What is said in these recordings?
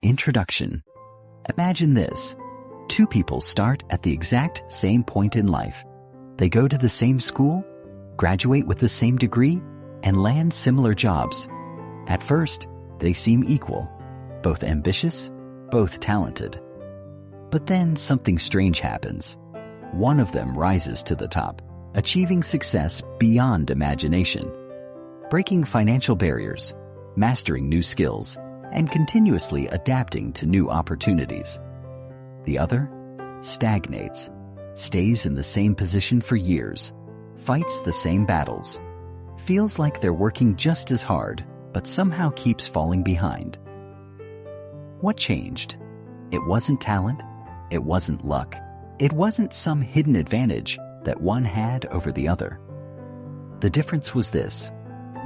Introduction. Imagine this. Two people start at the exact same point in life. They go to the same school, graduate with the same degree, and land similar jobs. At first, they seem equal, both ambitious, both talented. But then something strange happens. One of them rises to the top, achieving success beyond imagination, breaking financial barriers, mastering new skills, and continuously adapting to new opportunities. The other stagnates, stays in the same position for years, fights the same battles, feels like they're working just as hard, but somehow keeps falling behind. What changed? It wasn't talent, it wasn't luck, it wasn't some hidden advantage that one had over the other. The difference was this: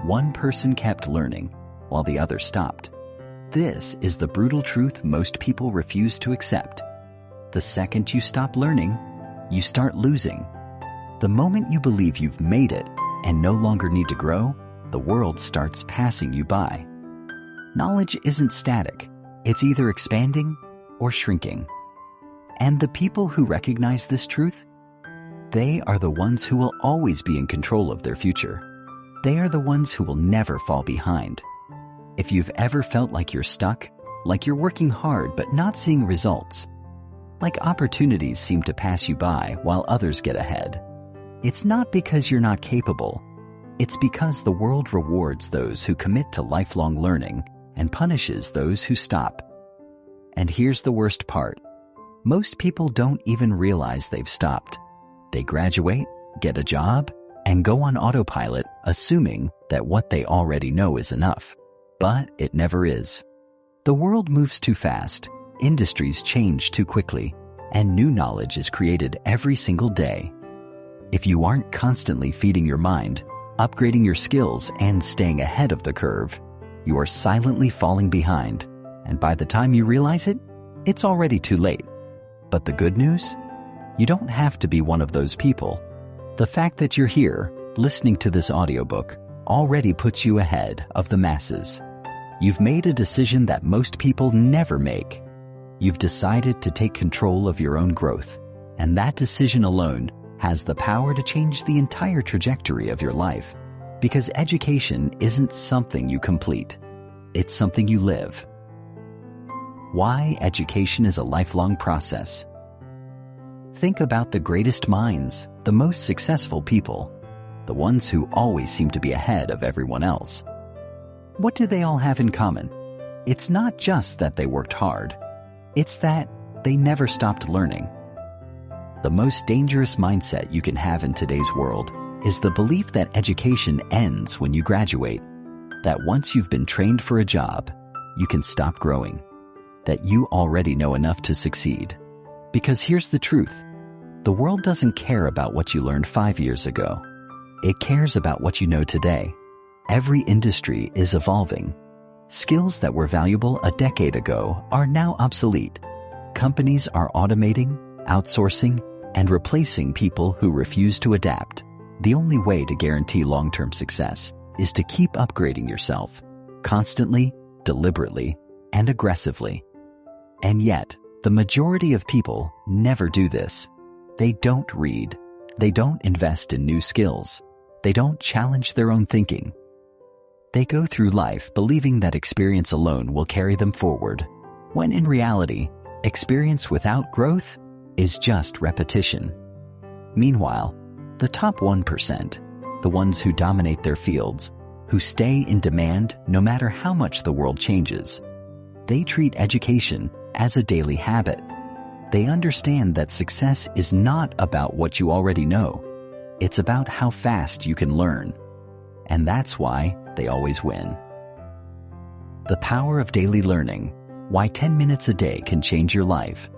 one person kept learning while the other stopped. This is the brutal truth most people refuse to accept. The second you stop learning, you start losing. The moment you believe you've made it and no longer need to grow, the world starts passing you by. Knowledge isn't static. It's either expanding or shrinking. And the people who recognize this truth, they are the ones who will always be in control of their future. They are the ones who will never fall behind. If you've ever felt like you're stuck, like you're working hard but not seeing results, like opportunities seem to pass you by while others get ahead, it's not because you're not capable. It's because the world rewards those who commit to lifelong learning and punishes those who stop. And here's the worst part. Most people don't even realize they've stopped. They graduate, get a job, and go on autopilot, assuming that what they already know is enough. But it never is. The world moves too fast, industries change too quickly, and new knowledge is created every single day. If you aren't constantly feeding your mind, upgrading your skills, and staying ahead of the curve, you are silently falling behind, and by the time you realize it, it's already too late. But the good news? You don't have to be one of those people. The fact that you're here, listening to this audiobook, already puts you ahead of the masses. You've made a decision that most people never make. You've decided to take control of your own growth, and that decision alone has the power to change the entire trajectory of your life, because education isn't something you complete. It's something you live. Why education is a lifelong process. Think about the greatest minds, the most successful people, the ones who always seem to be ahead of everyone else. What do they all have in common? It's not just that they worked hard. It's that they never stopped learning. The most dangerous mindset you can have in today's world is the belief that education ends when you graduate, that once you've been trained for a job, you can stop growing, that you already know enough to succeed. Because here's the truth. The world doesn't care about what you learned 5 years ago. It cares about what you know today. Every industry is evolving. Skills that were valuable a decade ago are now obsolete. Companies are automating, outsourcing, and replacing people who refuse to adapt. The only way to guarantee long-term success is to keep upgrading yourself, constantly, deliberately, and aggressively. And yet, the majority of people never do this. They don't read. They don't invest in new skills. They don't challenge their own thinking. They go through life believing that experience alone will carry them forward, when in reality, experience without growth is just repetition. Meanwhile, the top 1%, the ones who dominate their fields, who stay in demand no matter how much the world changes, they treat education as a daily habit. They understand that success is not about what you already know. It's about how fast you can learn. And that's why they always win. The power of daily learning. Why 10 minutes a day can change your life.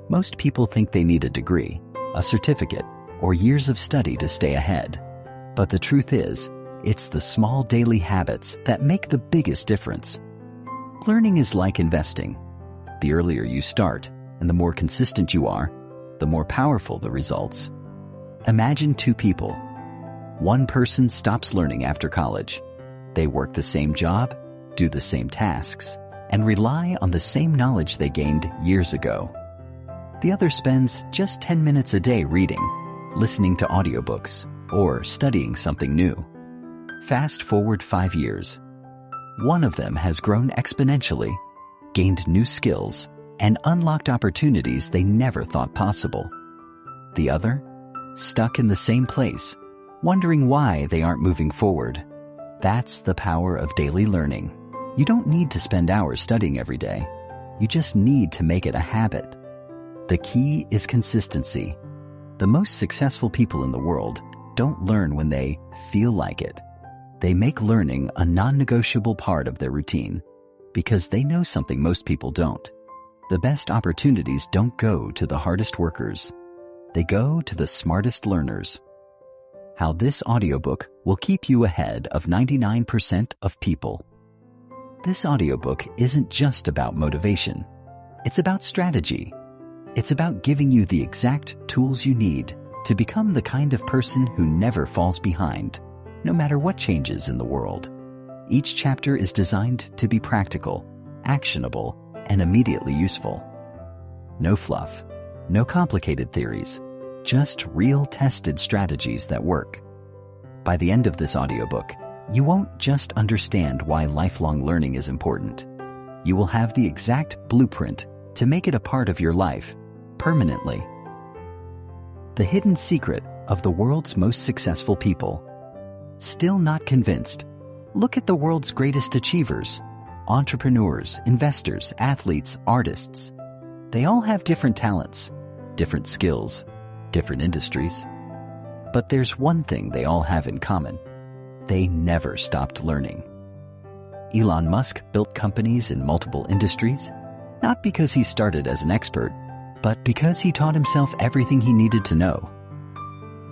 Most people think they need a degree, a certificate, or years of study to stay ahead. But the truth is, it's the small daily habits that make the biggest difference. Learning is like investing. The earlier you start, and the more consistent you are, the more powerful the results. Imagine two people. One person stops learning after college. They work the same job, do the same tasks, and rely on the same knowledge they gained years ago. The other spends just 10 minutes a day reading, listening to audiobooks, or studying something new. Fast forward 5 years. One of them has grown exponentially, gained new skills, and unlocked opportunities they never thought possible. The other, stuck in the same place, wondering why they aren't moving forward. That's the power of daily learning. You don't need to spend hours studying every day. You just need to make it a habit. The key is consistency. The most successful people in the world don't learn when they feel like it. They make learning a non-negotiable part of their routine because they know something most people don't. The best opportunities don't go to the hardest workers. They go to the smartest learners. How this audiobook will keep you ahead of 99% of people. This audiobook isn't just about motivation. It's about strategy. It's about giving you the exact tools you need to become the kind of person who never falls behind, no matter what changes in the world. Each chapter is designed to be practical, actionable, and immediately useful. No fluff, no complicated theories, just real tested strategies that work. By the end of this audiobook, you won't just understand why lifelong learning is important. You will have the exact blueprint to make it a part of your life, permanently. The hidden secret of the world's most successful people. Still not convinced? Look at the world's greatest achievers. Entrepreneurs, investors, athletes, artists. They all have different talents, different skills, different industries. But there's one thing they all have in common. They never stopped learning. Elon Musk built companies in multiple industries, not because he started as an expert, but because he taught himself everything he needed to know.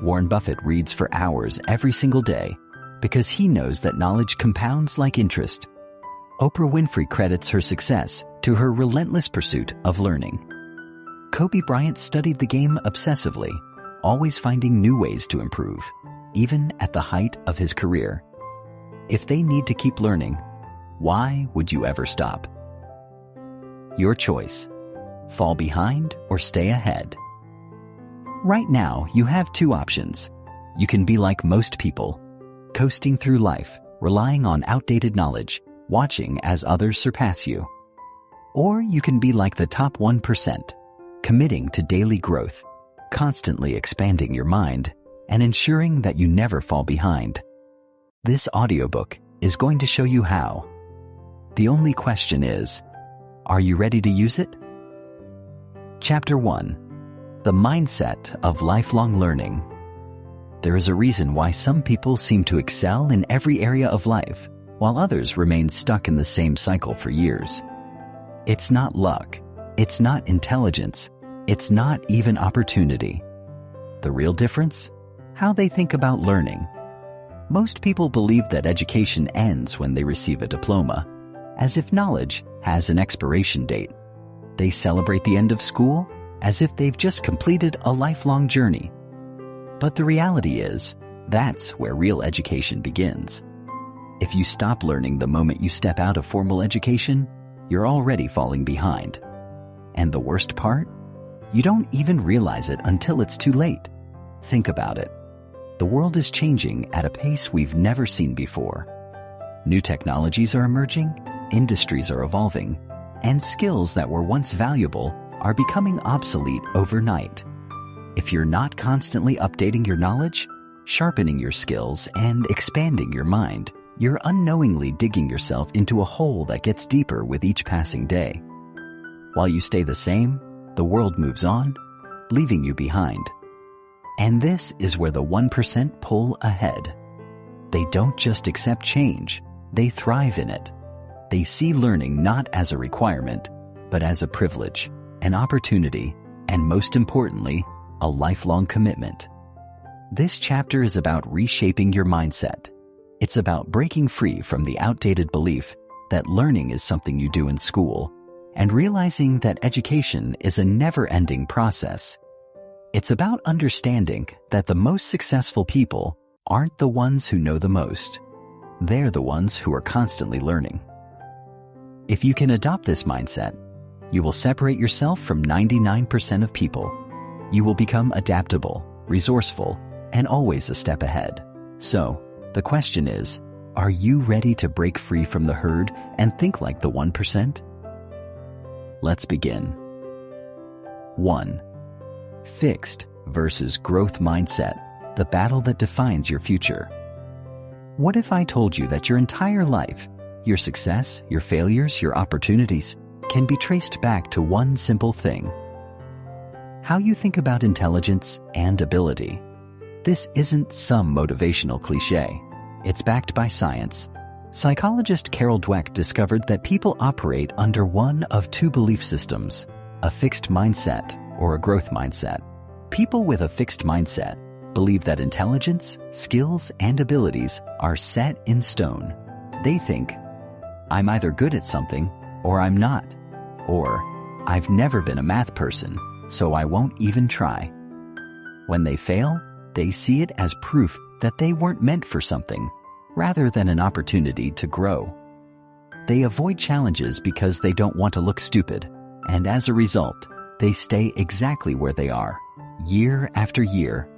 Warren Buffett reads for hours every single day because he knows that knowledge compounds like interest. Oprah Winfrey credits her success to her relentless pursuit of learning. Kobe Bryant studied the game obsessively, always finding new ways to improve, even at the height of his career. If they need to keep learning, why would you ever stop? Your choice. Fall behind or stay ahead. Right now, you have two options. You can be like most people, coasting through life, relying on outdated knowledge, watching as others surpass you. Or you can be like the top 1%, committing to daily growth, constantly expanding your mind, and ensuring that you never fall behind. This audiobook is going to show you how. The only question is, are you ready to use it? Chapter 1. The Mindset of Lifelong Learning. There is a reason why some people seem to excel in every area of life, while others remain stuck in the same cycle for years. It's not luck. It's not intelligence. It's not even opportunity. The real difference? How they think about learning. Most people believe that education ends when they receive a diploma, as if knowledge has an expiration date. They celebrate the end of school as if they've just completed a lifelong journey. But the reality is, that's where real education begins. If you stop learning the moment you step out of formal education, you're already falling behind. And the worst part? You don't even realize it until it's too late. Think about it. The world is changing at a pace we've never seen before. New technologies are emerging, industries are evolving, and skills that were once valuable are becoming obsolete overnight. If you're not constantly updating your knowledge, sharpening your skills, and expanding your mind, you're unknowingly digging yourself into a hole that gets deeper with each passing day. While you stay the same, the world moves on, leaving you behind. And this is where the 1% pull ahead. They don't just accept change, they thrive in it. They see learning not as a requirement, but as a privilege, an opportunity, and most importantly, a lifelong commitment. This chapter is about reshaping your mindset. It's about breaking free from the outdated belief that learning is something you do in school and realizing that education is a never-ending process. It's about understanding that the most successful people aren't the ones who know the most. They're the ones who are constantly learning. If you can adopt this mindset, you will separate yourself from 99% of people. You will become adaptable, resourceful, and always a step ahead. So, the question is, are you ready to break free from the herd and think like the 1%? Let's begin. 1. Fixed versus growth mindset, the battle that defines your future. What if I told you that your entire life, your success, your failures, your opportunities, can be traced back to one simple thing? How you think about intelligence and ability. This isn't some motivational cliche. It's backed by science. Psychologist Carol Dweck discovered that people operate under one of two belief systems, a fixed mindset or a growth mindset. People with a fixed mindset believe that intelligence, skills, and abilities are set in stone. They think, I'm either good at something or I'm not. Or, I've never been a math person, so I won't even try. When they fail, they see it as proof that they weren't meant for something, rather than an opportunity to grow. They avoid challenges because they don't want to look stupid, and as a result, they stay exactly where they are, year after year.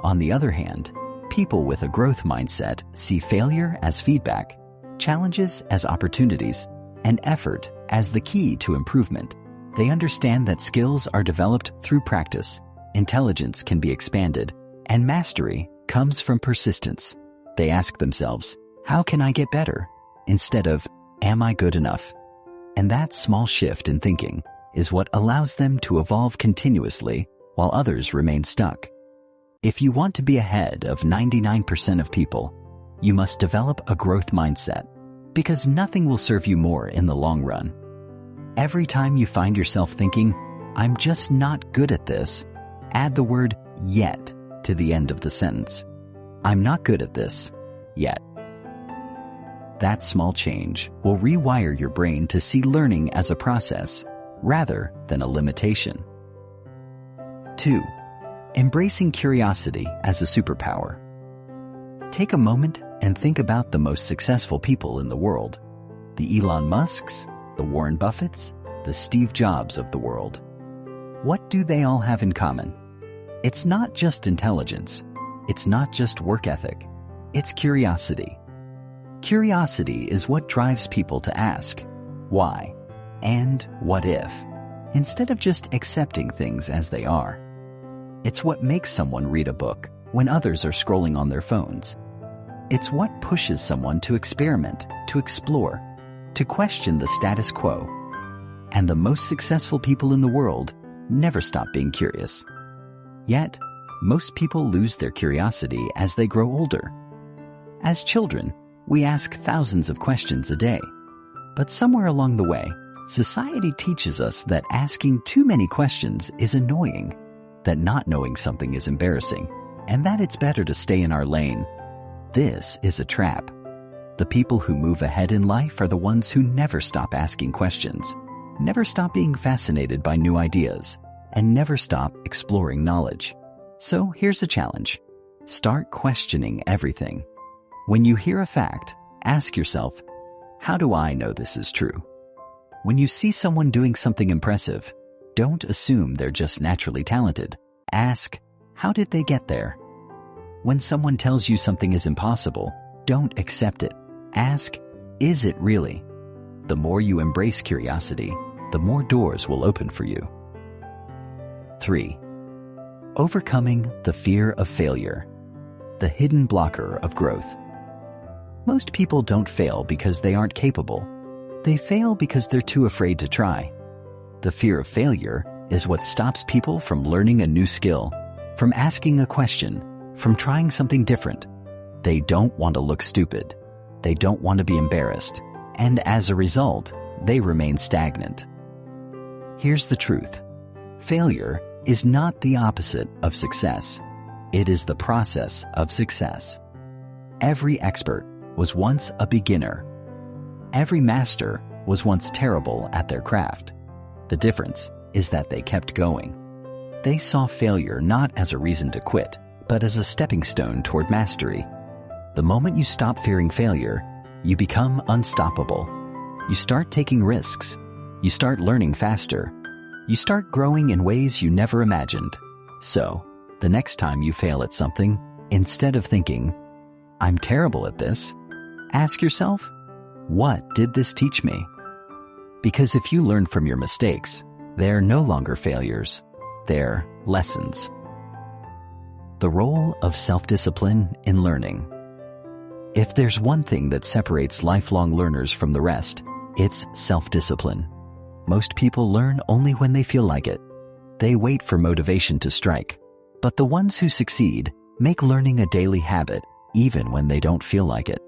On the other hand, people with a growth mindset see failure as feedback, challenges as opportunities, and effort as the key to improvement. They understand that skills are developed through practice, intelligence can be expanded, and mastery comes from persistence. They ask themselves, how can I get better? Instead of, am I good enough? And that small shift in thinking is what allows them to evolve continuously while others remain stuck. If you want to be ahead of 99% of people, you must develop a growth mindset, because nothing will serve you more in the long run. Every time you find yourself thinking, I'm just not good at this, add the word yet to the end of the sentence. I'm not good at this yet. That small change will rewire your brain to see learning as a process rather than a limitation. 2. Embracing curiosity as a superpower. Take a moment and think about the most successful people in the world. The Elon Musks, the Warren Buffetts, the Steve Jobs of the world. What do they all have in common? It's not just intelligence. It's not just work ethic. It's curiosity. Curiosity is what drives people to ask, why, and what if, instead of just accepting things as they are. It's what makes someone read a book when others are scrolling on their phones. It's what pushes someone to experiment, to explore, to question the status quo. And the most successful people in the world never stop being curious. Yet, most people lose their curiosity as they grow older. As children, we ask thousands of questions a day. But somewhere along the way, society teaches us that asking too many questions is annoying, that not knowing something is embarrassing, and that it's better to stay in our lane. This is a trap. The people who move ahead in life are the ones who never stop asking questions, never stop being fascinated by new ideas, and never stop exploring knowledge. So here's a challenge. Start questioning everything. When you hear a fact, ask yourself, how do I know this is true? When you see someone doing something impressive, don't assume they're just naturally talented. Ask, how did they get there? When someone tells you something is impossible, don't accept it. Ask, is it really? The more you embrace curiosity, the more doors will open for you. 3. Overcoming the fear of failure, the hidden blocker of growth. Most people don't fail because they aren't capable. They fail because they're too afraid to try. The fear of failure is what stops people from learning a new skill, from asking a question, from trying something different. They don't want to look stupid. They don't want to be embarrassed. And as a result, they remain stagnant. Here's the truth. Failure is not the opposite of success. It is the process of success. Every expert was once a beginner. Every master was once terrible at their craft. The difference is that they kept going. They saw failure not as a reason to quit, but as a stepping stone toward mastery. The moment you stop fearing failure, you become unstoppable. You start taking risks. You start learning faster. You start growing in ways you never imagined. So, the next time you fail at something, instead of thinking, "I'm terrible at this," ask yourself, "What did this teach me?" Because if you learn from your mistakes, they're no longer failures. They're lessons. The role of self-discipline in learning. If there's one thing that separates lifelong learners from the rest, it's self-discipline. Most people learn only when they feel like it. They wait for motivation to strike. But the ones who succeed make learning a daily habit, even when they don't feel like it.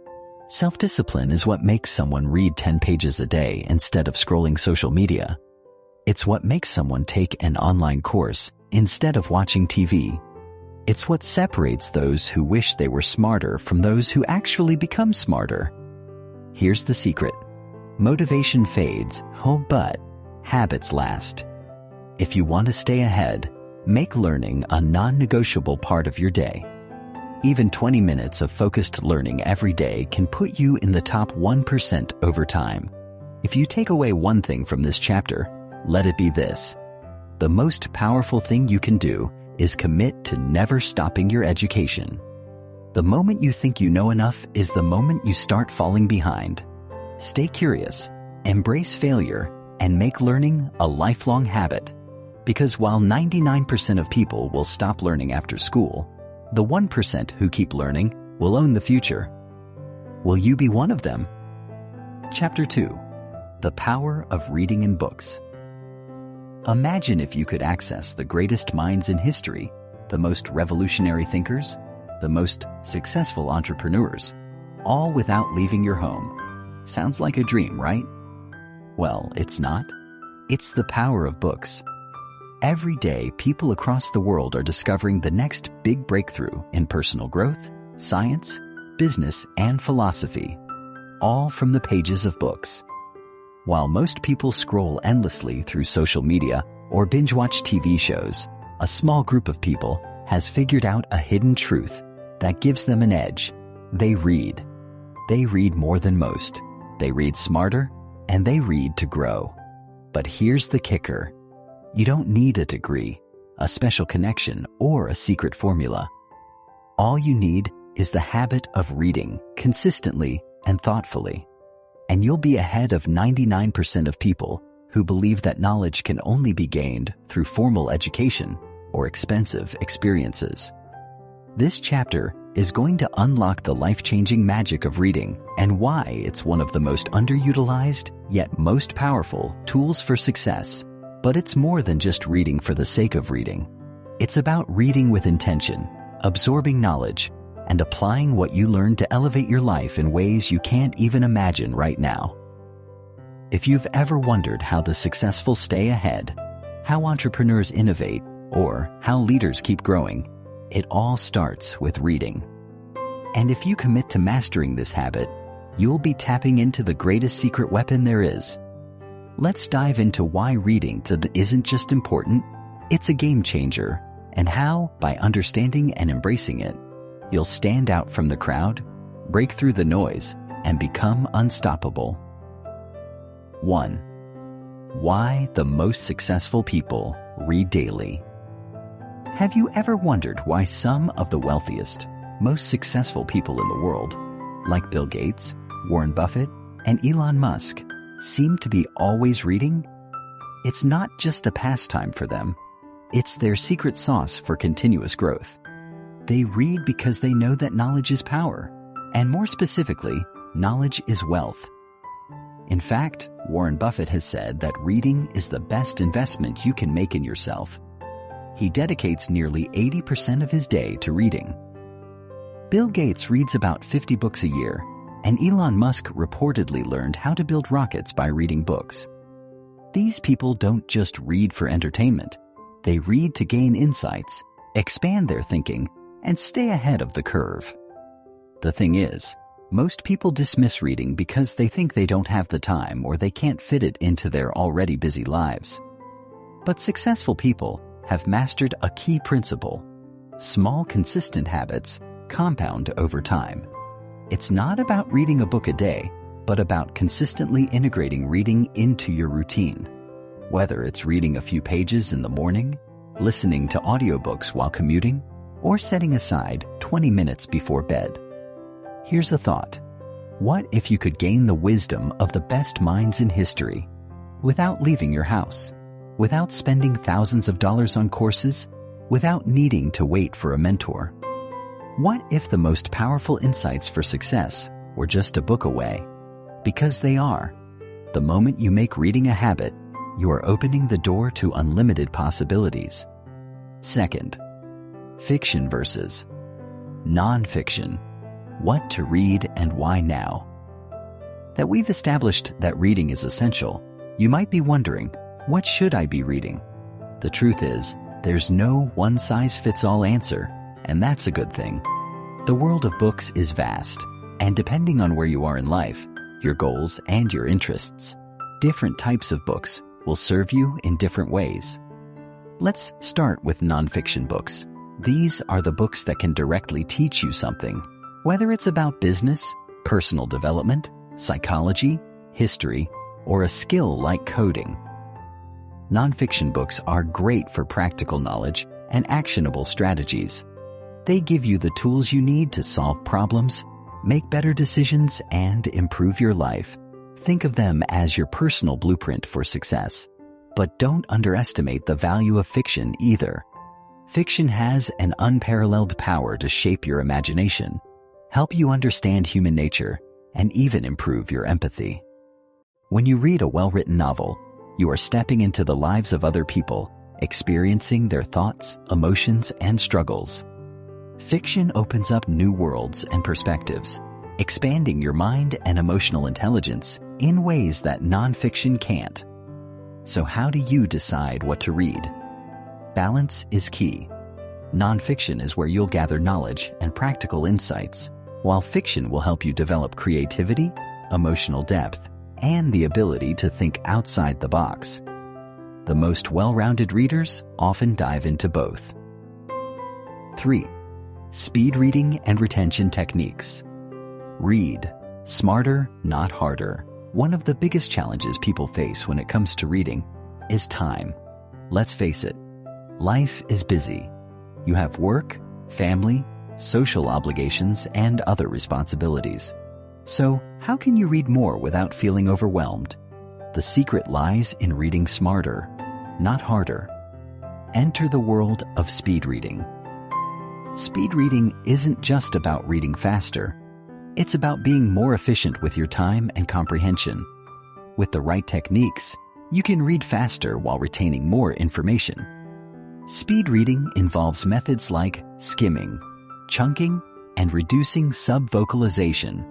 Self-discipline is what makes someone read 10 pages a day instead of scrolling social media. It's what makes someone take an online course instead of watching TV. It's what separates those who wish they were smarter from those who actually become smarter. Here's the secret. Motivation fades, but habits last. If you want to stay ahead, make learning a non-negotiable part of your day. Even 20 minutes of focused learning every day can put you in the top 1% over time. If you take away one thing from this chapter, let it be this. The most powerful thing you can do is commit to never stopping your education. The moment you think you know enough is the moment you start falling behind. Stay curious, embrace failure, and make learning a lifelong habit. Because while 99% of people will stop learning after school, the 1% who keep learning will own the future. Will you be one of them? Chapter 2. The Power of Reading in Books. Imagine if you could access the greatest minds in history, the most revolutionary thinkers, the most successful entrepreneurs, all without leaving your home. Sounds like a dream, right? Well, it's not. It's the power of books. Every day, people across the world are discovering the next big breakthrough in personal growth, science, business, and philosophy, all from the pages of books. While most people scroll endlessly through social media or binge-watch TV shows, a small group of people has figured out a hidden truth that gives them an edge. They read. They read more than most. They read smarter, and they read to grow. But here's the kicker. You don't need a degree, a special connection, or a secret formula. All you need is the habit of reading consistently and thoughtfully. And you'll be ahead of 99% of people who believe that knowledge can only be gained through formal education or expensive experiences. This chapter is going to unlock the life-changing magic of reading and why it's one of the most underutilized yet most powerful tools for success. But it's more than just reading for the sake of reading. It's about reading with intention, absorbing knowledge, and applying what you learn to elevate your life in ways you can't even imagine right now. If you've ever wondered how the successful stay ahead, how entrepreneurs innovate, or how leaders keep growing, it all starts with reading. And if you commit to mastering this habit, you'll be tapping into the greatest secret weapon there is. Let's dive into why reading isn't just important, it's a game changer, and how, by understanding and embracing it, you'll stand out from the crowd, break through the noise, and become unstoppable. 1. Why the most successful people read daily. Have you ever wondered why some of the wealthiest, most successful people in the world, like Bill Gates, Warren Buffett, and Elon Musk, seem to be always reading? It's not just a pastime for them. It's their secret sauce for continuous growth. They read because they know that knowledge is power, and more specifically, knowledge is wealth. In fact, Warren Buffett has said that reading is the best investment you can make in yourself. He dedicates nearly 80% of his day to reading. Bill Gates reads about 50 books a year, and Elon Musk reportedly learned how to build rockets by reading books. These people don't just read for entertainment. They read to gain insights, expand their thinking, and stay ahead of the curve. The thing is, most people dismiss reading because they think they don't have the time or they can't fit it into their already busy lives. But successful people have mastered a key principle. Small, consistent habits compound over time. It's not about reading a book a day. but about consistently integrating reading into your routine. Whether it's reading a few pages in the morning, listening to audiobooks while commuting, or setting aside 20 minutes before bed. Here's a thought. What if you could gain the wisdom of the best minds in history without leaving your house, without spending thousands of dollars on courses, without needing to wait for a mentor? What if the most powerful insights for success were just a book away? Because they are. The moment you make reading a habit, you are opening the door to unlimited possibilities. Second, fiction versus non-fiction. What to read and why now? That we've established that reading is essential, you might be wondering, what should I be reading? The truth is, there's no one-size-fits-all answer, and that's a good thing. The world of books is vast, and depending on where you are in life, your goals and your interests, different types of books will serve you in different ways. Let's start with nonfiction books. These are the books that can directly teach you something, whether it's about business, personal development, psychology, history, or a skill like coding. Nonfiction books are great for practical knowledge and actionable strategies. They give you the tools you need to solve problems, make better decisions, and improve your life. Think of them as your personal blueprint for success. But don't underestimate the value of fiction either. Fiction has an unparalleled power to shape your imagination, help you understand human nature, and even improve your empathy. When you read a well-written novel, you are stepping into the lives of other people, experiencing their thoughts, emotions, and struggles. Fiction opens up new worlds and perspectives, expanding your mind and emotional intelligence in ways that nonfiction can't. So how do you decide what to read? Balance is key. Nonfiction is where you'll gather knowledge and practical insights, while fiction will help you develop creativity, emotional depth, and the ability to think outside the box. The most well-rounded readers often dive into both. 3. Speed reading and retention techniques. Read smarter, not harder. One of the biggest challenges people face when it comes to reading is time. Let's face it, life is busy. You have work, family, social obligations, and other responsibilities. So, how can you read more without feeling overwhelmed? The secret lies in reading smarter, not harder. Enter the world of speed reading. Speed reading isn't just about reading faster. It's about being more efficient with your time and comprehension. With the right techniques, you can read faster while retaining more information. Speed reading involves methods like skimming, chunking, and reducing subvocalization.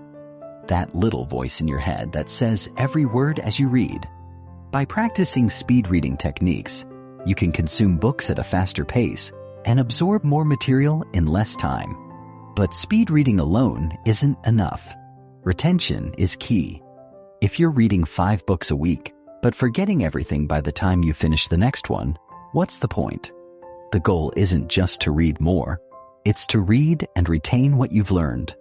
That little voice in your head that says every word as you read. By practicing speed reading techniques, you can consume books at a faster pace and absorb more material in less time. But speed reading alone isn't enough. Retention is key. If you're reading 5 books a week, but forgetting everything by the time you finish the next one, what's the point? The goal isn't just to read more. It's to read and retain what you've learned.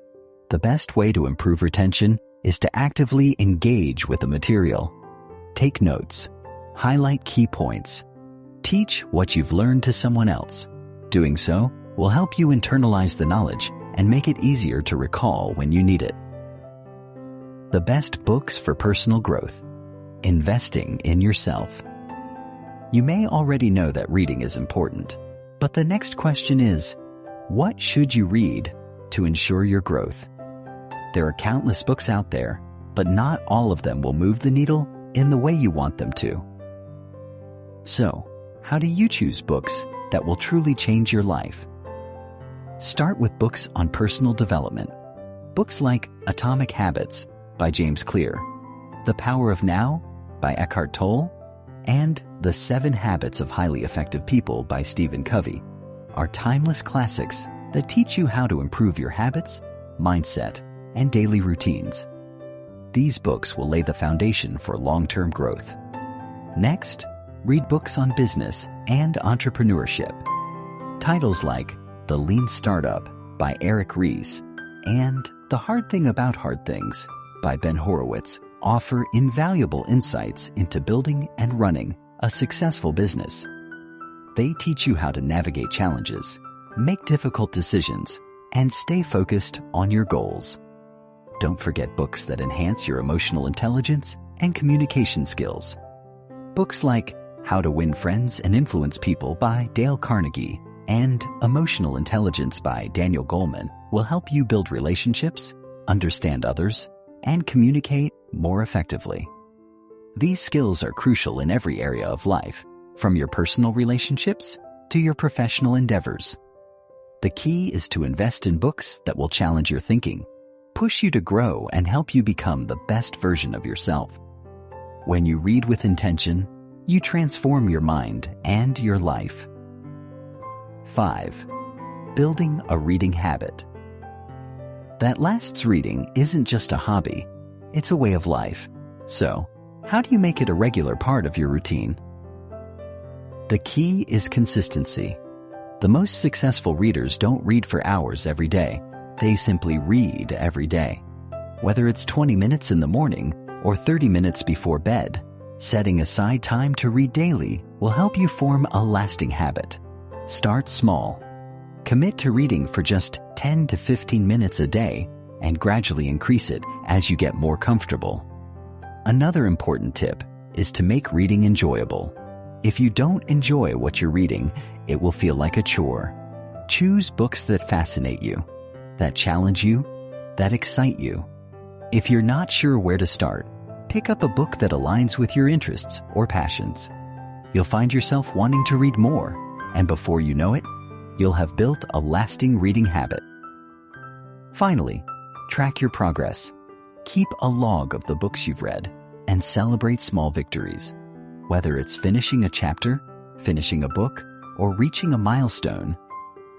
The best way to improve retention is to actively engage with the material. Take notes. Highlight key points. Teach what you've learned to someone else. Doing so will help you internalize the knowledge and make it easier to recall when you need it. The best books for personal growth. Investing in yourself. You may already know that reading is important, but the next question is, what should you read to ensure your growth? There are countless books out there, but not all of them will move the needle in the way you want them to. So, how do you choose books that will truly change your life? Start with books on personal development. Books like Atomic Habits by James Clear, The Power of Now by Eckhart Tolle, and The 7 Habits of Highly Effective People by Stephen Covey are timeless classics that teach you how to improve your habits, mindset, and daily routines. These books will lay the foundation for long-term growth. Next, read books on business and entrepreneurship. Titles like The Lean Startup by Eric Ries and The Hard Thing About Hard Things by Ben Horowitz offer invaluable insights into building and running a successful business. They teach you how to navigate challenges, make difficult decisions, and stay focused on your goals. Don't forget books that enhance your emotional intelligence and communication skills. Books like How to Win Friends and Influence People by Dale Carnegie and Emotional Intelligence by Daniel Goleman will help you build relationships, understand others, and communicate more effectively. These skills are crucial in every area of life, from your personal relationships to your professional endeavors. The key is to invest in books that will challenge your thinking, push you to grow, and help you become the best version of yourself. When you read with intention, you transform your mind and your life. 5. Building a reading habit. That lasts reading isn't just a hobby, it's a way of life. So, how do you make it a regular part of your routine? The key is consistency. The most successful readers don't read for hours every day. They simply read every day. Whether it's 20 minutes in the morning or 30 minutes before bed, setting aside time to read daily will help you form a lasting habit. Start small. Commit to reading for just 10 to 15 minutes a day and gradually increase it as you get more comfortable. Another important tip is to make reading enjoyable. If you don't enjoy what you're reading, it will feel like a chore. Choose books that fascinate you, that challenge you, that excite you. If you're not sure where to start, pick up a book that aligns with your interests or passions. You'll find yourself wanting to read more, and before you know it, you'll have built a lasting reading habit. Finally, track your progress. Keep a log of the books you've read and celebrate small victories. Whether it's finishing a chapter, finishing a book, or reaching a milestone,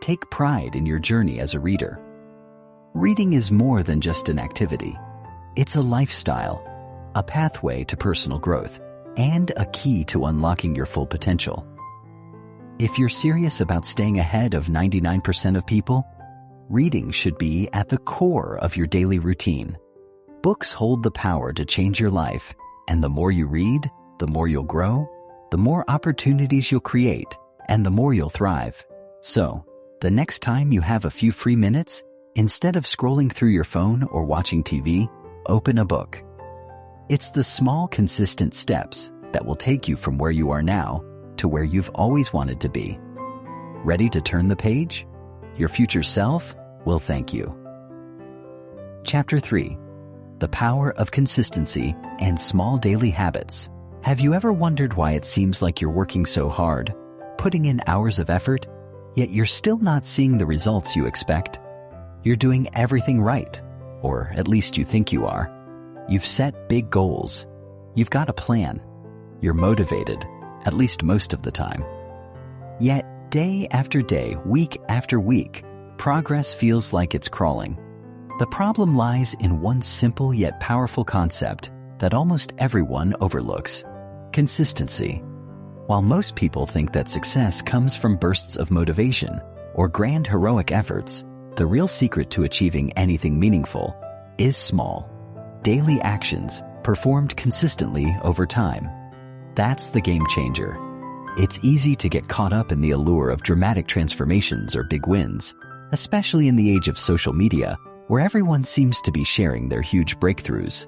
take pride in your journey as a reader. Reading is more than just an activity. It's a lifestyle, a pathway to personal growth, and a key to unlocking your full potential. If you're serious about staying ahead of 99% of people, reading should be at the core of your daily routine. Books hold the power to change your life, and the more you read, the more you'll grow, the more opportunities you'll create, and the more you'll thrive. So, the next time you have a few free minutes, instead of scrolling through your phone or watching TV, open a book. It's the small, consistent steps that will take you from where you are now to where you've always wanted to be. Ready to turn the page? Your future self will thank you. Chapter 3. The Power of Consistency and Small Daily Habits. Have you ever wondered why it seems like you're working so hard, putting in hours of effort, yet you're still not seeing the results you expect? You're doing everything right, or at least you think you are. You've set big goals. You've got a plan. You're motivated, at least most of the time. Yet, day after day, week after week, progress feels like it's crawling. The problem lies in one simple yet powerful concept that almost everyone overlooks: consistency. While most people think that success comes from bursts of motivation or grand heroic efforts, the real secret to achieving anything meaningful is small, daily actions performed consistently over time. That's the game changer. It's easy to get caught up in the allure of dramatic transformations or big wins, especially in the age of social media, where everyone seems to be sharing their huge breakthroughs.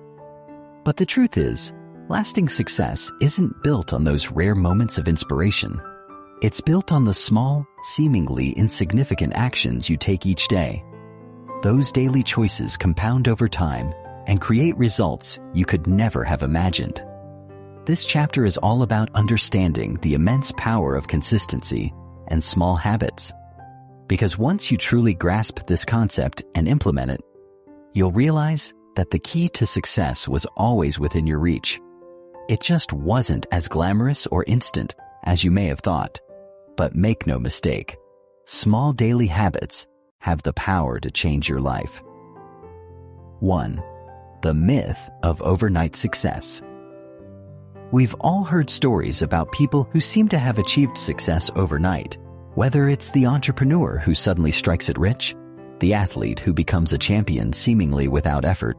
But the truth is, lasting success isn't built on those rare moments of inspiration. It's built on the small, seemingly insignificant actions you take each day. Those daily choices compound over time and create results you could never have imagined. This chapter is all about understanding the immense power of consistency and small habits. Because once you truly grasp this concept and implement it, you'll realize that the key to success was always within your reach. It just wasn't as glamorous or instant as you may have thought. But make no mistake, small daily habits have the power to change your life. 1. The myth of overnight success. We've all heard stories about people who seem to have achieved success overnight, whether it's the entrepreneur who suddenly strikes it rich, the athlete who becomes a champion seemingly without effort,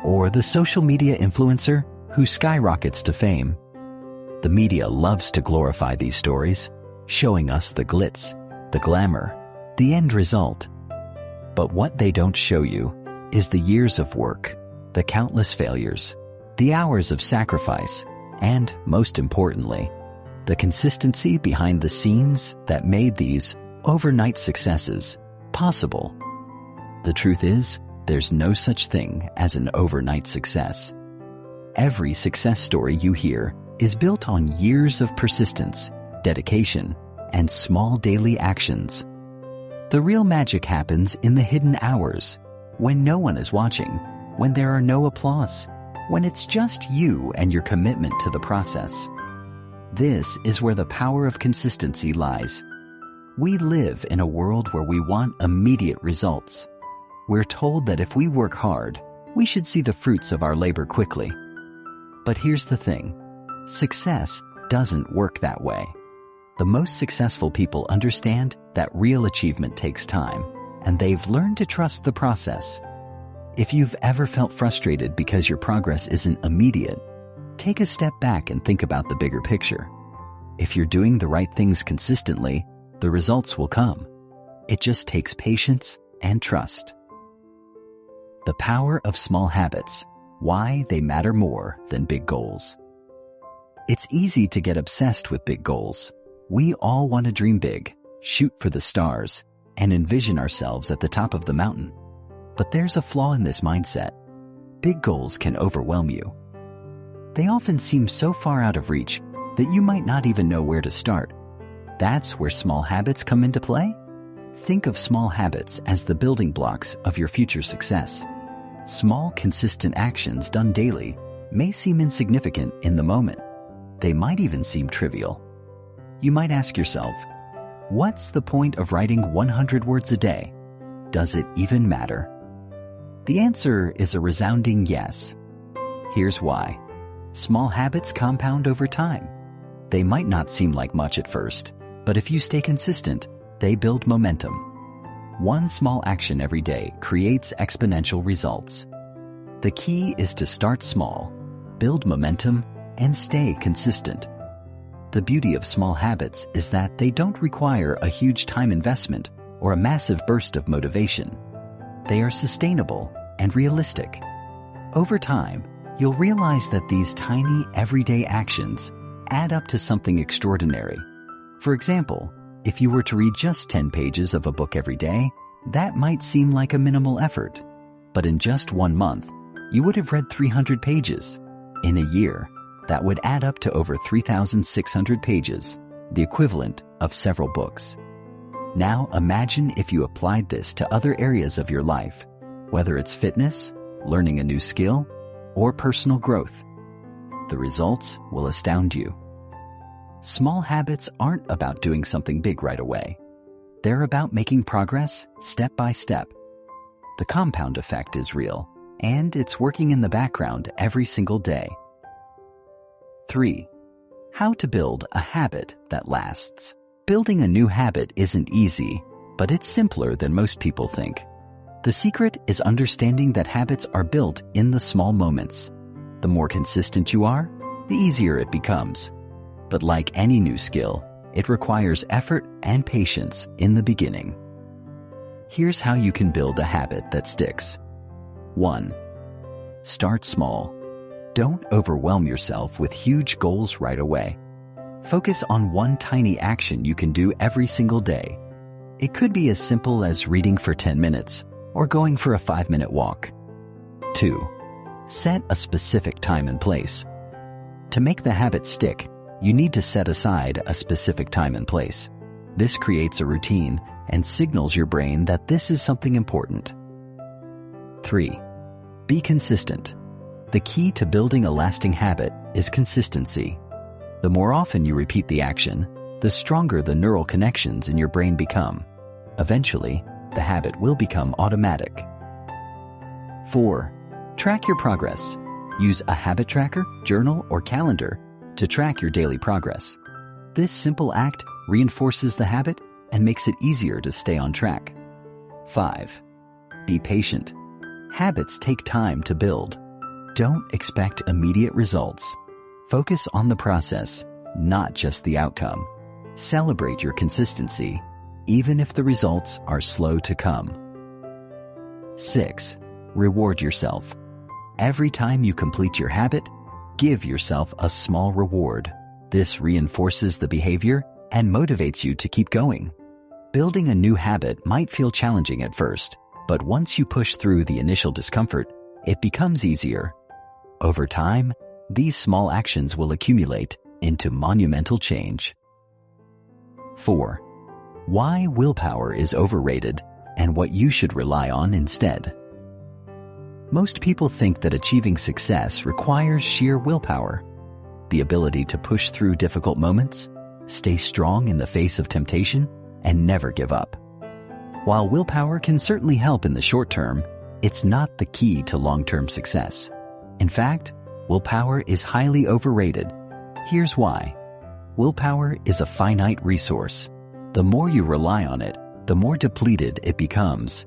or the social media influencer who skyrockets to fame. The media loves to glorify these stories, showing us the glitz, the glamour, the end result. But what they don't show you is the years of work, the countless failures, the hours of sacrifice, and, most importantly, the consistency behind the scenes that made these overnight successes possible. The truth is, there's no such thing as an overnight success. Every success story you hear is built on years of persistence, dedication, and small daily actions. The real magic happens in the hidden hours, when no one is watching, when there are no applause, when it's just you and your commitment to the process. This is where the power of consistency lies. We live in a world where we want immediate results. We're told that if we work hard, we should see the fruits of our labor quickly. But here's the thing. Success doesn't work that way. The most successful people understand that real achievement takes time, and they've learned to trust the process. If you've ever felt frustrated because your progress isn't immediate, take a step back and think about the bigger picture. If you're doing the right things consistently, the results will come. It just takes patience and trust. The power of small habits. Why they matter more than big goals. It's easy to get obsessed with big goals. We all want to dream big, shoot for the stars, and envision ourselves at the top of the mountain. But there's a flaw in this mindset. Big goals can overwhelm you. They often seem so far out of reach that you might not even know where to start. That's where small habits come into play. Think of small habits as the building blocks of your future success. Small, consistent actions done daily may seem insignificant in the moment. They might even seem trivial. You might ask yourself, what's the point of writing 100 words a day? Does it even matter? The answer is a resounding yes. Here's why. Small habits compound over time. They might not seem like much at first, but if you stay consistent, they build momentum. One small action every day creates exponential results. The key is to start small, build momentum, and stay consistent. The beauty of small habits is that they don't require a huge time investment or a massive burst of motivation. They are sustainable and realistic. Over time, you'll realize that these tiny, everyday actions add up to something extraordinary. For example, if you were to read just 10 pages of a book every day, that might seem like a minimal effort. But in just 1 month, you would have read 300 pages. In a year, that would add up to over 3,600 pages, the equivalent of several books. Now imagine if you applied this to other areas of your life, whether it's fitness, learning a new skill, or personal growth. The results will astound you. Small habits aren't about doing something big right away. They're about making progress step by step. The compound effect is real, and it's working in the background every single day. 3. How to build a habit that lasts. Building a new habit isn't easy, but it's simpler than most people think. The secret is understanding that habits are built in the small moments. The more consistent you are, the easier it becomes. But like any new skill, it requires effort and patience in the beginning. Here's how you can build a habit that sticks. 1. Start small. Don't overwhelm yourself with huge goals right away. Focus on one tiny action you can do every single day. It could be as simple as reading for 10 minutes or going for a 5-minute walk. 2. Set a specific time and place. To make the habit stick, you need to set aside a specific time and place. This creates a routine and signals your brain that this is something important. 3. Be consistent. The key to building a lasting habit is consistency. The more often you repeat the action, the stronger the neural connections in your brain become. Eventually, the habit will become automatic. 4. Track your progress. Use a habit tracker, journal, or calendar to track your daily progress. This simple act reinforces the habit and makes it easier to stay on track. 5. Be patient. Habits take time to build. Don't expect immediate results. Focus on the process, not just the outcome. Celebrate your consistency, even if the results are slow to come. 6. Reward yourself. Every time you complete your habit, give yourself a small reward. This reinforces the behavior and motivates you to keep going. Building a new habit might feel challenging at first, but once you push through the initial discomfort, it becomes easier. Over time, these small actions will accumulate into monumental change. 4. Why willpower is overrated and what you should rely on instead. Most people think that achieving success requires sheer willpower, the ability to push through difficult moments, stay strong in the face of temptation, and never give up. While willpower can certainly help in the short term, it's not the key to long-term success. In fact, willpower is highly overrated. Here's why. Willpower is a finite resource. The more you rely on it, the more depleted it becomes.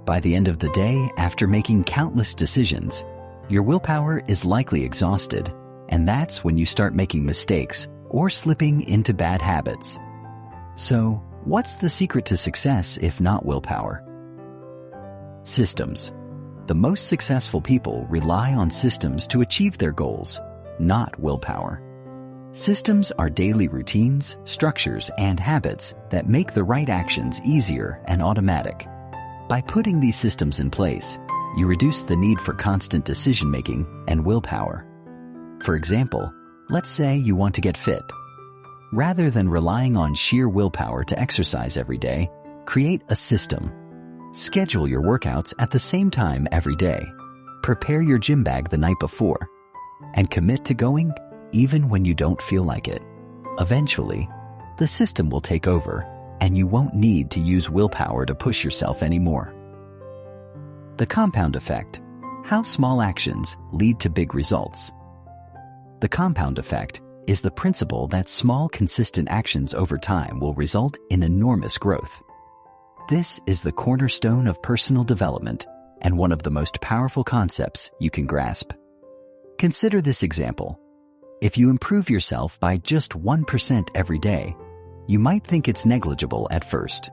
By the end of the day, after making countless decisions, your willpower is likely exhausted, and that's when you start making mistakes or slipping into bad habits. So, what's the secret to success if not willpower? Systems. The most successful people rely on systems to achieve their goals, not willpower. Systems are daily routines, structures, and habits that make the right actions easier and automatic. By putting these systems in place, you reduce the need for constant decision-making and willpower. For example, let's say you want to get fit. Rather than relying on sheer willpower to exercise every day, create a system. Schedule your workouts at the same time every day. Prepare your gym bag the night before. And commit to going even when you don't feel like it. Eventually, the system will take over, and you won't need to use willpower to push yourself anymore. The compound effect. How small actions lead to big results. The compound effect is the principle that small, consistent actions over time will result in enormous growth. This is the cornerstone of personal development and one of the most powerful concepts you can grasp. Consider this example. If you improve yourself by just 1% every day, you might think it's negligible at first.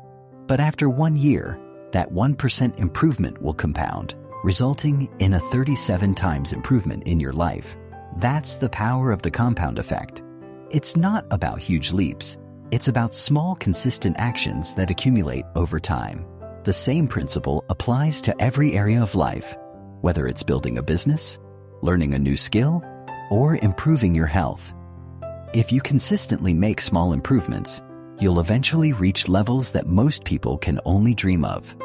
But after 1 year, that 1% improvement will compound, resulting in a 37 times improvement in your life. That's the power of the compound effect. It's not about huge leaps. It's about small, consistent actions that accumulate over time. The same principle applies to every area of life, whether it's building a business, learning a new skill, or improving your health. If you consistently make small improvements, you'll eventually reach levels that most people can only dream of.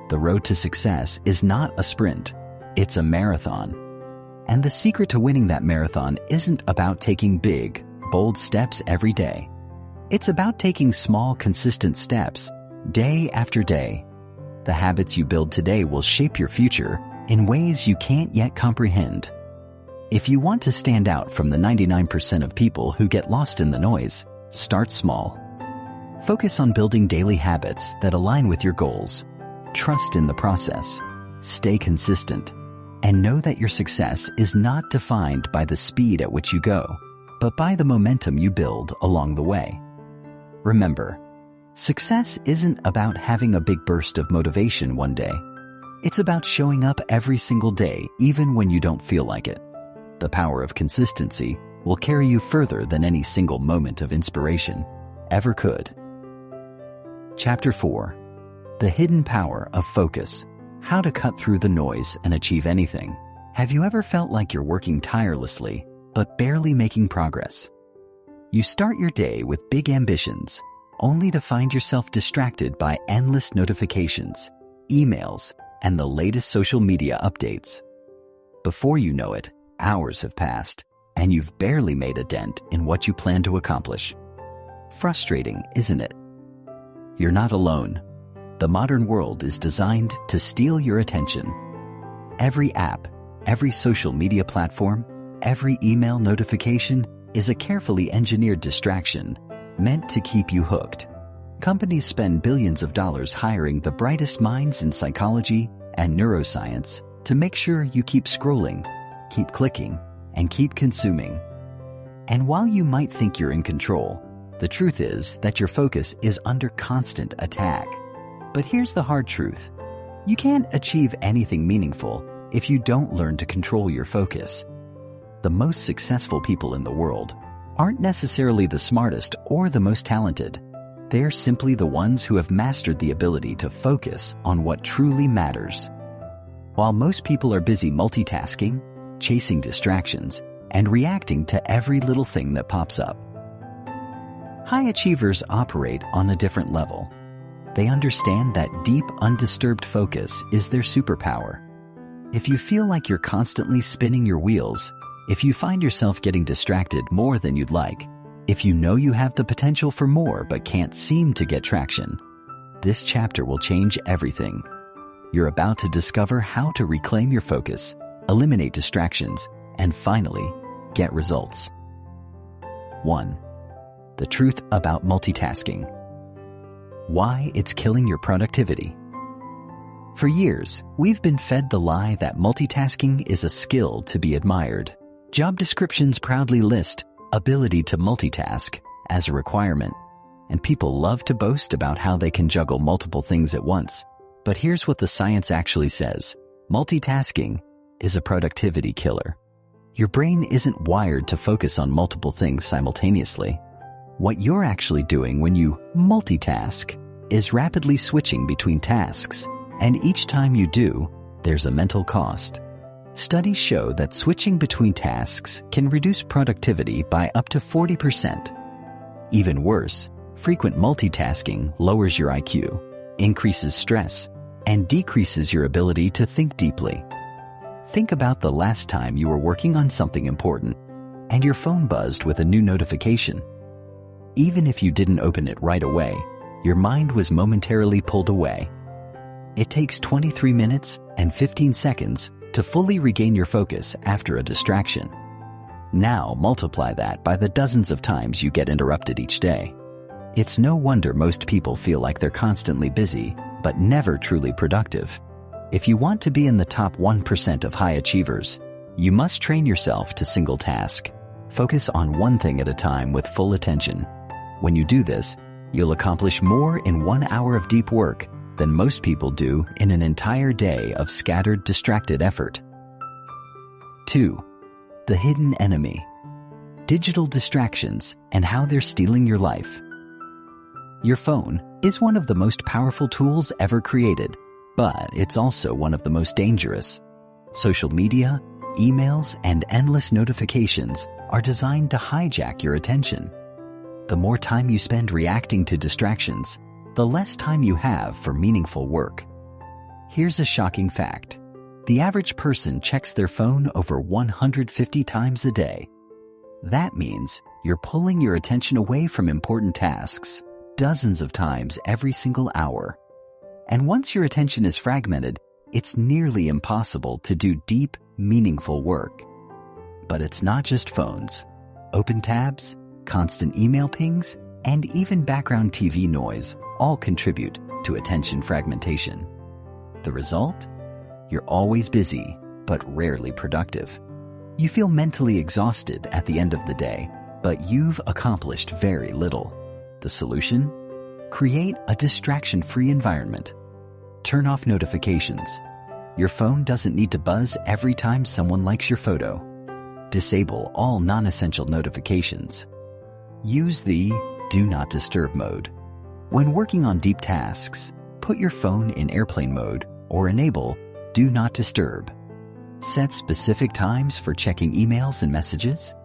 The road to success is not a sprint, it's a marathon. And the secret to winning that marathon isn't about taking big, bold steps every day. It's about taking small, consistent steps, day after day. The habits you build today will shape your future in ways you can't yet comprehend. If you want to stand out from the 99% of people who get lost in the noise, start small. Focus on building daily habits that align with your goals. Trust in the process. Stay consistent. And know that your success is not defined by the speed at which you go, but by the momentum you build along the way. Remember, success isn't about having a big burst of motivation one day. It's about showing up every single day, even when you don't feel like it. The power of consistency will carry you further than any single moment of inspiration ever could. Chapter 4. The Hidden Power of Focus. How to cut through the noise and achieve anything. Have you ever felt like you're working tirelessly, but barely making progress? You start your day with big ambitions, only to find yourself distracted by endless notifications, emails, and the latest social media updates. Before you know it, hours have passed, and you've barely made a dent in what you plan to accomplish. Frustrating, isn't it? You're not alone. The modern world is designed to steal your attention. Every app, every social media platform, every email notification is a carefully engineered distraction meant to keep you hooked. Companies spend billions of dollars hiring the brightest minds in psychology and neuroscience to make sure you keep scrolling, keep clicking, and keep consuming. And while you might think you're in control, the truth is that your focus is under constant attack. But here's the hard truth. You can't achieve anything meaningful if you don't learn to control your focus. The most successful people in the world aren't necessarily the smartest or the most talented. They're simply the ones who have mastered the ability to focus on what truly matters. While most people are busy multitasking, chasing distractions, and reacting to every little thing that pops up, high achievers operate on a different level. They understand that deep, undisturbed focus is their superpower. If you feel like you're constantly spinning your wheels, if you find yourself getting distracted more than you'd like, if you know you have the potential for more but can't seem to get traction, this chapter will change everything. You're about to discover how to reclaim your focus, eliminate distractions, and finally, get results. 1. The truth about multitasking. Why it's killing your productivity. For years, we've been fed the lie that multitasking is a skill to be admired. Job descriptions proudly list ability to multitask as a requirement, and people love to boast about how they can juggle multiple things at once. But here's what the science actually says. Multitasking is a productivity killer. Your brain isn't wired to focus on multiple things simultaneously. What you're actually doing when you multitask is rapidly switching between tasks, and each time you do, there's a mental cost. Studies show that switching between tasks can reduce productivity by up to 40%. Even worse, frequent multitasking lowers your IQ, increases stress, and decreases your ability to think deeply. Think about the last time you were working on something important and your phone buzzed with a new notification. Even if you didn't open it right away, your mind was momentarily pulled away. It takes 23 minutes and 15 seconds to fully regain your focus after a distraction. Now multiply that by the dozens of times you get interrupted each day. It's no wonder most people feel like they're constantly busy, but never truly productive. If you want to be in the top 1% of high achievers, you must train yourself to single task. Focus on one thing at a time with full attention. When you do this, you'll accomplish more in 1 hour of deep work than most people do in an entire day of scattered, distracted effort. 2. The hidden enemy. Digital distractions and how they're stealing your life. Your phone is one of the most powerful tools ever created, but it's also one of the most dangerous. Social media, emails, and endless notifications are designed to hijack your attention. The more time you spend reacting to distractions, the less time you have for meaningful work. Here's a shocking fact. The average person checks their phone over 150 times a day. That means you're pulling your attention away from important tasks dozens of times every single hour. And once your attention is fragmented, it's nearly impossible to do deep, meaningful work. But it's not just phones. Open tabs, constant email pings, and even background TV noise all contribute to attention fragmentation. The result? You're always busy, but rarely productive. You feel mentally exhausted at the end of the day, but you've accomplished very little. The solution? Create a distraction-free environment. Turn off notifications. Your phone doesn't need to buzz every time someone likes your photo. Disable all non-essential notifications. Use the Do Not Disturb mode. When working on deep tasks, put your phone in airplane mode or enable Do Not Disturb. Set specific times for checking emails and messages.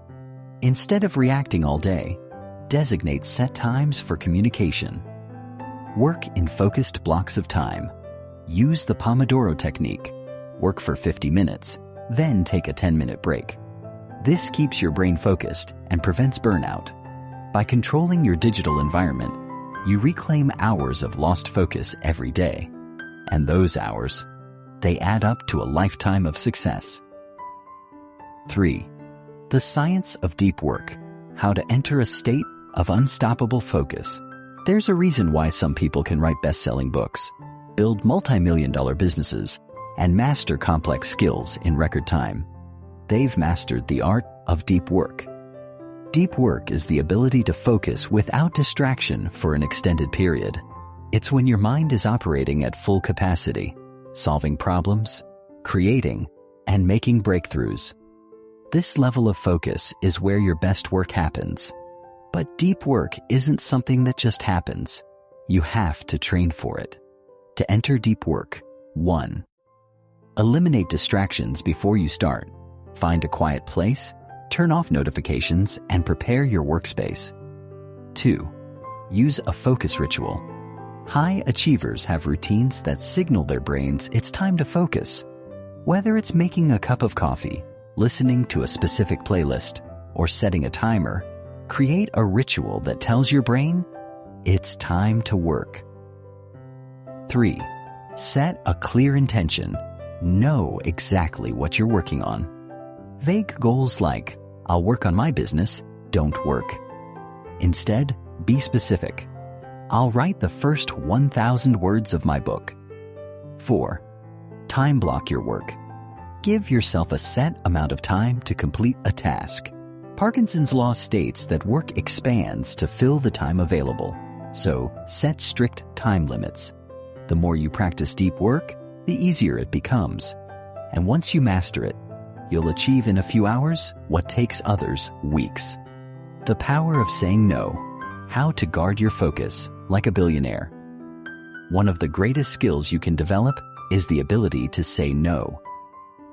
Instead of reacting all day, designate set times for communication. Work in focused blocks of time. Use the Pomodoro technique. Work for 50 minutes, then take a 10-minute break. This keeps your brain focused and prevents burnout. By controlling your digital environment, you reclaim hours of lost focus every day. And those hours, they add up to a lifetime of success. 3. The science of deep work. How to enter a state of unstoppable focus. There's a reason why some people can write best-selling books, build multi-million-dollar businesses, and master complex skills in record time. They've mastered the art of deep work. Deep work is the ability to focus without distraction for an extended period. It's when your mind is operating at full capacity, solving problems, creating, and making breakthroughs. This level of focus is where your best work happens. But deep work isn't something that just happens. You have to train for it. To enter deep work, 1. Eliminate distractions before you start. Find a quiet place, turn off notifications, and prepare your workspace. 2. Use a focus ritual. High achievers have routines that signal their brains it's time to focus. Whether it's making a cup of coffee, listening to a specific playlist, or setting a timer, create a ritual that tells your brain it's time to work. 3. Set a clear intention. Know exactly what you're working on. Vague goals like, I'll work on my business, don't work. Instead, be specific. I'll write the first 1,000 words of my book. 4. Time block your work. Give yourself a set amount of time to complete a task. Parkinson's law states that work expands to fill the time available, so set strict time limits. The more you practice deep work, the easier it becomes. And once you master it, you'll achieve in a few hours what takes others weeks. The power of saying no. How to guard your focus like a billionaire. One of the greatest skills you can develop is the ability to say no.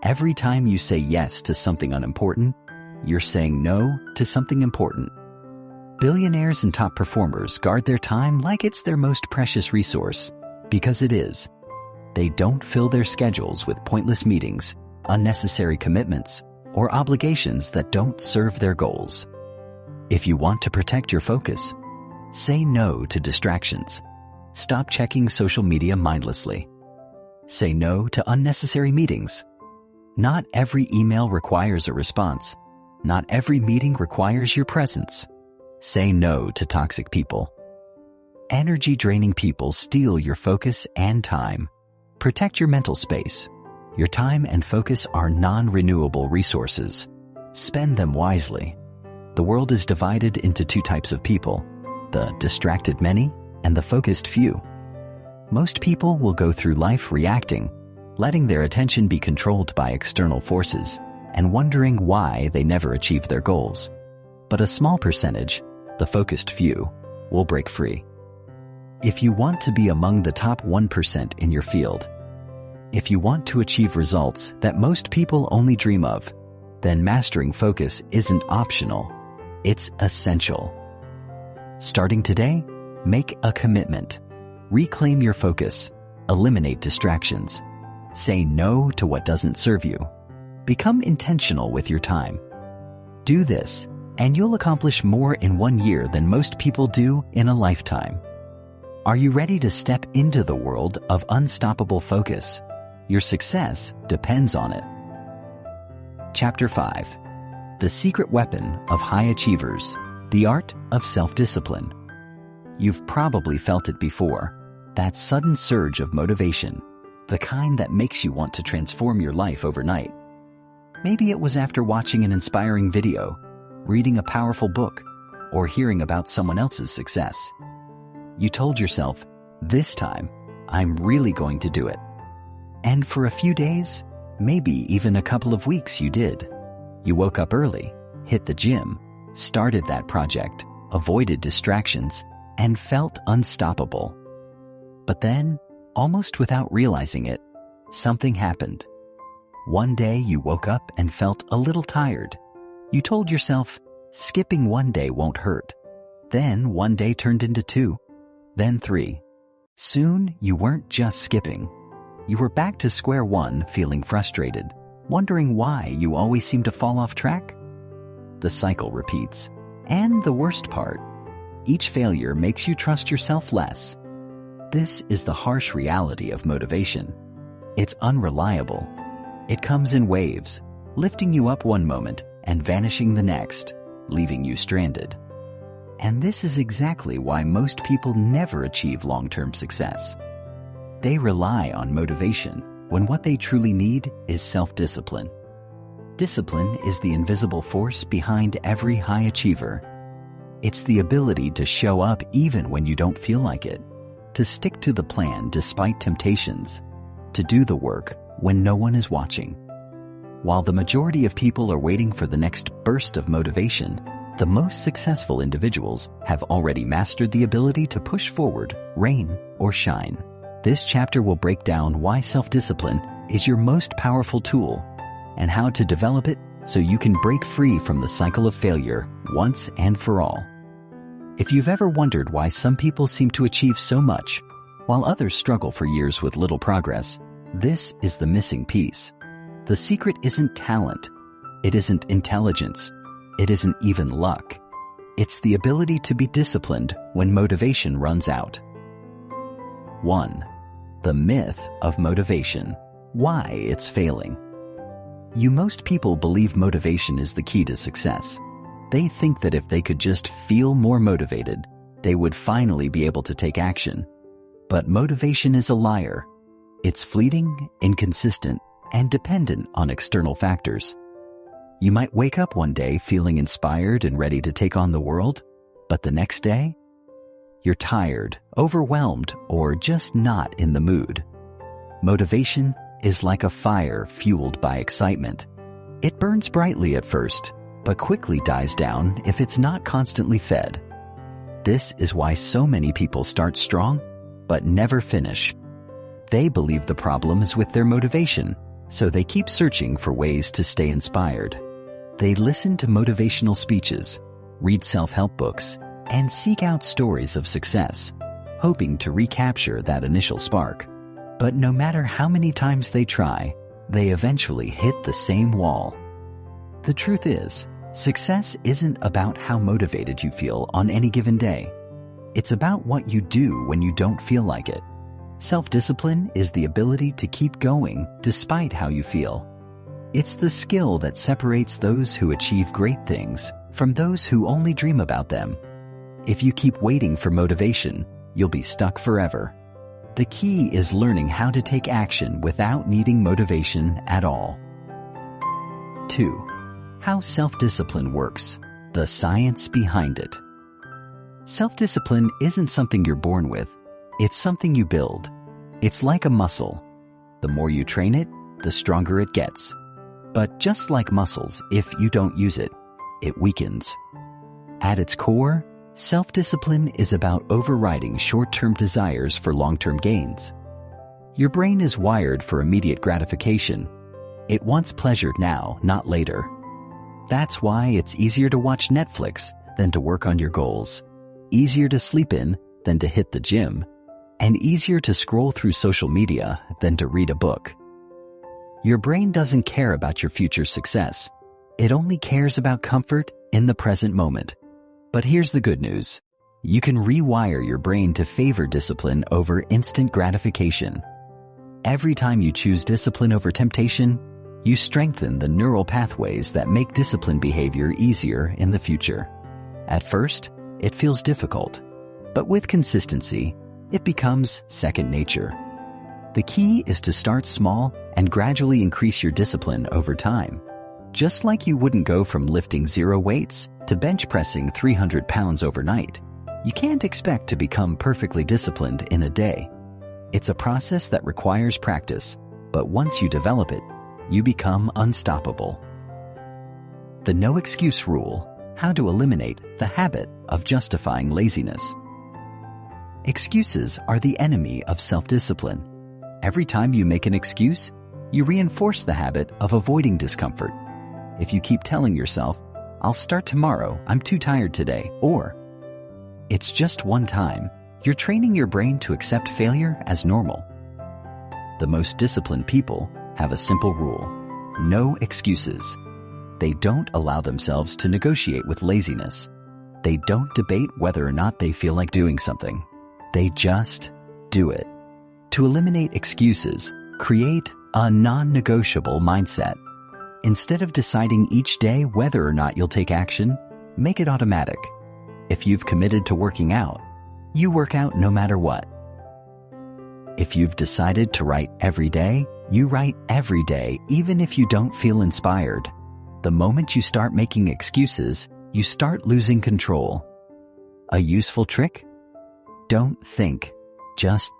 Every time you say yes to something unimportant, you're saying no to something important. Billionaires and top performers guard their time like it's their most precious resource, because it is. They don't fill their schedules with pointless meetings, unnecessary commitments, or obligations that don't serve their goals. If you want to protect your focus, say no to distractions. Stop checking social media mindlessly. Say no to unnecessary meetings. Not every email requires a response. Not every meeting requires your presence. Say no to toxic people. Energy-draining people steal your focus and time. Protect your mental space. Your time and focus are non-renewable resources. Spend them wisely. The world is divided into 2 types of people, the distracted many and the focused few. Most people will go through life reacting, letting their attention be controlled by external forces and wondering why they never achieve their goals. But a small percentage, the focused few, will break free. If you want to be among the top 1% in your field, if you want to achieve results that most people only dream of, then mastering focus isn't optional, it's essential. Starting today, make a commitment. Reclaim your focus. Eliminate distractions. Say no to what doesn't serve you. Become intentional with your time. Do this, and you'll accomplish more in 1 year than most people do in a lifetime. Are you ready to step into the world of unstoppable focus? Your success depends on it. Chapter 5. The Secret Weapon of High Achievers, the Art of Self-Discipline. You've probably felt it before, that sudden surge of motivation, the kind that makes you want to transform your life overnight. Maybe it was after watching an inspiring video, reading a powerful book, or hearing about someone else's success. You told yourself, this time, I'm really going to do it. And for a few days, maybe even a couple of weeks, you did. You woke up early, hit the gym, started that project, avoided distractions, and felt unstoppable. But then, almost without realizing it, something happened. One day you woke up and felt a little tired. You told yourself, skipping 1 day won't hurt. Then 1 day turned into 2, then 3. Soon you weren't just skipping. You were back to square one, feeling frustrated, wondering why you always seem to fall off track. The cycle repeats. And the worst part, each failure makes you trust yourself less. This is the harsh reality of motivation. It's unreliable. It comes in waves, lifting you up one moment and vanishing the next, leaving you stranded. And this is exactly why most people never achieve long-term success. They rely on motivation, when what they truly need is self-discipline. Discipline is the invisible force behind every high achiever. It's the ability to show up even when you don't feel like it, to stick to the plan despite temptations, to do the work when no one is watching. While the majority of people are waiting for the next burst of motivation, the most successful individuals have already mastered the ability to push forward, rain or shine. This chapter will break down why self-discipline is your most powerful tool and how to develop it so you can break free from the cycle of failure once and for all. If you've ever wondered why some people seem to achieve so much while others struggle for years with little progress, this is the missing piece. The secret isn't talent. It isn't intelligence. It isn't even luck. It's the ability to be disciplined when motivation runs out. 1. The myth of motivation. Why it's failing. Most people believe motivation is the key to success. They think that if they could just feel more motivated, they would finally be able to take action. But motivation is a liar. It's fleeting, inconsistent, and dependent on external factors. You might wake up one day feeling inspired and ready to take on the world, but the next day, you're tired, overwhelmed, or just not in the mood. Motivation is like a fire fueled by excitement. It burns brightly at first, but quickly dies down if it's not constantly fed. This is why so many people start strong, but never finish. They believe the problem is with their motivation, so they keep searching for ways to stay inspired. They listen to motivational speeches, read self-help books, and seek out stories of success, hoping to recapture that initial spark. But no matter how many times they try, they eventually hit the same wall. The truth is, success isn't about how motivated you feel on any given day. It's about what you do when you don't feel like it. Self-discipline is the ability to keep going despite how you feel. It's the skill that separates those who achieve great things from those who only dream about them. If you keep waiting for motivation, you'll be stuck forever. The key is learning how to take action without needing motivation at all. 2. How self-discipline works. The science behind it. Self-discipline isn't something you're born with. It's something you build. It's like a muscle. The more you train it, the stronger it gets. But just like muscles, if you don't use it, it weakens. At its core, self-discipline is about overriding short-term desires for long-term gains. Your brain is wired for immediate gratification. It wants pleasure now, not later. That's why it's easier to watch Netflix than to work on your goals, easier to sleep in than to hit the gym, and easier to scroll through social media than to read a book. Your brain doesn't care about your future success. It only cares about comfort in the present moment. But here's the good news. You can rewire your brain to favor discipline over instant gratification. Every time you choose discipline over temptation, you strengthen the neural pathways that make disciplined behavior easier in the future. At first, it feels difficult, but with consistency, it becomes second nature. The key is to start small and gradually increase your discipline over time. Just like you wouldn't go from lifting 0 weights to bench pressing 300 pounds overnight, you can't expect to become perfectly disciplined in a day. It's a process that requires practice, but once you develop it, you become unstoppable. The no excuse rule: how to eliminate the habit of justifying laziness. Excuses are the enemy of self-discipline. Every time you make an excuse, you reinforce the habit of avoiding discomfort. If you keep telling yourself, "I'll start tomorrow, I'm too tired today," or "It's just one time," you're training your brain to accept failure as normal. The most disciplined people have a simple rule: no excuses. They don't allow themselves to negotiate with laziness. They don't debate whether or not they feel like doing something. They just do it. To eliminate excuses, create a non-negotiable mindset. Instead of deciding each day whether or not you'll take action, make it automatic. If you've committed to working out, you work out no matter what. If you've decided to write every day, You write every day even if you don't feel inspired. The moment you start making excuses, you start losing control. A useful trick? Don't think, just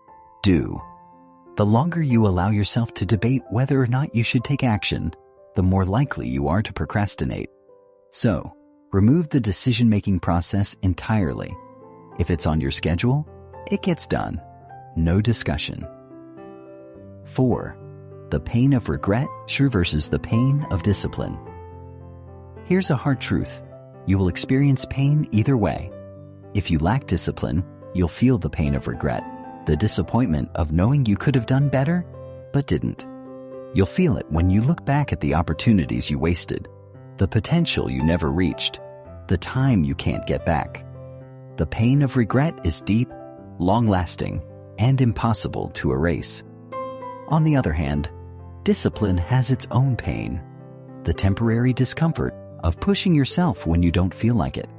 do. The longer you allow yourself to debate whether or not you should take action, the more likely you are to procrastinate. So, remove the decision-making process entirely. If it's on your schedule, it gets done. No discussion. 4. The pain of regret versus the pain of discipline. Here's a hard truth. You will experience pain either way. If you lack discipline, you'll feel the pain of regret, the disappointment of knowing you could have done better, but didn't. You'll feel it when you look back at the opportunities you wasted, the potential you never reached, the time you can't get back. The pain of regret is deep, long-lasting, and impossible to erase. On the other hand, discipline has its own pain, the temporary discomfort of pushing yourself when you don't feel like it.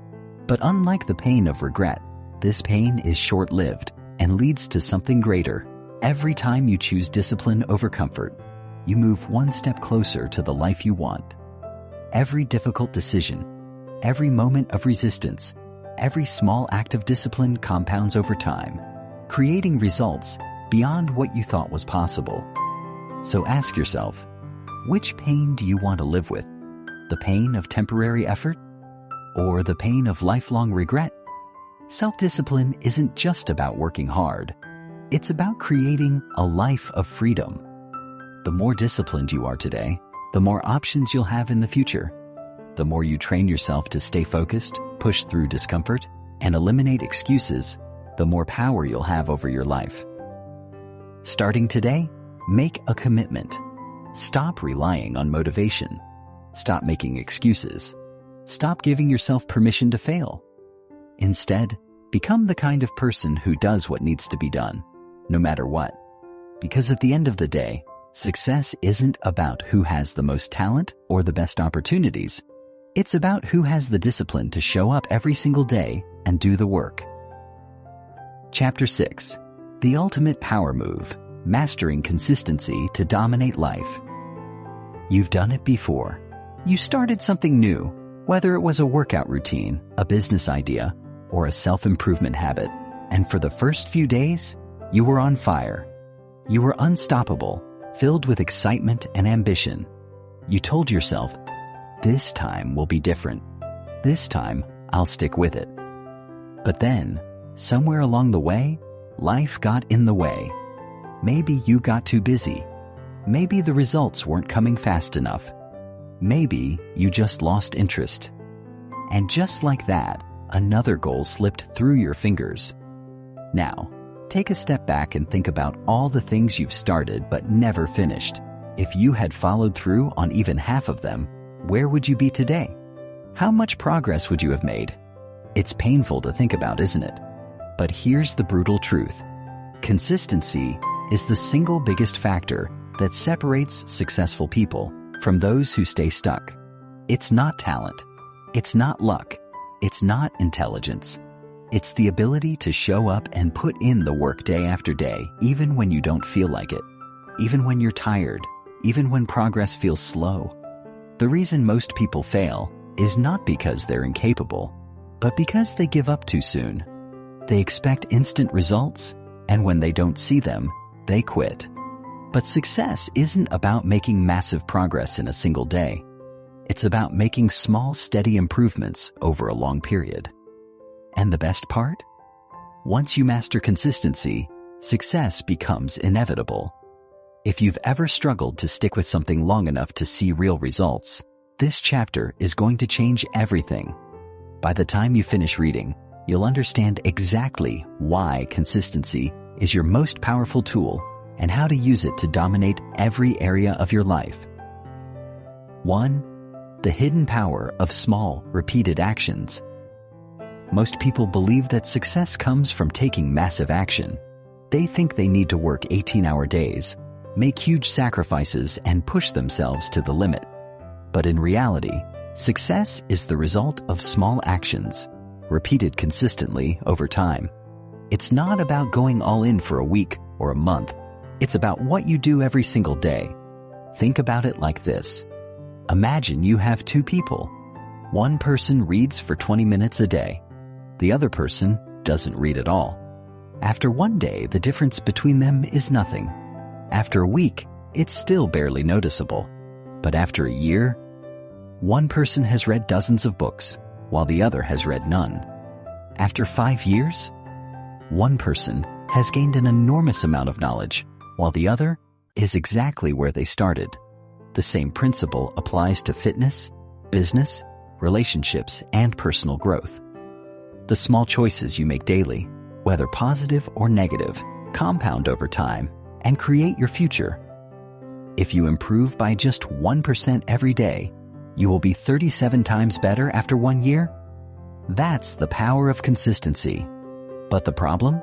But unlike the pain of regret, this pain is short-lived and leads to something greater. Every time you choose discipline over comfort, you move one step closer to the life you want. Every difficult decision, every moment of resistance, every small act of discipline compounds over time, creating results beyond what you thought was possible. So ask yourself, which pain do you want to live with? The pain of temporary effort or the pain of lifelong regret? Self-discipline isn't just about working hard. It's about creating a life of freedom. The more disciplined you are today, the more options you'll have in the future. The more you train yourself to stay focused, push through discomfort, and eliminate excuses, the more power you'll have over your life. Starting today, make a commitment. Stop relying on motivation. Stop making excuses. Stop giving yourself permission to fail. Instead, become the kind of person who does what needs to be done, no matter what. Because at the end of the day, success isn't about who has the most talent or the best opportunities. It's about who has the discipline to show up every single day and do the work. Chapter 6. The Ultimate Power Move, Mastering Consistency to Dominate Life. You've done it before. You started something new, whether it was a workout routine, a business idea, or a self-improvement habit, and for the first few days, you were on fire. You were unstoppable, filled with excitement and ambition. You told yourself, this time will be different. This time, I'll stick with it. But then, somewhere along the way, life got in the way. Maybe you got too busy. Maybe the results weren't coming fast enough. Maybe you just lost interest. And just like that, another goal slipped through your fingers. Now, take a step back and think about all the things you've started but never finished. If you had followed through on even half of them, where would you be today? How much progress would you have made? It's painful to think about, isn't it? But here's the brutal truth. Consistency is the single biggest factor that separates successful people from those who stay stuck. It's not talent. It's not luck. It's not intelligence. It's the ability to show up and put in the work day after day, even when you don't feel like it, even when you're tired, even when progress feels slow. The reason most people fail is not because they're incapable, but because they give up too soon. They expect instant results, and when they don't see them, they quit. But success isn't about making massive progress in a single day. It's about making small, steady improvements over a long period. And the best part? Once you master consistency, success becomes inevitable. If you've ever struggled to stick with something long enough to see real results, this chapter is going to change everything. By the time you finish reading, you'll understand exactly why consistency is your most powerful tool and how to use it to dominate every area of your life. 1. The hidden power of small, repeated actions. Most people believe that success comes from taking massive action. They think they need to work 18-hour days, make huge sacrifices, and push themselves to the limit. But in reality, success is the result of small actions, repeated consistently over time. It's not about going all in for a week or a month. It's about what you do every single day. Think about it like this. Imagine you have two people. One person reads for 20 minutes a day. The other person doesn't read at all. After one day, the difference between them is nothing. After a week, it's still barely noticeable. But after a year, one person has read dozens of books, while the other has read none. After 5 years, one person has gained an enormous amount of knowledge, while the other is exactly where they started. The same principle applies to fitness, business, relationships, and personal growth. The small choices you make daily, whether positive or negative, compound over time and create your future. If you improve by just 1% every day, you will be 37 times better after 1 year. That's the power of consistency. But the problem?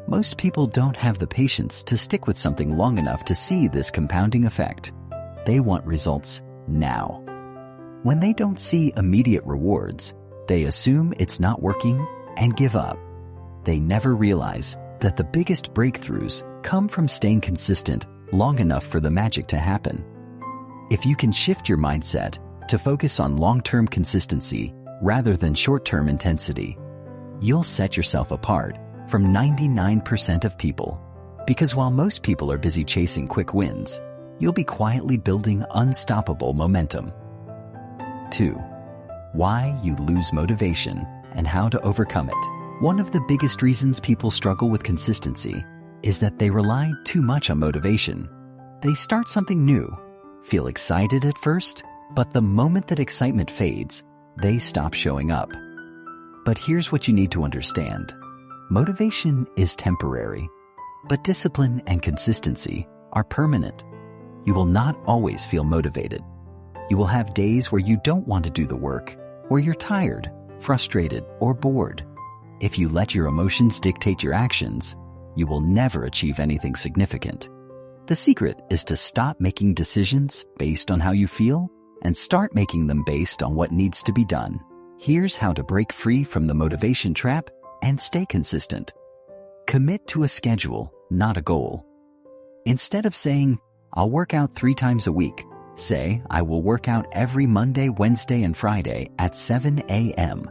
Most people don't have the patience to stick with something long enough to see this compounding effect. They want results now. When they don't see immediate rewards, they assume it's not working and give up. They never realize that the biggest breakthroughs come from staying consistent long enough for the magic to happen. If you can shift your mindset to focus on long-term consistency rather than short-term intensity, you'll set yourself apart from 99% of people. Because while most people are busy chasing quick wins, you'll be quietly building unstoppable momentum. 2. Why you lose motivation and how to overcome it. One of the biggest reasons people struggle with consistency is that they rely too much on motivation. They start something new, feel excited at first, but the moment that excitement fades, they stop showing up. But here's what you need to understand. Motivation is temporary, but discipline and consistency are permanent. You will not always feel motivated. You will have days where you don't want to do the work, where you're tired, frustrated, or bored. If you let your emotions dictate your actions, you will never achieve anything significant. The secret is to stop making decisions based on how you feel and start making them based on what needs to be done. Here's how to break free from the motivation trap and stay consistent. Commit to a schedule, not a goal. Instead of saying, "I'll work out 3 times a week," say, "I will work out every Monday, Wednesday, and Friday at 7 a.m.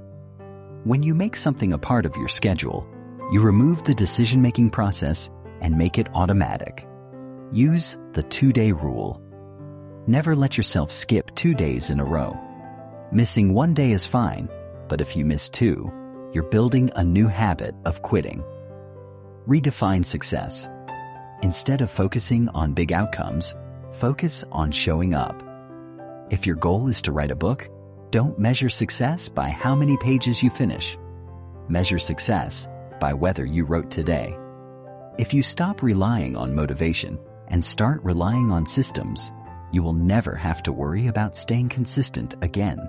When you make something a part of your schedule, you remove the decision-making process and make it automatic. Use the 2-day rule. Never let yourself skip 2 days in a row. Missing 1 day is fine, but if you miss 2, you're building a new habit of quitting. Redefine success. Instead of focusing on big outcomes, focus on showing up. If your goal is to write a book, don't measure success by how many pages you finish. Measure success by whether you wrote today. If you stop relying on motivation and start relying on systems, you will never have to worry about staying consistent again.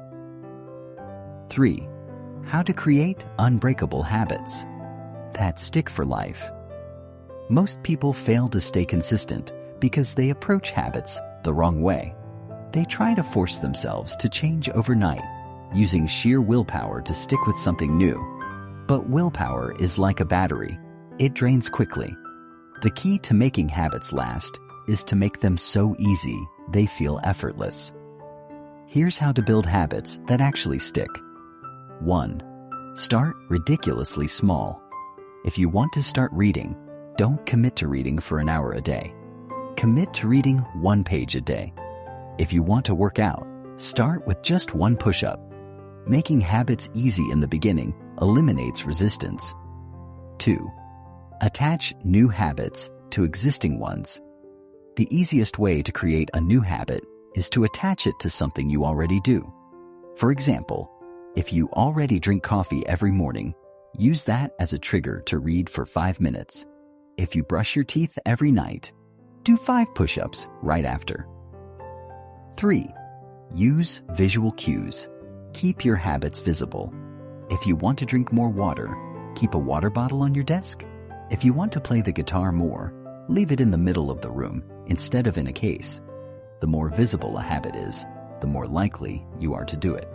3. How to create unbreakable habits that stick for life. Most people fail to stay consistent because they approach habits the wrong way. They try to force themselves to change overnight, using sheer willpower to stick with something new. But willpower is like a battery. It drains quickly. The key to making habits last is to make them so easy they feel effortless. Here's how to build habits that actually stick. 1. Start ridiculously small. If you want to start reading, don't commit to reading for an hour a day. Commit to reading 1 page a day. If you want to work out, start with just 1 push-up. Making habits easy in the beginning eliminates resistance. 2. Attach new habits to existing ones. The easiest way to create a new habit is to attach it to something you already do. For example, if you already drink coffee every morning, use that as a trigger to read for 5 minutes. If you brush your teeth every night, do 5 push-ups right after. 3. Use visual cues. Keep your habits visible. If you want to drink more water, keep a water bottle on your desk. If you want to play the guitar more, leave it in the middle of the room instead of in a case. The more visible a habit is, the more likely you are to do it.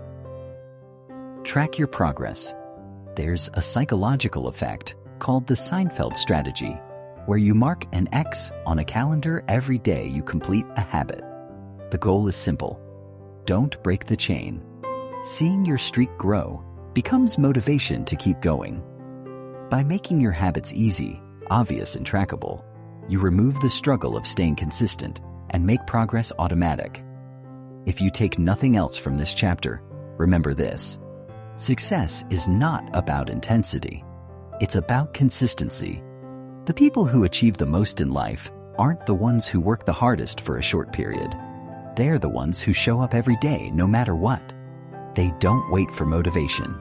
Track your progress. There's a psychological effect called the Seinfeld strategy. where you mark an X on a calendar every day you complete a habit. The goal is simple. Don't break the chain. Seeing your streak grow becomes motivation to keep going. By making your habits easy, obvious, and trackable, you remove the struggle of staying consistent and make progress automatic. If you take nothing else from this chapter, remember this. Success is not about intensity. It's about consistency. The people who achieve the most in life aren't the ones who work the hardest for a short period. They're the ones who show up every day no matter what. They don't wait for motivation.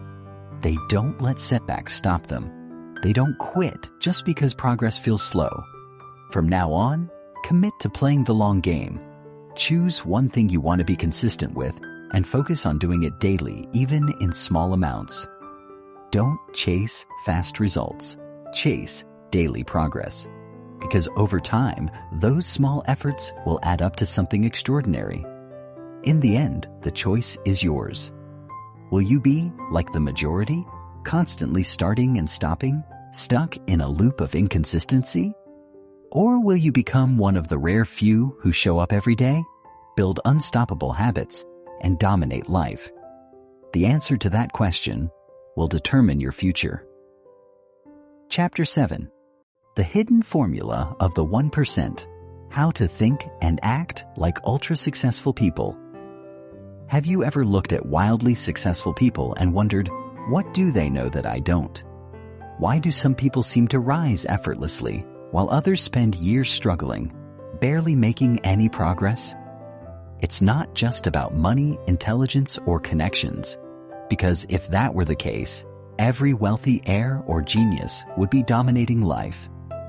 They don't let setbacks stop them. They don't quit just because progress feels slow. From now on, commit to playing the long game. Choose one thing you want to be consistent with and focus on doing it daily, even in small amounts. Don't chase fast results. Chase daily progress. Because over time, those small efforts will add up to something extraordinary. In the end, the choice is yours. Will you be like the majority, constantly starting and stopping, stuck in a loop of inconsistency? Or will you become one of the rare few who show up every day, build unstoppable habits, and dominate life? The answer to that question will determine your future. Chapter 7. The Hidden Formula of the 1%. How to Think and Act Like Ultra-Successful People. Have you ever looked at wildly successful people and wondered, what do they know that I don't? Why do some people seem to rise effortlessly, while others spend years struggling, barely making any progress? It's not just about money, intelligence, or connections, because if that were the case, every wealthy heir or genius would be dominating life.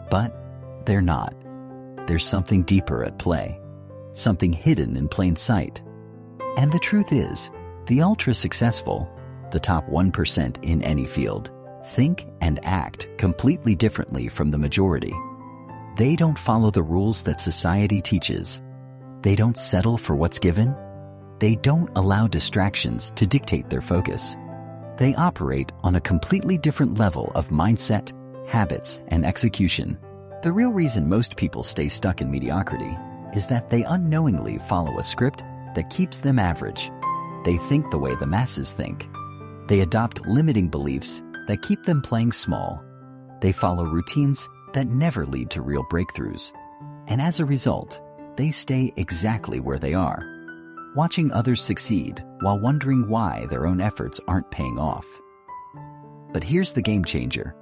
But they're not. There's something deeper at play, something hidden in plain sight. And the truth is, the ultra-successful, the top 1% in any field, think and act completely differently from the majority. They don't follow the rules that society teaches. They don't settle for what's given. They don't allow distractions to dictate their focus. They operate on a completely different level of mindset, habits, and execution. The real reason most people stay stuck in mediocrity is that they unknowingly follow a script that keeps them average. They think the way the masses think. They adopt limiting beliefs that keep them playing small. They follow routines that never lead to real breakthroughs. And as a result, they stay exactly where they are, watching others succeed while wondering why their own efforts aren't paying off. But here's the game changer.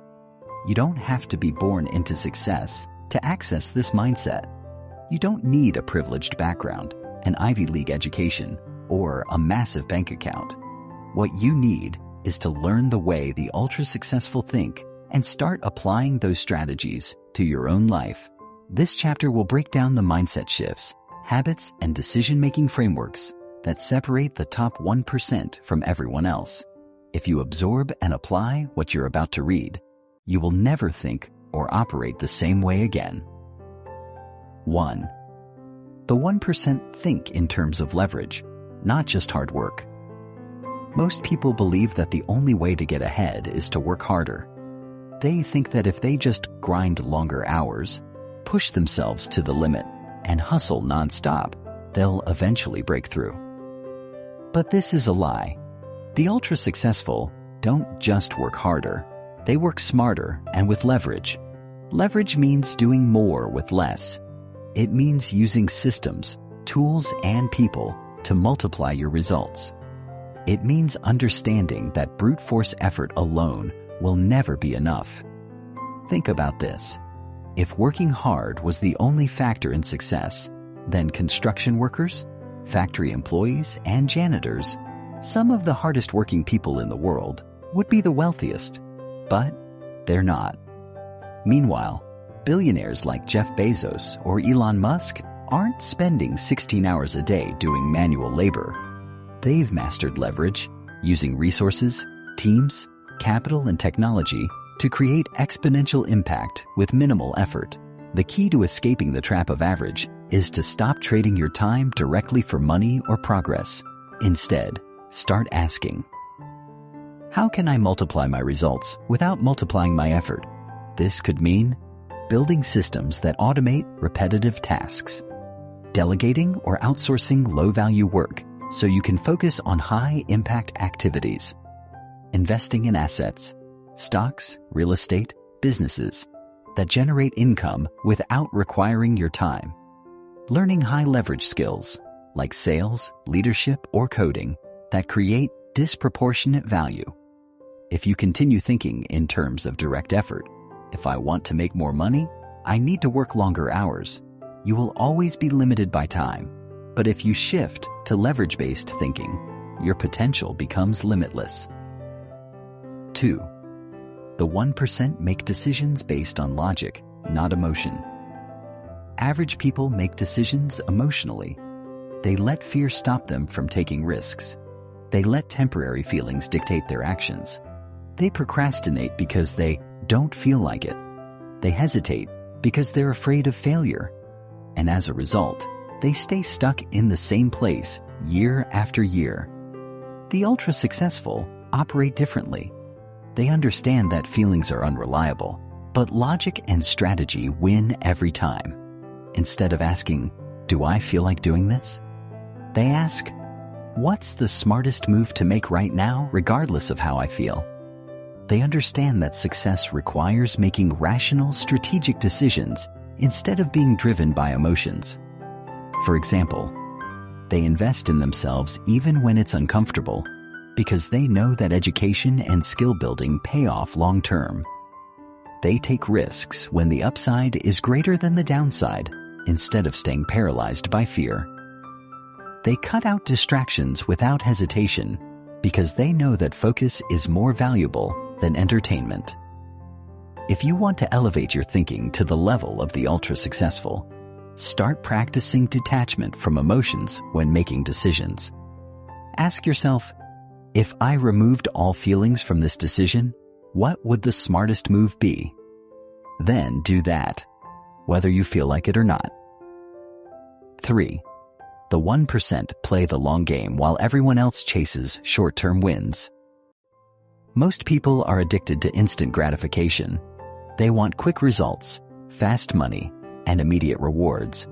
You don't have to be born into success to access this mindset. You don't need a privileged background, an Ivy League education, or a massive bank account. What you need is to learn the way the ultra-successful think and start applying those strategies to your own life. This chapter will break down the mindset shifts, habits, and decision-making frameworks that separate the top 1% from everyone else. If you absorb and apply what you're about to read, you will never think or operate the same way again. 1. The 1% think in terms of leverage, not just hard work. Most people believe that the only way to get ahead is to work harder. They think that if they just grind longer hours, push themselves to the limit, and hustle nonstop, they'll eventually break through. But this is a lie. The ultra-successful don't just work harder, they work smarter and with leverage. Leverage means doing more with less. It means using systems, tools, and people to multiply your results. It means understanding that brute force effort alone will never be enough. Think about this. If working hard was the only factor in success, then construction workers, factory employees, and janitors, some of the hardest working people in the world, would be the wealthiest. But they're not. Meanwhile, billionaires like Jeff Bezos or Elon Musk aren't spending 16 hours a day doing manual labor. They've mastered leverage, using resources, teams, capital, and technology to create exponential impact with minimal effort. The key to escaping the trap of average is to stop trading your time directly for money or progress. Instead, start asking, how can I multiply my results without multiplying my effort? This could mean building systems that automate repetitive tasks, delegating or outsourcing low-value work so you can focus on high-impact activities, investing in assets, stocks, real estate, businesses that generate income without requiring your time, learning high-leverage skills like sales, leadership, or coding that create disproportionate value. If you continue thinking in terms of direct effort, if I want to make more money, I need to work longer hours, you will always be limited by time. But if you shift to leverage-based thinking, your potential becomes limitless. 2. The 1% make decisions based on logic, not emotion. Average people make decisions emotionally. They let fear stop them from taking risks. They let temporary feelings dictate their actions. They procrastinate because they don't feel like it. They hesitate because they're afraid of failure. And as a result, they stay stuck in the same place year after year. The ultra-successful operate differently. They understand that feelings are unreliable, but logic and strategy win every time. Instead of asking, "Do I feel like doing this?" they ask, "What's the smartest move to make right now, regardless of how I feel?" They understand that success requires making rational, strategic decisions instead of being driven by emotions. For example, they invest in themselves even when it's uncomfortable because they know that education and skill building pay off long term. They take risks when the upside is greater than the downside instead of staying paralyzed by fear. They cut out distractions without hesitation because they know that focus is more valuable than entertainment. If you want to elevate your thinking to the level of the ultra-successful, start practicing detachment from emotions when making decisions. Ask yourself, if I removed all feelings from this decision, what would the smartest move be? Then do that, whether you feel like it or not. 3. The 1% play the long game while everyone else chases short-term wins. Most people are addicted to instant gratification. They want quick results, fast money, and immediate rewards.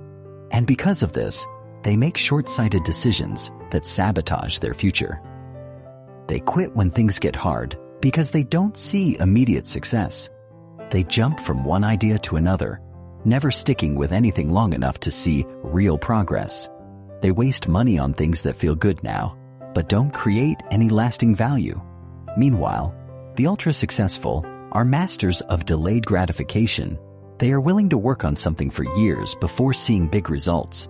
And because of this, they make short-sighted decisions that sabotage their future. They quit when things get hard because they don't see immediate success. They jump from one idea to another, never sticking with anything long enough to see real progress. They waste money on things that feel good now, but don't create any lasting value. Meanwhile, the ultra-successful are masters of delayed gratification. They are willing to work on something for years before seeing big results.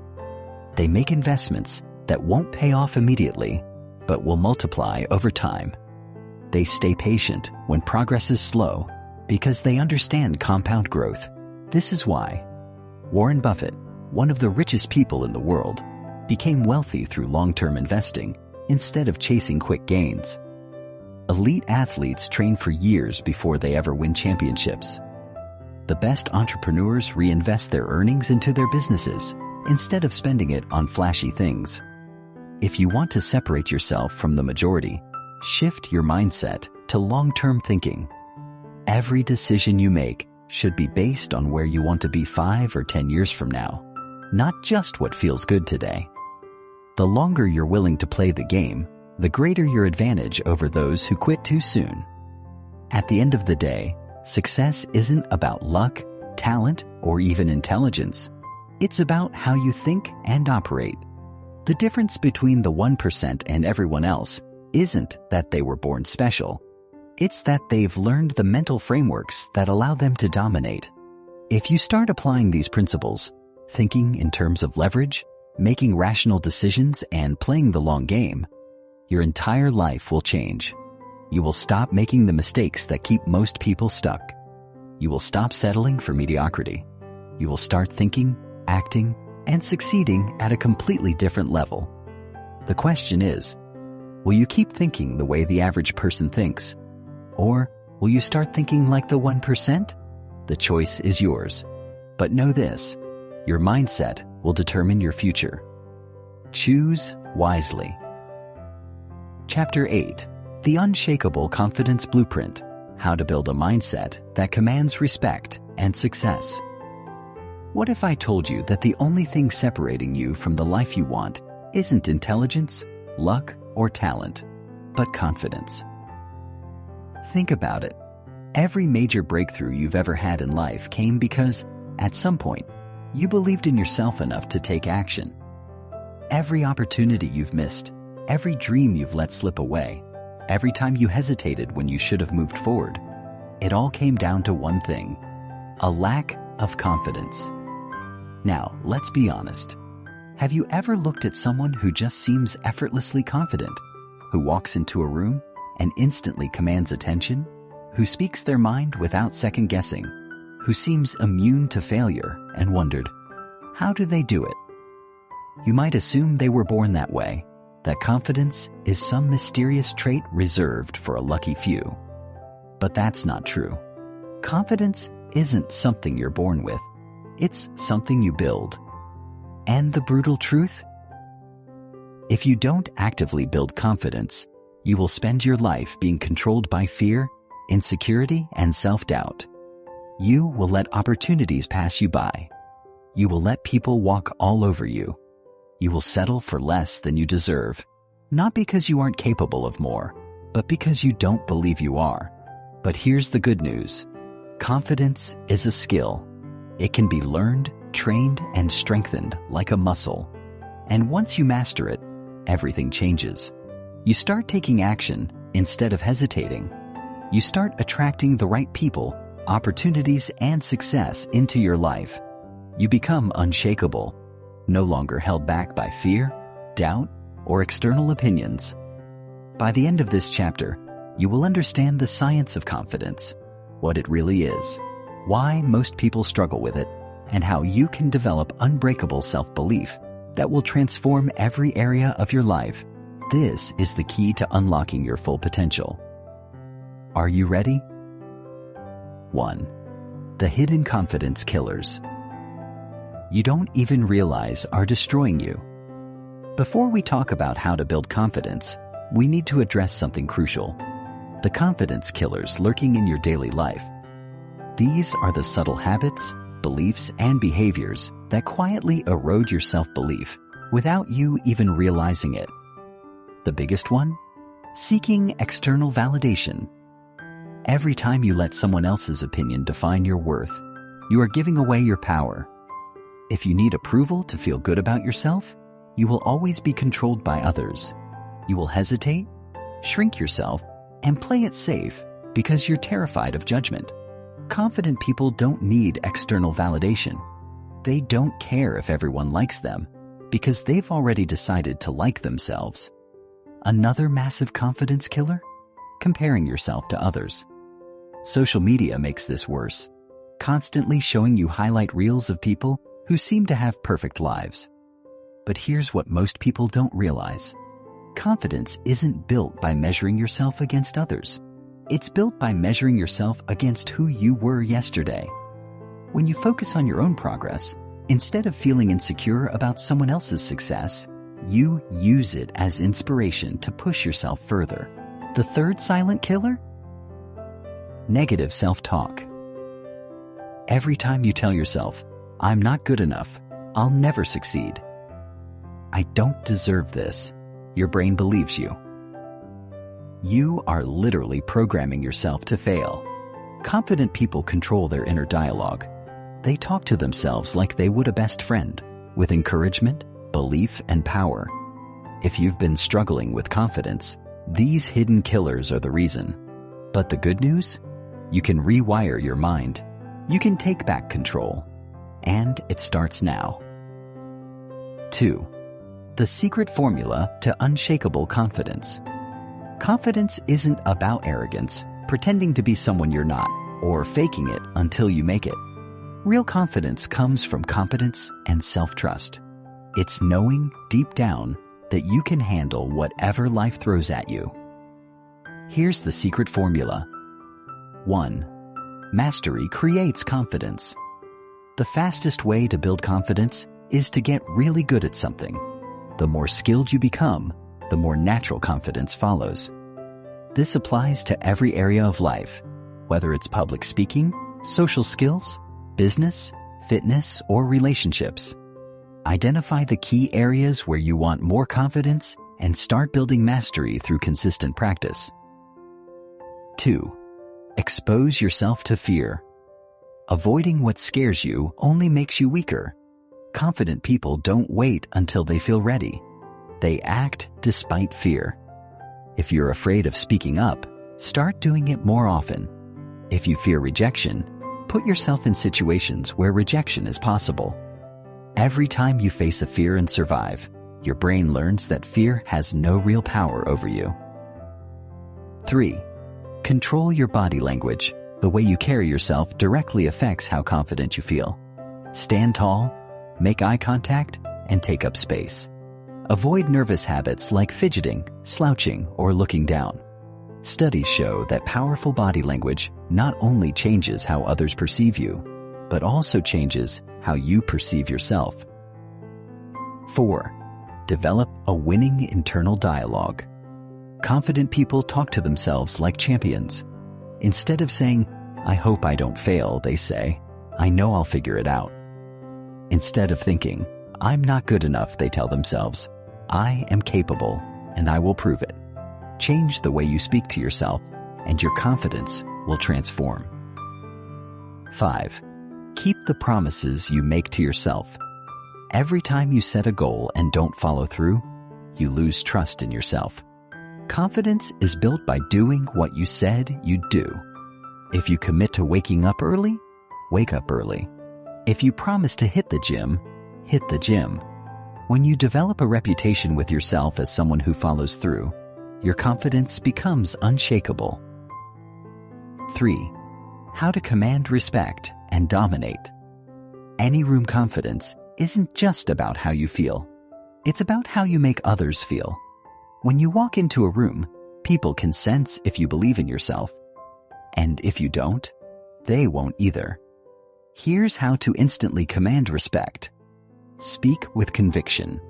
They make investments that won't pay off immediately, but will multiply over time. They stay patient when progress is slow because they understand compound growth. This is why Warren Buffett, one of the richest people in the world, became wealthy through long-term investing instead of chasing quick gains. Elite athletes train for years before they ever win championships. The best entrepreneurs reinvest their earnings into their businesses instead of spending it on flashy things. If you want to separate yourself from the majority, shift your mindset to long-term thinking. Every decision you make should be based on where you want to be 5 or 10 years from now, not just what feels good today. The longer you're willing to play the game, the greater your advantage over those who quit too soon. At the end of the day, success isn't about luck, talent, or even intelligence. It's about how you think and operate. The difference between the 1% and everyone else isn't that they were born special. It's that they've learned the mental frameworks that allow them to dominate. If you start applying these principles, thinking in terms of leverage, making rational decisions, and playing the long game, your entire life will change. You will stop making the mistakes that keep most people stuck. You will stop settling for mediocrity. You will start thinking, acting, and succeeding at a completely different level. The question is, will you keep thinking the way the average person thinks? Or will you start thinking like the 1%? The choice is yours. But know this, your mindset will determine your future. Choose wisely. Chapter 8. The Unshakable Confidence Blueprint. how to build a mindset that commands respect and success. What if I told you that the only thing separating you from the life you want isn't intelligence, luck, or talent, but confidence? Think about it. Every major breakthrough you've ever had in life came because, at some point, you believed in yourself enough to take action. Every opportunity you've missed, every dream you've let slip away, every time you hesitated when you should have moved forward, it all came down to one thing: a lack of confidence. Now, let's be honest. Have you ever looked at someone who just seems effortlessly confident, who walks into a room and instantly commands attention, who speaks their mind without second guessing, who seems immune to failure, and wondered, how do they do it? You might assume they were born that way, that confidence is some mysterious trait reserved for a lucky few. But that's not true. Confidence isn't something you're born with. It's something you build. And the brutal truth? If you don't actively build confidence, you will spend your life being controlled by fear, insecurity, and self-doubt. You will let opportunities pass you by. You will let people walk all over you. You will settle for less than you deserve, not because you aren't capable of more, but because you don't believe you are. But here's the good news. Confidence is a skill. It can be learned, trained, and strengthened like a muscle. And once you master it, everything changes. You start taking action instead of hesitating. You start attracting the right people, opportunities, and success into your life. You become unshakable, no longer held back by fear, doubt, or external opinions. By the end of this chapter, you will understand the science of confidence, what it really is, why most people struggle with it, and how you can develop unbreakable self-belief that will transform every area of your life. This is the key to unlocking your full potential. Are you ready? 1. The hidden confidence killers. You don't even realize are destroying you. Before we talk about how to build confidence, we need to address something crucial: the confidence killers lurking in your daily life. These are the subtle habits, beliefs, and behaviors that quietly erode your self-belief without you even realizing it. The biggest one? Seeking external validation. Every time you let someone else's opinion define your worth, you are giving away your power. If you need approval to feel good about yourself, you will always be controlled by others. You will hesitate, shrink yourself, and play it safe because you're terrified of judgment. Confident people don't need external validation. They don't care if everyone likes them because they've already decided to like themselves. Another massive confidence killer? Comparing yourself to others. Social media makes this worse, constantly showing you highlight reels of people who seem to have perfect lives. But here's what most people don't realize. Confidence isn't built by measuring yourself against others. It's built by measuring yourself against who you were yesterday. When you focus on your own progress, instead of feeling insecure about someone else's success, you use it as inspiration to push yourself further. The third silent killer? Negative self-talk. Every time you tell yourself, "I'm not good enough, I'll never succeed. I don't deserve this," your brain believes you. You are literally programming yourself to fail. Confident people control their inner dialogue. They talk to themselves like they would a best friend, with encouragement, belief, and power. If you've been struggling with confidence, these hidden killers are the reason. But the good news? You can rewire your mind. You can take back control. And it starts now. 2. The secret formula to unshakable confidence. Confidence isn't about arrogance, pretending to be someone you're not, or faking it until you make it. Real confidence comes from competence and self-trust. It's knowing deep down that you can handle whatever life throws at you. Here's the secret formula. 1. Mastery creates confidence. The fastest way to build confidence is to get really good at something. The more skilled you become, the more natural confidence follows. This applies to every area of life. whether it's public speaking, social skills, business, fitness, or relationships. Identify the key areas where you want more confidence and start building mastery through consistent practice. 2. Expose yourself to fear. Avoiding what scares you only makes you weaker. Confident people don't wait until they feel ready. They act despite fear. If you're afraid of speaking up, start doing it more often. If you fear rejection, put yourself in situations where rejection is possible. Every time you face a fear and survive, your brain learns that fear has no real power over you. 3. Control your body language. The way you carry yourself directly affects how confident you feel. Stand tall, make eye contact, and take up space. Avoid nervous habits like fidgeting, slouching, or looking down. Studies show that powerful body language not only changes how others perceive you, but also changes how you perceive yourself. 4. Develop a winning internal dialogue. Confident people talk to themselves like champions. Instead of saying, "I hope I don't fail," they say, "I know I'll figure it out." Instead of thinking, "I'm not good enough," they tell themselves, "I am capable, and I will prove it." Change the way you speak to yourself, and your confidence will transform. 5. Keep the promises you make to yourself. Every time you set a goal and don't follow through, you lose trust in yourself. Confidence is built by doing what you said you'd do. If you commit to waking up early, wake up early. If you promise to hit the gym, hit the gym. When you develop a reputation with yourself as someone who follows through, your confidence becomes unshakable. 3. How to command respect and dominate. Any room confidence isn't just about how you feel. It's about how you make others feel. When you walk into a room, people can sense if you believe in yourself. And if you don't, they won't either. Here's how to instantly command respect. Speak with conviction.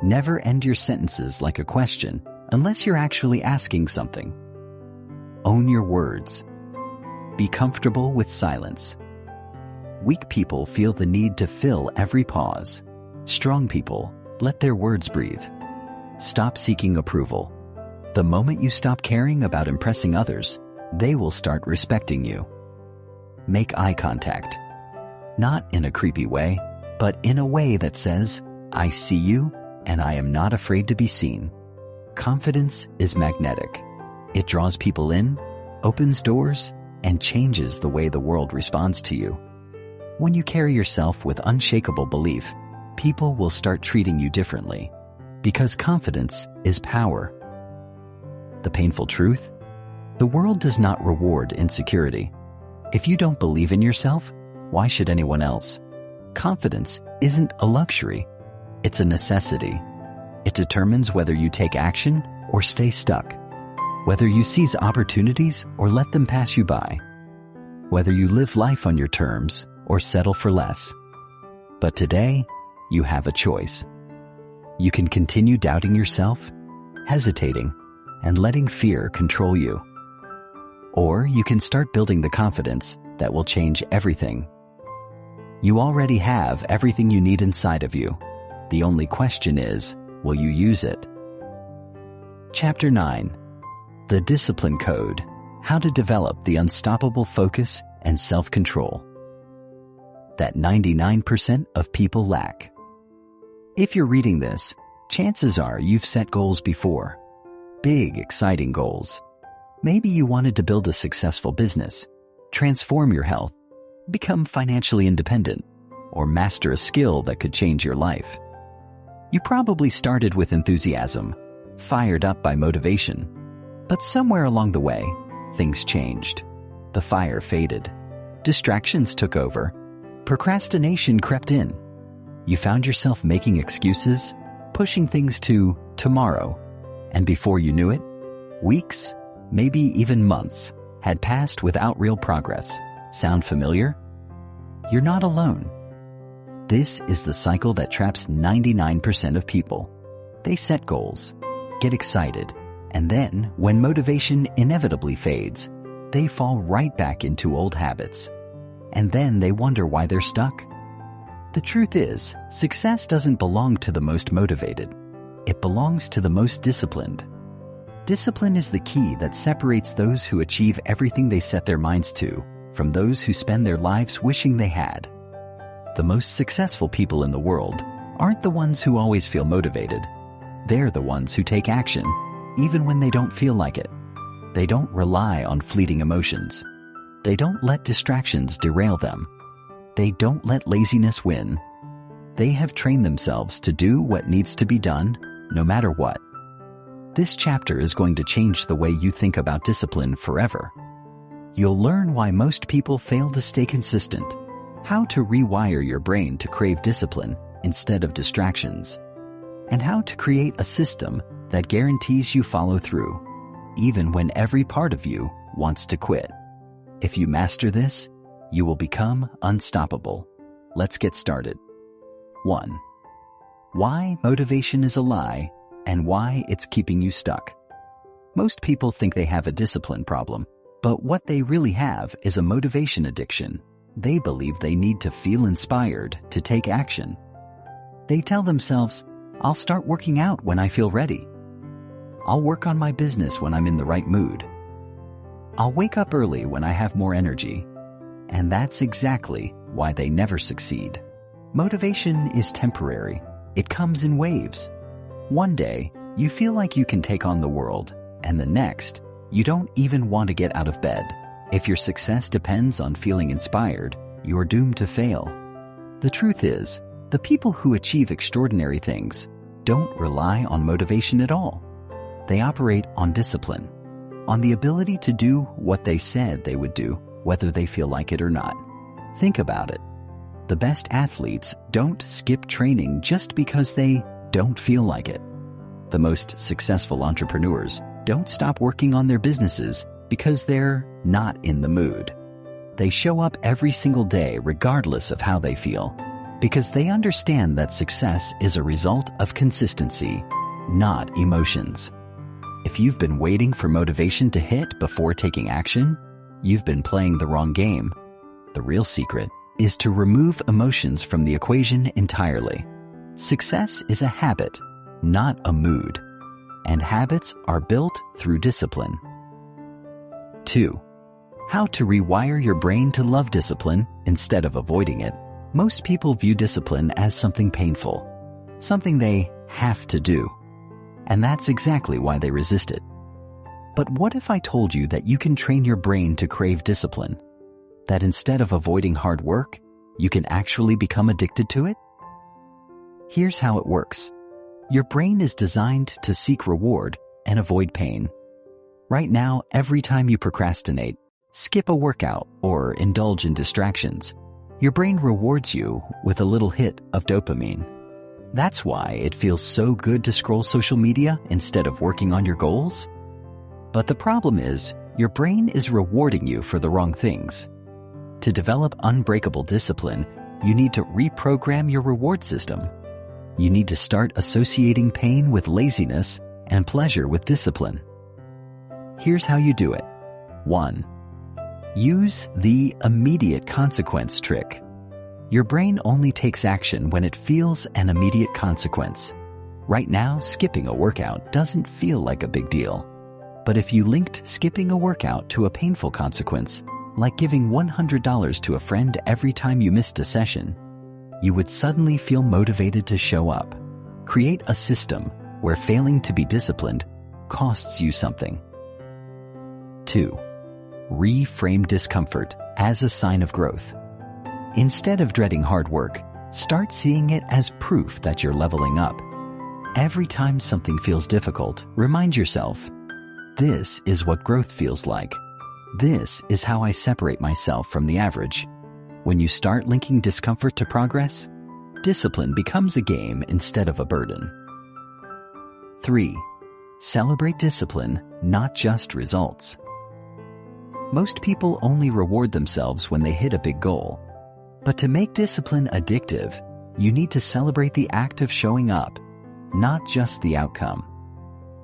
Never end your sentences like a question unless you're actually asking something. Own your words. Be comfortable with silence. Weak people feel the need to fill every pause. Strong people let their words breathe. Stop seeking approval. The moment you stop caring about impressing others, they will start respecting you. Make eye contact. Not in a creepy way, but in a way that says, "I see you, and I am not afraid to be seen." Confidence is magnetic. It draws people in, opens doors, and changes the way the world responds to you. When you carry yourself with unshakable belief, people will start treating you differently, because confidence is power. The painful truth? The world does not reward insecurity. If you don't believe in yourself, why should anyone else? Confidence isn't a luxury. It's a necessity. It determines whether you take action or stay stuck, whether you seize opportunities or let them pass you by, whether you live life on your terms or settle for less. But today, you have a choice. You can continue doubting yourself, hesitating, and letting fear control you. Or you can start building the confidence that will change everything. You already have everything you need inside of you. The only question is, will you use it? Chapter 9. The Discipline Code. How to develop the unstoppable focus and self-control that 99% of people lack. If you're reading this, chances are you've set goals before. Big, exciting goals. Maybe you wanted to build a successful business, transform your health, become financially independent, or master a skill that could change your life. You probably started with enthusiasm, fired up by motivation. But somewhere along the way, things changed. The fire faded. Distractions took over. Procrastination crept in. You found yourself making excuses, pushing things to tomorrow. And before you knew it, weeks, maybe even months, had passed without real progress. Sound familiar? You're not alone. This is the cycle that traps 99% of people. They set goals, get excited, and then, when motivation inevitably fades, they fall right back into old habits. And then they wonder why they're stuck. The truth is, success doesn't belong to the most motivated. It belongs to the most disciplined. Discipline is the key that separates those who achieve everything they set their minds to from those who spend their lives wishing they had. The most successful people in the world aren't the ones who always feel motivated. They're the ones who take action, even when they don't feel like it. They don't rely on fleeting emotions. They don't let distractions derail them. They don't let laziness win. They have trained themselves to do what needs to be done, no matter what. This chapter is going to change the way you think about discipline forever. You'll learn why most people fail to stay consistent, how to rewire your brain to crave discipline instead of distractions, and how to create a system that guarantees you follow through, even when every part of you wants to quit. If you master this, you will become unstoppable. Let's get started. 1. Why motivation is a lie and why it's keeping you stuck. Most people think they have a discipline problem, but what they really have is a motivation addiction. They believe they need to feel inspired to take action. They tell themselves, I'll start working out when I feel ready. I'll work on my business when I'm in the right mood. I'll wake up early when I have more energy. And that's exactly why they never succeed. Motivation is temporary. It comes in waves. One day, you feel like you can take on the world, and the next, you don't even want to get out of bed. If your success depends on feeling inspired, you're doomed to fail. The truth is, the people who achieve extraordinary things don't rely on motivation at all. They operate on discipline, on the ability to do what they said they would do, whether they feel like it or not. Think about it. The best athletes don't skip training just because they don't feel like it. The most successful entrepreneurs don't stop working on their businesses because they're not in the mood. They show up every single day regardless of how they feel, because they understand that success is a result of consistency, not emotions. If you've been waiting for motivation to hit before taking action, you've been playing the wrong game. The real secret is to remove emotions from the equation entirely. Success is a habit, not a mood, and habits are built through discipline. 2. How to rewire your brain to love discipline instead of avoiding it. Most people view discipline as something painful, something they have to do, and that's exactly why they resist it. But what if I told you that you can train your brain to crave discipline? That instead of avoiding hard work, you can actually become addicted to it? Here's how it works. Your brain is designed to seek reward and avoid pain. Right now, every time you procrastinate, skip a workout, or indulge in distractions, your brain rewards you with a little hit of dopamine. That's why it feels so good to scroll social media instead of working on your goals. But the problem is, your brain is rewarding you for the wrong things. To develop unbreakable discipline, you need to reprogram your reward system. You need to start associating pain with laziness and pleasure with discipline. Here's how you do it. 1. Use the immediate consequence trick. Your brain only takes action when it feels an immediate consequence. Right now, skipping a workout doesn't feel like a big deal. But if you linked skipping a workout to a painful consequence, like giving $100 to a friend every time you missed a session, you would suddenly feel motivated to show up. Create a system where failing to be disciplined costs you something. 2. Reframe discomfort as a sign of growth. Instead of dreading hard work, start seeing it as proof that you're leveling up. Every time something feels difficult, remind yourself, this is what growth feels like. This is how I separate myself from the average. When you start linking discomfort to progress, discipline becomes a game instead of a burden. 3. Celebrate discipline, not just results. Most people only reward themselves when they hit a big goal. But to make discipline addictive, you need to celebrate the act of showing up, not just the outcome.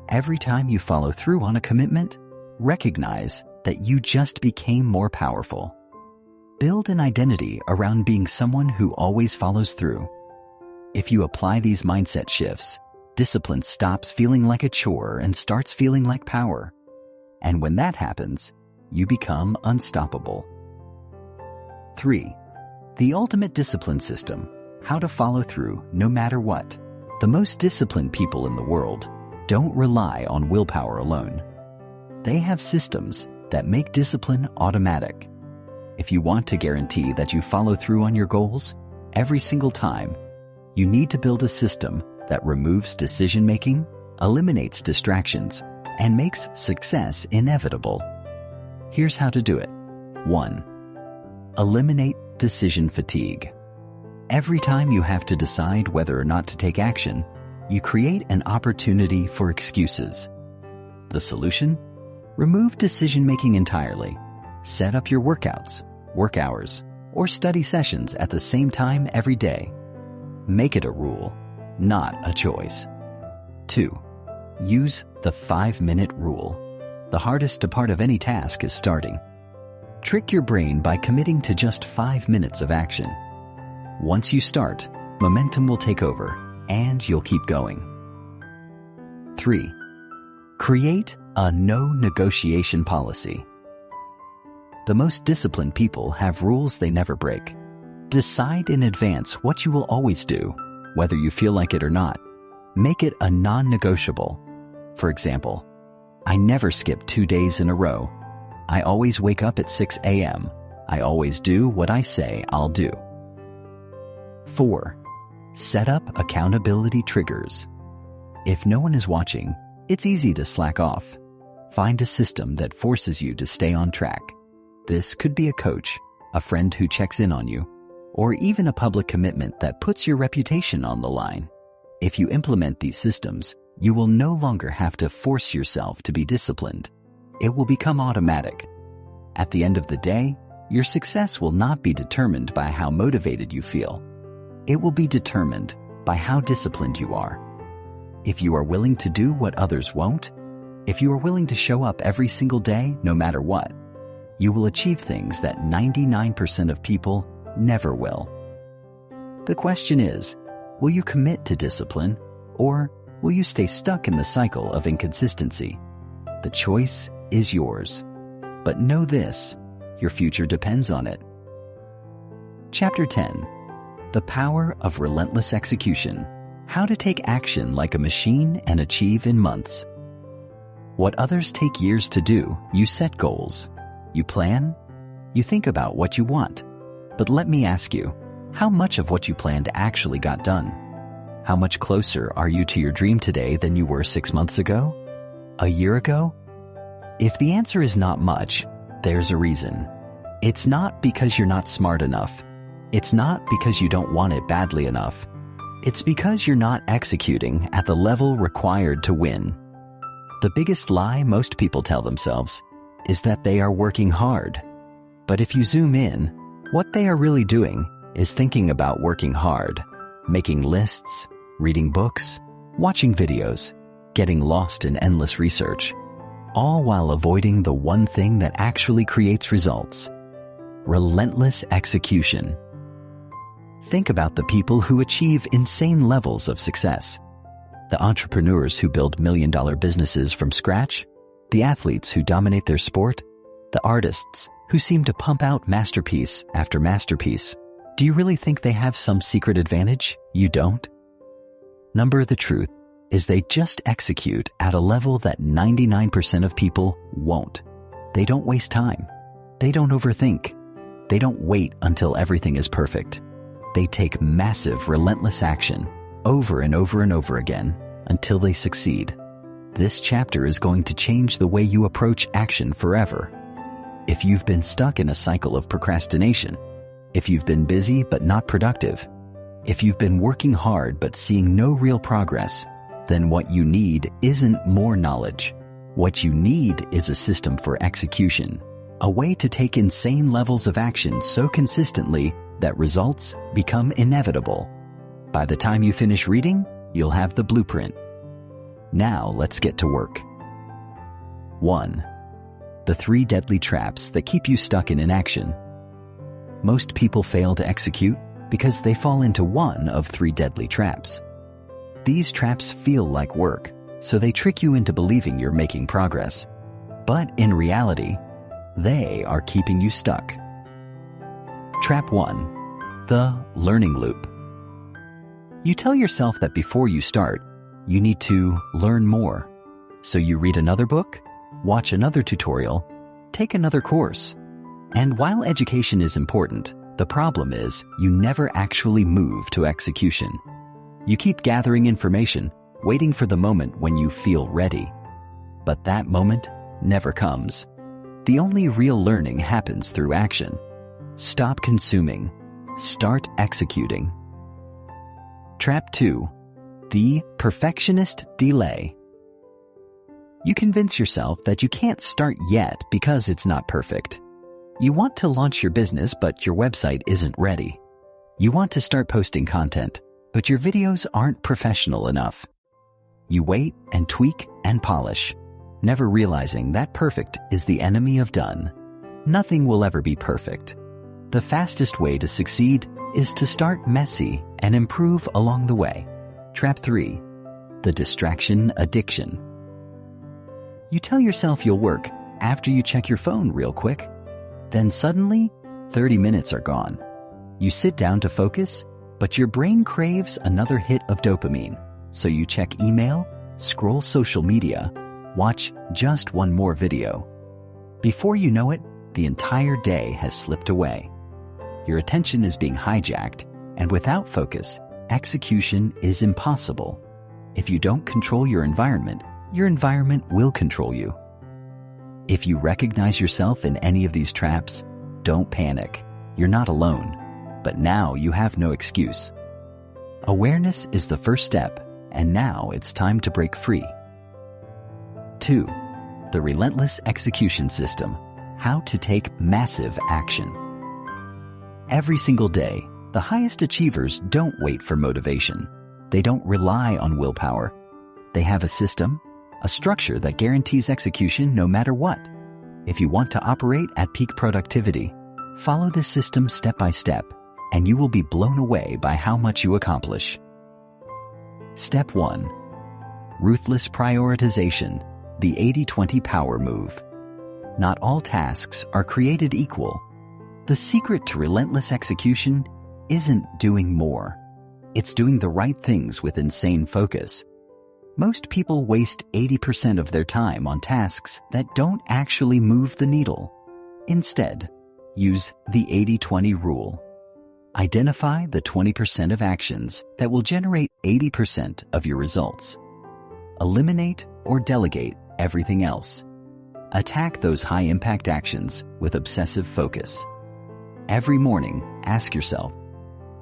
Every time you follow through on a commitment, recognize that you just became more powerful. Build an identity around being someone who always follows through. If you apply these mindset shifts, discipline stops feeling like a chore and starts feeling like power. And when that happens, you become unstoppable. 3. The ultimate discipline system: how to follow through no matter what. The most disciplined people in the world don't rely on willpower alone. They have systems that make discipline automatic. If you want to guarantee that you follow through on your goals every single time, you need to build a system that removes decision-making, eliminates distractions, and makes success inevitable. Here's how to do it. 1. Eliminate decision fatigue. Every time you have to decide whether or not to take action, you create an opportunity for excuses. The solution? Remove decision-making entirely. Set up your workouts, work hours, or study sessions at the same time every day. Make it a rule, not a choice. 2. Use the 5-minute rule. The hardest part of any task is starting. Trick your brain by committing to just 5 minutes of action. Once you start, momentum will take over, and you'll keep going. 3. Create a no-negotiation policy. The most disciplined people have rules they never break. Decide in advance what you will always do, whether you feel like it or not. Make it a non-negotiable. For example, I never skip 2 days in a row. I always wake up at 6 a.m. I always do what I say I'll do. 4. Set up accountability triggers. If no one is watching, it's easy to slack off. Find a system that forces you to stay on track. This could be a coach, a friend who checks in on you, or even a public commitment that puts your reputation on the line. If you implement these systems, you will no longer have to force yourself to be disciplined. It will become automatic. At the end of the day, your success will not be determined by how motivated you feel. It will be determined by how disciplined you are. If you are willing to do what others won't, if you are willing to show up every single day no matter what, you will achieve things that 99% of people never will. The question is, will you commit to discipline, or will you stay stuck in the cycle of inconsistency? The choice is yours. But know this, your future depends on it. Chapter 10. The Power of Relentless Execution: how to take action like a machine and achieve in months. What others take years to do, you set goals. You plan. You think about what you want. But let me ask you, how much of what you planned actually got done? How much closer are you to your dream today than you were 6 months ago? A year ago? If the answer is not much, there's a reason. It's not because you're not smart enough. It's not because you don't want it badly enough. It's because you're not executing at the level required to win. The biggest lie most people tell themselves is that they are working hard. But if you zoom in, what they are really doing is thinking about working hard, making lists, reading books, watching videos, getting lost in endless research, all while avoiding the one thing that actually creates results: relentless execution. Think about the people who achieve insane levels of success. The entrepreneurs who build million-dollar businesses from scratch, the athletes who dominate their sport, the artists who seem to pump out masterpiece after masterpiece. Do you really think they have some secret advantage you don't? The truth is they just execute at a level that 99% of people won't. They don't waste time. They don't overthink. They don't wait until everything is perfect. They take massive, relentless action over and over and over again until they succeed. This chapter is going to change the way you approach action forever. If you've been stuck in a cycle of procrastination, if you've been busy but not productive, if you've been working hard but seeing no real progress, then what you need isn't more knowledge. What you need is a system for execution, a way to take insane levels of action so consistently that results become inevitable. By the time you finish reading, you'll have the blueprint. Now let's get to work. 1. the 3 deadly traps that keep you stuck in inaction. Most people fail to execute because they fall into one of 3 deadly traps. These traps feel like work, so they trick you into believing you're making progress. But in reality, they are keeping you stuck. Trap 1. The learning loop. You tell yourself that before you start, you need to learn more. So you read another book, watch another tutorial, take another course. And while education is important, the problem is you never actually move to execution. You keep gathering information, waiting for the moment when you feel ready. But that moment never comes. The only real learning happens through action. Stop consuming. Start executing. Trap 2. The perfectionist delay. You convince yourself that you can't start yet because it's not perfect. You want to launch your business, but your website isn't ready. You want to start posting content, but your videos aren't professional enough. You wait and tweak and polish, never realizing that perfect is the enemy of done. Nothing will ever be perfect. The fastest way to succeed is to start messy and improve along the way. Trap 3. The distraction addiction. You tell yourself you'll work after you check your phone real quick. Then suddenly, 30 minutes are gone. You sit down to focus, but your brain craves another hit of dopamine. So you check email, scroll social media, watch just one more video. Before you know it, the entire day has slipped away. Your attention is being hijacked, and without focus, execution is impossible. If you don't control your environment will control you. If you recognize yourself in any of these traps, don't panic. You're not alone. But now you have no excuse. Awareness is the first step, and now it's time to break free. 2. The relentless execution system. How to take massive action. Every single day, the highest achievers don't wait for motivation. They don't rely on willpower. They have a system, a structure that guarantees execution no matter what. If you want to operate at peak productivity, follow this system step by step, and you will be blown away by how much you accomplish. Step 1. Ruthless prioritization, the 80-20 power move. Not all tasks are created equal. The secret to relentless execution isn't doing more. It's doing the right things with insane focus. Most people waste 80% of their time on tasks that don't actually move the needle. Instead, use the 80-20 rule. Identify the 20% of actions that will generate 80% of your results. Eliminate or delegate everything else. Attack those high-impact actions with obsessive focus. Every morning, ask yourself,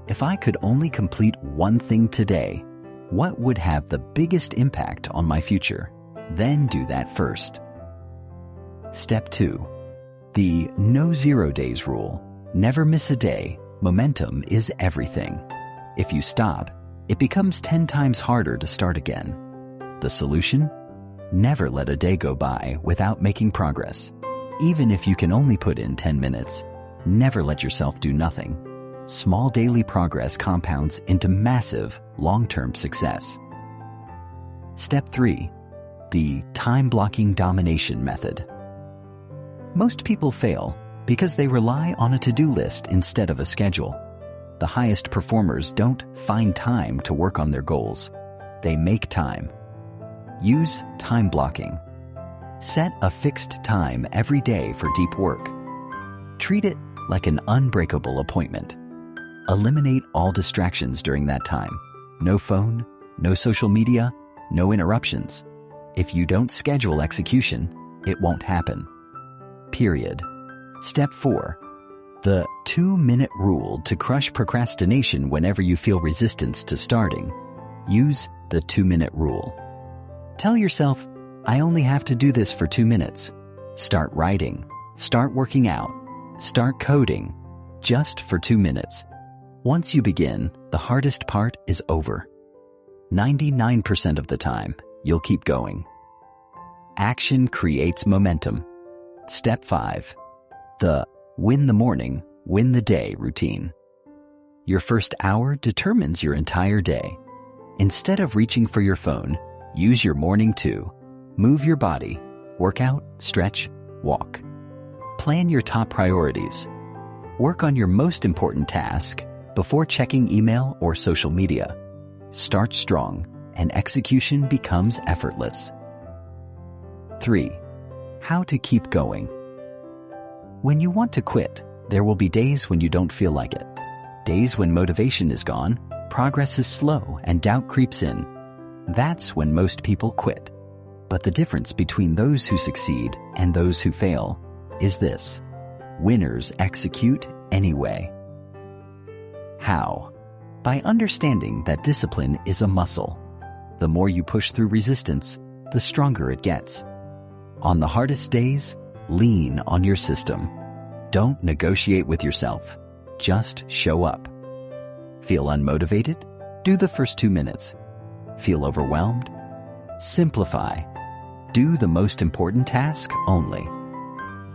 if I could only complete one thing today, what would have the biggest impact on my future? Then do that first. Step 2. The no 0 days rule. Never miss a day. Momentum is everything. If you stop, it becomes 10 times harder to start again. The solution? Never let a day go by without making progress. Even if you can only put in 10 minutes, never let yourself do nothing. Small daily progress compounds into massive, long-term success. Step 3. The time-blocking domination method. Most people fail because they rely on a to-do list instead of a schedule. The highest performers don't find time to work on their goals. They make time. Use time blocking. Set a fixed time every day for deep work. Treat it like an unbreakable appointment. Eliminate all distractions during that time. No phone, no social media, no interruptions. If you don't schedule execution, it won't happen. Period. Step 4. The 2-minute rule to crush procrastination whenever you feel resistance to starting. Use the 2-minute rule. Tell yourself, I only have to do this for 2 minutes. Start writing. Start working out. Start coding. Just for 2 minutes. Once you begin, the hardest part is over. 99% of the time, you'll keep going. Action creates momentum. Step 5. The win the morning, win the day routine. Your first hour determines your entire day. Instead of reaching for your phone, use your morning to move your body, work out, stretch, walk. Plan your top priorities. Work on your most important task before checking email or social media. Start strong, and execution becomes effortless. 3. How to keep going. When you want to quit, there will be days when you don't feel like it. Days when motivation is gone, progress is slow, and doubt creeps in. That's when most people quit. But the difference between those who succeed and those who fail is this: winners execute anyway. How? By understanding that discipline is a muscle. The more you push through resistance, the stronger it gets. On the hardest days, lean on your system. Don't negotiate with yourself. Just show up. Feel unmotivated? Do the first 2 minutes. Feel overwhelmed? Simplify. Do the most important task only.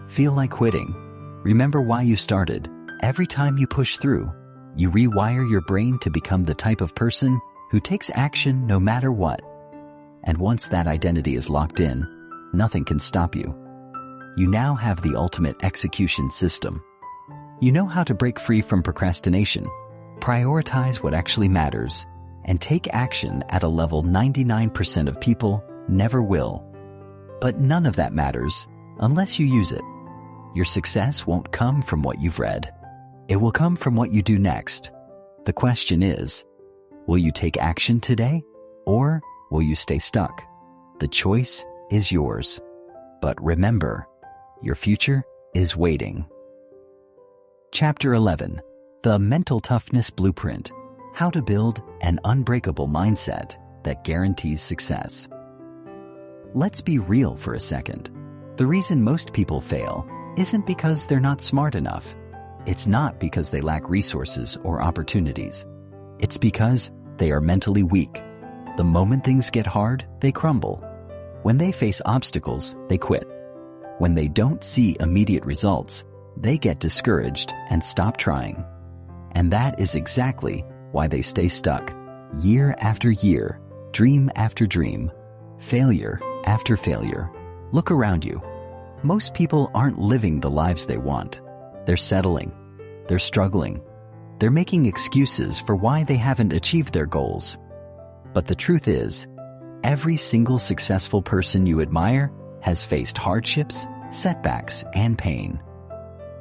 Feel like quitting? Remember why you started. Every time you push through, you rewire your brain to become the type of person who takes action no matter what. And once that identity is locked in, nothing can stop you. You now have the ultimate execution system. You know how to break free from procrastination, prioritize what actually matters, and take action at a level 99% of people never will. But none of that matters unless you use it. Your success won't come from what you've read. It will come from what you do next. The question is, will you take action today, or will you stay stuck? The choice is yours. But remember, your future is waiting. Chapter 11. The Mental Toughness Blueprint. How to build an unbreakable mindset that guarantees success. Let's be real for a second. The reason most people fail isn't because they're not smart enough. It's not because they lack resources or opportunities. It's because they are mentally weak. The moment things get hard, they crumble. When they face obstacles, they quit. When they don't see immediate results, they get discouraged and stop trying. And that is exactly why they stay stuck, year after year, dream after dream, failure after failure. Look around you. Most people aren't living the lives they want. They're settling. They're struggling. They're making excuses for why they haven't achieved their goals. But the truth is, every single successful person you admire has faced hardships, setbacks, and pain.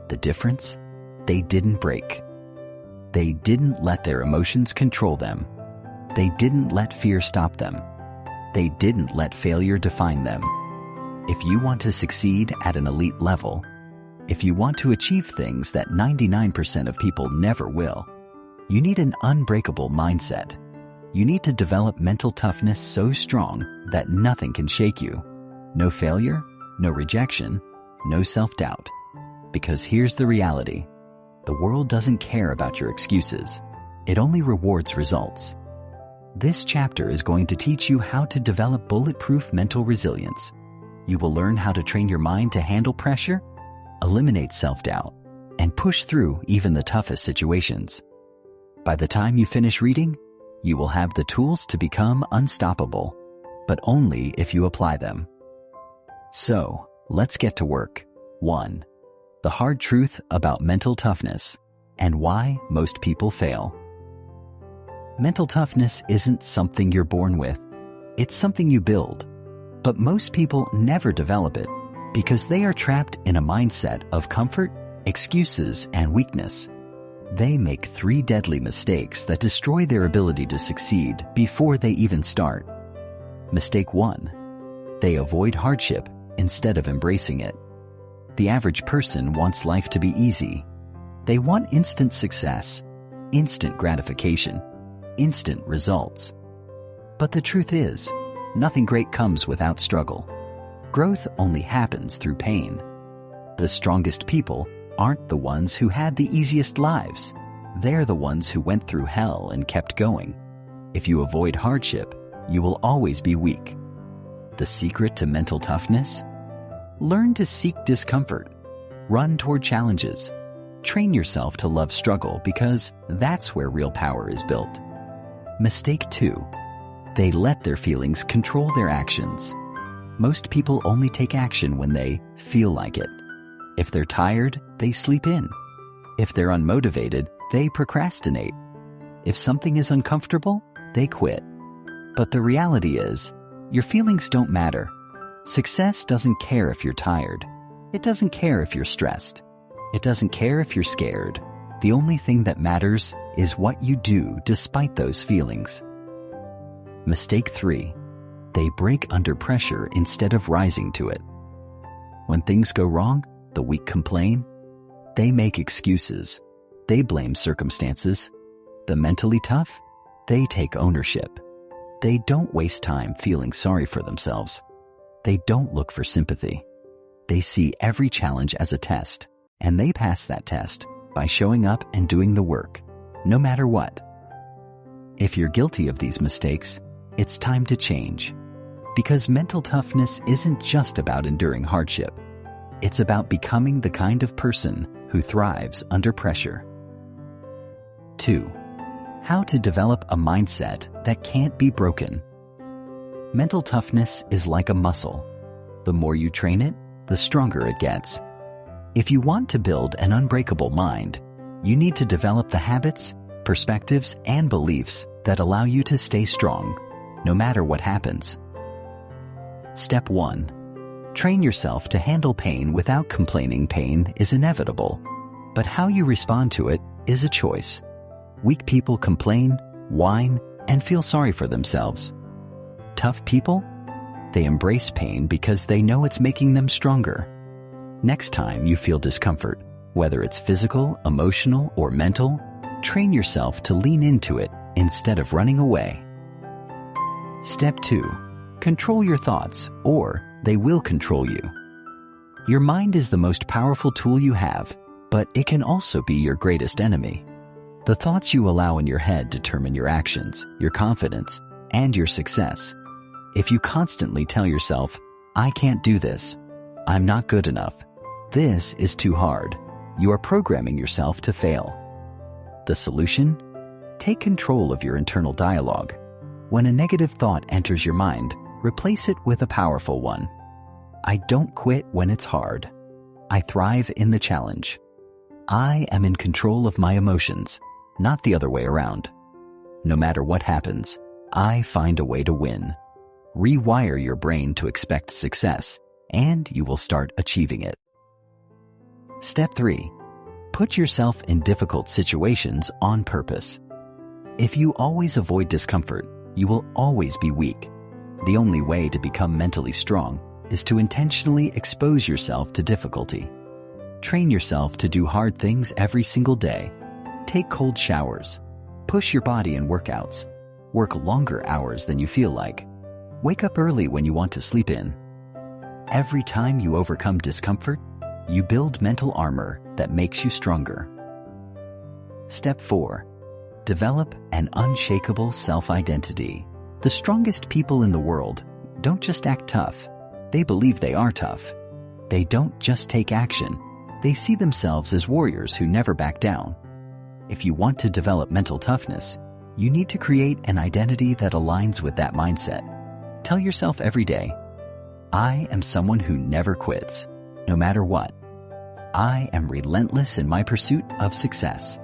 The difference? They didn't break. They didn't let their emotions control them. They didn't let fear stop them. They didn't let failure define them. If you want to succeed at an elite level, if you want to achieve things that 99% of people never will, you need an unbreakable mindset. You need to develop mental toughness so strong that nothing can shake you. No failure, no rejection, no self-doubt. Because here's the reality. The world doesn't care about your excuses. It only rewards results. This chapter is going to teach you how to develop bulletproof mental resilience. You will learn how to train your mind to handle pressure, eliminate self-doubt, and push through even the toughest situations. By the time you finish reading, you will have the tools to become unstoppable, but only if you apply them. So, let's get to work. 1. The hard truth about mental toughness and why most people fail. Mental toughness isn't something you're born with. It's something you build. But most people never develop it because they are trapped in a mindset of comfort, excuses, and weakness. They make 3 deadly mistakes that destroy their ability to succeed before they even start. Mistake 1. They avoid hardship instead of embracing it. The average person wants life to be easy. They want instant success, instant gratification, instant results. But the truth is, nothing great comes without struggle. Growth only happens through pain. The strongest people aren't the ones who had the easiest lives. They're the ones who went through hell and kept going. If you avoid hardship, you will always be weak. The secret to mental toughness? Learn to seek discomfort. Run toward challenges. Train yourself to love struggle because that's where real power is built. Mistake 2. They let their feelings control their actions. Most people only take action when they feel like it. If they're tired, they sleep in. If they're unmotivated, they procrastinate. If something is uncomfortable, they quit. But the reality is, your feelings don't matter. Success doesn't care if you're tired. It doesn't care if you're stressed. It doesn't care if you're scared. The only thing that matters is what you do despite those feelings. Mistake 3. They break under pressure instead of rising to it. When things go wrong, the weak complain. They make excuses. They blame circumstances. The mentally tough, they take ownership. They don't waste time feeling sorry for themselves. They don't look for sympathy. They see every challenge as a test, and they pass that test by showing up and doing the work, no matter what. If you're guilty of these mistakes, it's time to change. Because mental toughness isn't just about enduring hardship. It's about becoming the kind of person who thrives under pressure. 2. How to develop a mindset that can't be broken. Mental toughness is like a muscle. The more you train it, the stronger it gets. If you want to build an unbreakable mind, you need to develop the habits, perspectives, and beliefs that allow you to stay strong, no matter what happens. Step 1. Train yourself to handle pain without complaining. Pain is inevitable, but how you respond to it is a choice. Weak people complain, whine, and feel sorry for themselves. Tough people? They embrace pain because they know it's making them stronger. Next time you feel discomfort, whether it's physical, emotional, or mental, train yourself to lean into it instead of running away. Step 2. Control your thoughts, or they will control you. Your mind is the most powerful tool you have, but it can also be your greatest enemy. The thoughts you allow in your head determine your actions, your confidence, and your success. If you constantly tell yourself, "I can't do this," "I'm not good enough," "This is too hard," you are programming yourself to fail. The solution? Take control of your internal dialogue. When a negative thought enters your mind, replace it with a powerful one. I don't quit when it's hard. I thrive in the challenge. I am in control of my emotions, not the other way around. No matter what happens, I find a way to win. Rewire your brain to expect success, and you will start achieving it. Step 3. Put yourself in difficult situations on purpose. If you always avoid discomfort, you will always be weak. The only way to become mentally strong is to intentionally expose yourself to difficulty. Train yourself to do hard things every single day. Take cold showers. Push your body in workouts. Work longer hours than you feel like. Wake up early when you want to sleep in. Every time you overcome discomfort, you build mental armor that makes you stronger. Step 4. Develop an unshakable self-identity. The strongest people in the world don't just act tough. They believe they are tough. They don't just take action. They see themselves as warriors who never back down. If you want to develop mental toughness, you need to create an identity that aligns with that mindset. Tell yourself every day, "I am someone who never quits, no matter what. I am relentless in my pursuit of success.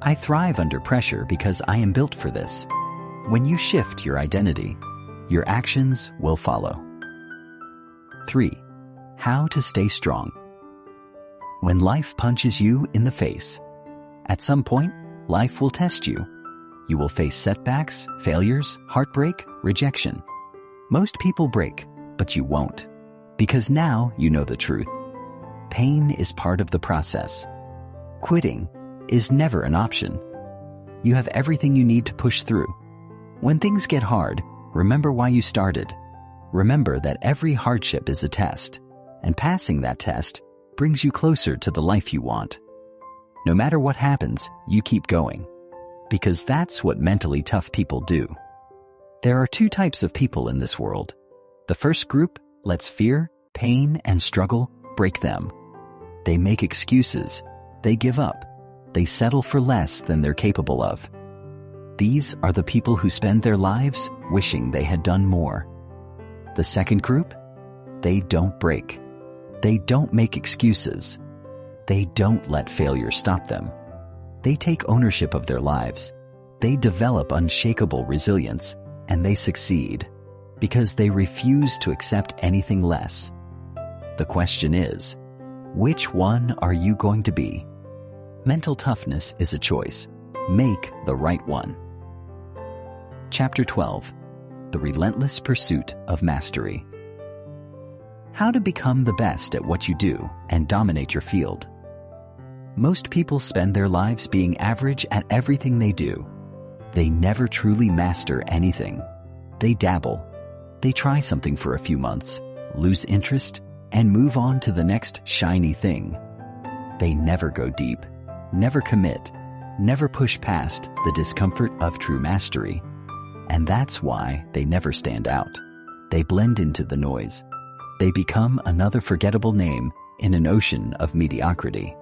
I thrive under pressure because I am built for this." When you shift your identity, your actions will follow. 3. How to stay strong. When life punches you in the face, at some point, life will test you. You will face setbacks, failures, heartbreak, rejection. Most people break, but you won't, because now you know the truth. Pain is part of the process. Quitting is never an option. You have everything you need to push through. When things get hard, remember why you started. Remember that every hardship is a test, and passing that test brings you closer to the life you want. No matter what happens, you keep going, because that's what mentally tough people do. There are 2 types of people in this world. The first group lets fear, Pain and struggle break them. They make excuses. They give up. They settle for less than they're capable of. These are the people who spend their lives wishing they had done more. The second group? They don't break. They don't make excuses. They don't let failure stop them. They take ownership of their lives. They develop unshakable resilience, and they succeed because they refuse to accept anything less. The question is, which one are you going to be? Mental toughness is a choice. Make the right one. Chapter 12. The Relentless Pursuit of Mastery. How to become the best at what you do and dominate your field. Most people spend their lives being average at everything they do. They never truly master anything. They dabble. They try something for a few months, lose interest, and move on to the next shiny thing. They never go deep, never commit, never push past the discomfort of true mastery. And that's why they never stand out. They blend into the noise. They become another forgettable name in an ocean of mediocrity.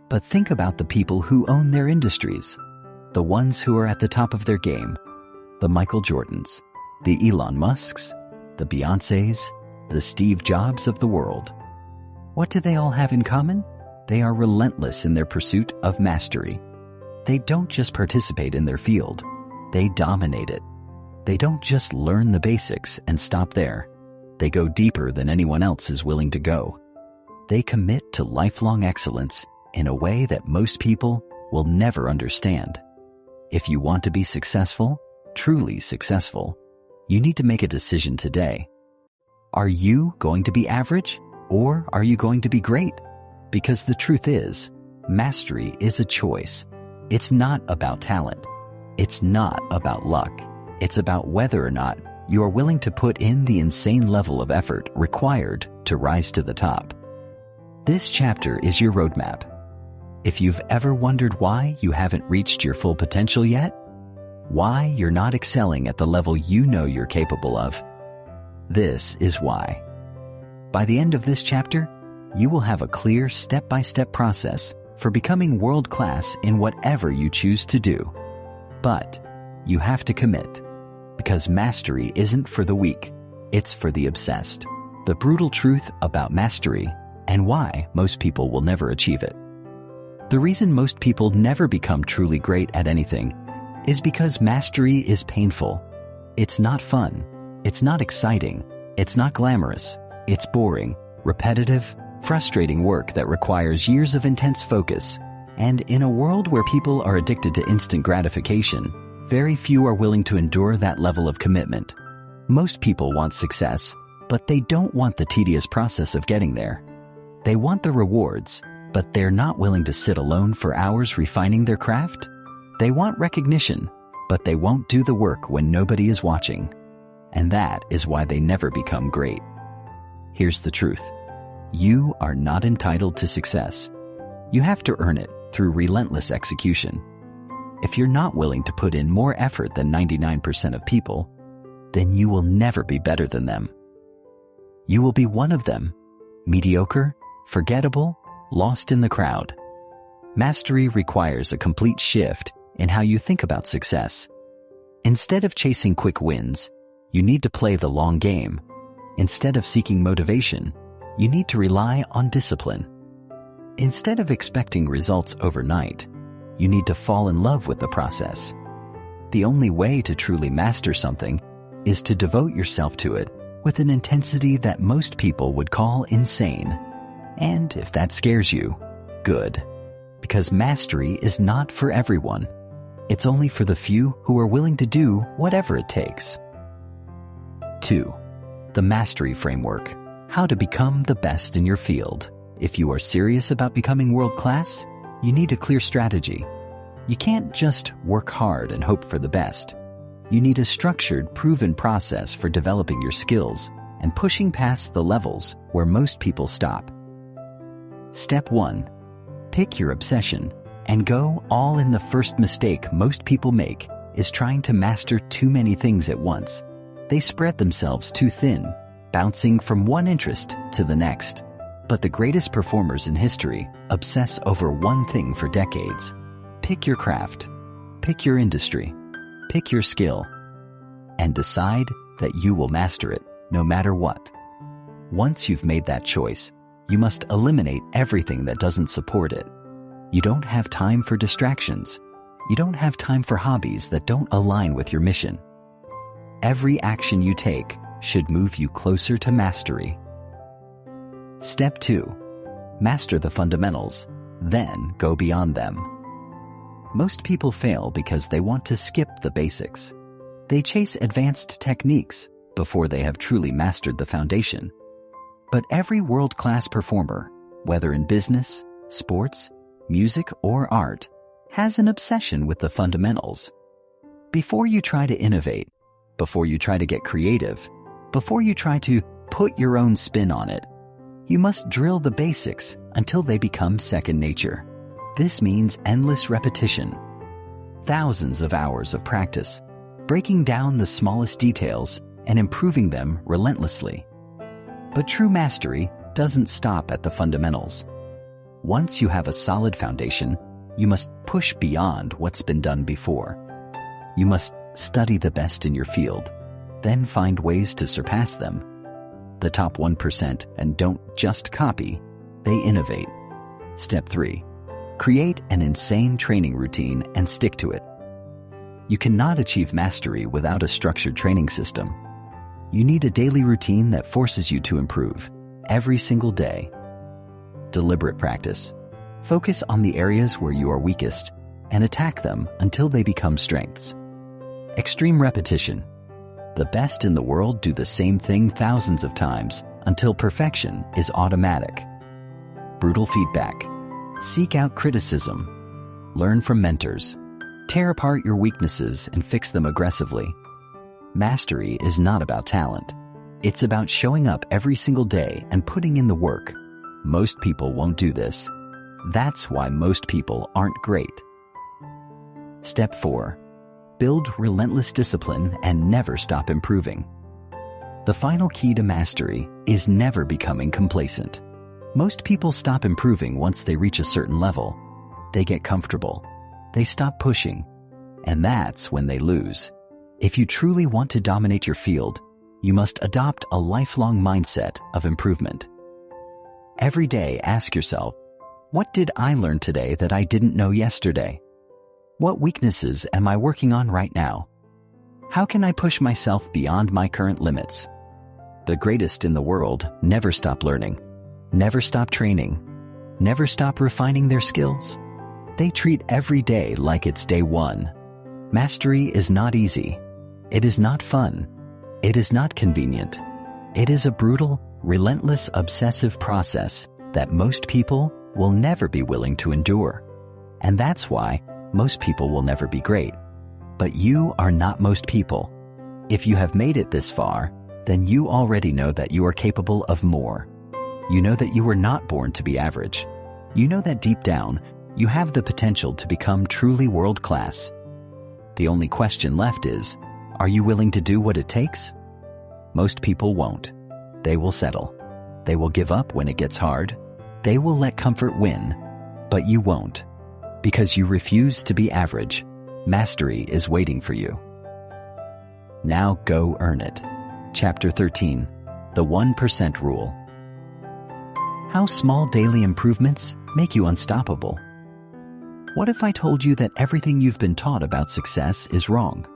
But think about the people who own their industries, the ones who are at the top of their game, the Michael Jordans, the Elon Musks, the Beyoncés, the Steve Jobs of the world. What do they all have in common? They are relentless in their pursuit of mastery. They don't just participate in their field, they dominate it. They don't just learn the basics and stop there. They go deeper than anyone else is willing to go. They commit to lifelong excellence in a way that most people will never understand. If you want to be successful, truly successful, you need to make a decision today. Are you going to be average, or are you going to be great? Because the truth is, mastery is a choice. It's not about talent. It's not about luck. It's about whether or not you are willing to put in the insane level of effort required to rise to the top. This chapter is your roadmap. If you've ever wondered why you haven't reached your full potential yet, why you're not excelling at the level you know you're capable of, this is why. By the end of this chapter, you will have a clear step-by-step process for becoming world-class in whatever you choose to do. But you have to commit, because mastery isn't for the weak, it's for the obsessed. The brutal truth about mastery and why most people will never achieve it. The reason most people never become truly great at anything is because mastery is painful. It's not fun. It's not exciting. It's not glamorous. It's boring, repetitive, frustrating work that requires years of intense focus. And in a world where people are addicted to instant gratification, very few are willing to endure that level of commitment. Most people want success, but they don't want the tedious process of getting there. They want the rewards, but they're not willing to sit alone for hours refining their craft. They want recognition, but they won't do the work when nobody is watching. And that is why they never become great. Here's the truth. You are not entitled to success. You have to earn it through relentless execution. If you're not willing to put in more effort than 99% of people, then you will never be better than them. You will be one of them, mediocre, forgettable, lost in the crowd. Mastery requires a complete shift in how you think about success. Instead of chasing quick wins, you need to play the long game. Instead of seeking motivation, you need to rely on discipline. Instead of expecting results overnight, you need to fall in love with the process. The only way to truly master something is to devote yourself to it with an intensity that most people would call insane. And if that scares you, good. Because mastery is not for everyone. It's only for the few who are willing to do whatever it takes. 2. The Mastery Framework. How to become the best in your field. If you are serious about becoming world-class, you need a clear strategy. You can't just work hard and hope for the best. You need a structured, proven process for developing your skills and pushing past the levels where most people stop. Step 1. Pick your obsession and go all in. The first mistake most people make is trying to master too many things at once. They spread themselves too thin. bouncing from one interest to the next. But the greatest performers in history obsess over one thing for decades. Pick your craft, pick your industry, pick your skill, and decide that you will master it no matter what. Once you've made that choice, you must eliminate everything that doesn't support it. You don't have time for distractions. You don't have time for hobbies that don't align with your mission. Every action you take should move you closer to mastery. Step 2. Master the fundamentals, then go beyond them. Most people fail because they want to skip the basics. They chase advanced techniques before they have truly mastered the foundation. But every world-class performer, whether in business, sports, music, or art, has an obsession with the fundamentals. Before you try to innovate, before you try to get creative, before you try to put your own spin on it, you must drill the basics until they become second nature. This means endless repetition, thousands of hours of practice, breaking down the smallest details and improving them relentlessly. But true mastery doesn't stop at the fundamentals. Once you have a solid foundation, you must push beyond what's been done before. You must study the best in your field, then find ways to surpass them. The top 1% and don't just copy, they innovate. Step 3. Create an insane training routine and stick to it. You cannot achieve mastery without a structured training system. You need a daily routine that forces you to improve every single day. Deliberate practice. Focus on the areas where you are weakest and attack them until they become strengths. Extreme repetition. The best in the world do the same thing thousands of times until perfection is automatic. Brutal feedback. Seek out criticism. Learn from mentors. Tear apart your weaknesses and fix them aggressively. Mastery is not about talent. It's about showing up every single day and putting in the work. Most people won't do this. That's why most people aren't great. Step 4. Build relentless discipline and never stop improving. The final key to mastery is never becoming complacent. Most people stop improving once they reach a certain level. They get comfortable. They stop pushing. And that's when they lose. If you truly want to dominate your field, you must adopt a lifelong mindset of improvement. Every day, ask yourself, what did I learn today that I didn't know yesterday? What weaknesses am I working on right now? How can I push myself beyond my current limits? The greatest in the world never stop learning, never stop training, never stop refining their skills. They treat every day like it's day one. Mastery is not easy. It is not fun. It is not convenient. It is a brutal, relentless, obsessive process that most people will never be willing to endure. And that's why most people will never be great. But you are not most people. If you have made it this far, then you already know that you are capable of more. You know that you were not born to be average. You know that deep down, you have the potential to become truly world-class. The only question left is, are you willing to do what it takes? Most people won't. They will settle. They will give up when it gets hard. They will let comfort win. But you won't. Because you refuse to be average, mastery is waiting for you. Now go earn it. Chapter 13. The 1% Rule. How small daily improvements make you unstoppable. What if I told you that everything you've been taught about success is wrong?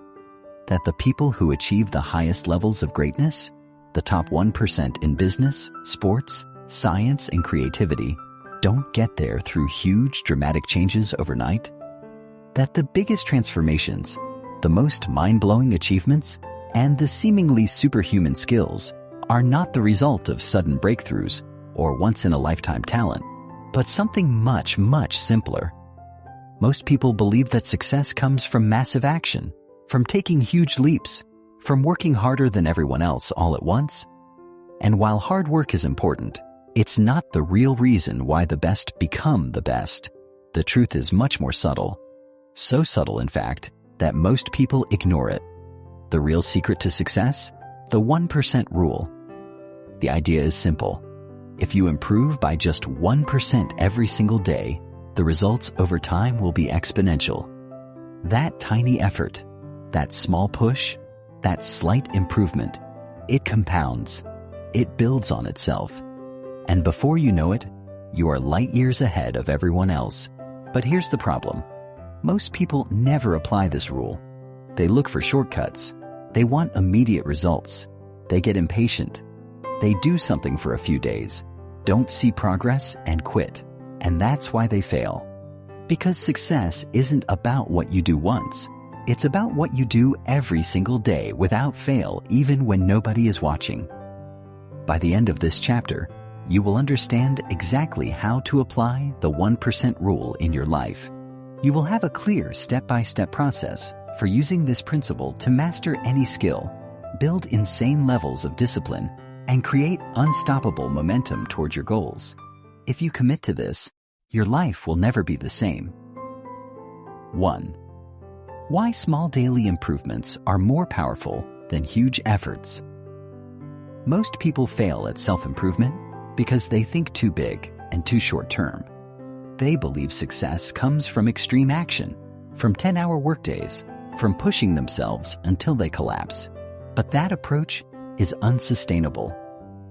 That the people who achieve the highest levels of greatness, the top 1% in business, sports, science, and creativity, don't get there through huge, dramatic changes overnight? That the biggest transformations, the most mind-blowing achievements, and the seemingly superhuman skills are not the result of sudden breakthroughs or once-in-a-lifetime talent, but something much, much simpler. Most people believe that success comes from massive action, from taking huge leaps, from working harder than everyone else all at once. And while hard work is important, it's not the real reason why the best become the best. The truth is much more subtle. So subtle, in fact, that most people ignore it. The real secret to success? The 1% rule. The idea is simple. If you improve by just 1% every single day, the results over time will be exponential. That tiny effort, that small push, that slight improvement, it compounds. It builds on itself. And before you know it, you are light years ahead of everyone else. But here's the problem. Most people never apply this rule. They look for shortcuts. They want immediate results. They get impatient. They do something for a few days, don't see progress, and quit. And that's why they fail. Because success isn't about what you do once. It's about what you do every single day without fail, even when nobody is watching. By the end of this chapter, you will understand exactly how to apply the 1% rule in your life. You will have a clear step-by-step process for using this principle to master any skill, build insane levels of discipline, and create unstoppable momentum toward your goals. If you commit to this, your life will never be the same. 1. Why small daily improvements are more powerful than huge efforts. Most people fail at self-improvement because they think too big and too short-term. They believe success comes from extreme action, from 10-hour workdays, from pushing themselves until they collapse. But that approach is unsustainable.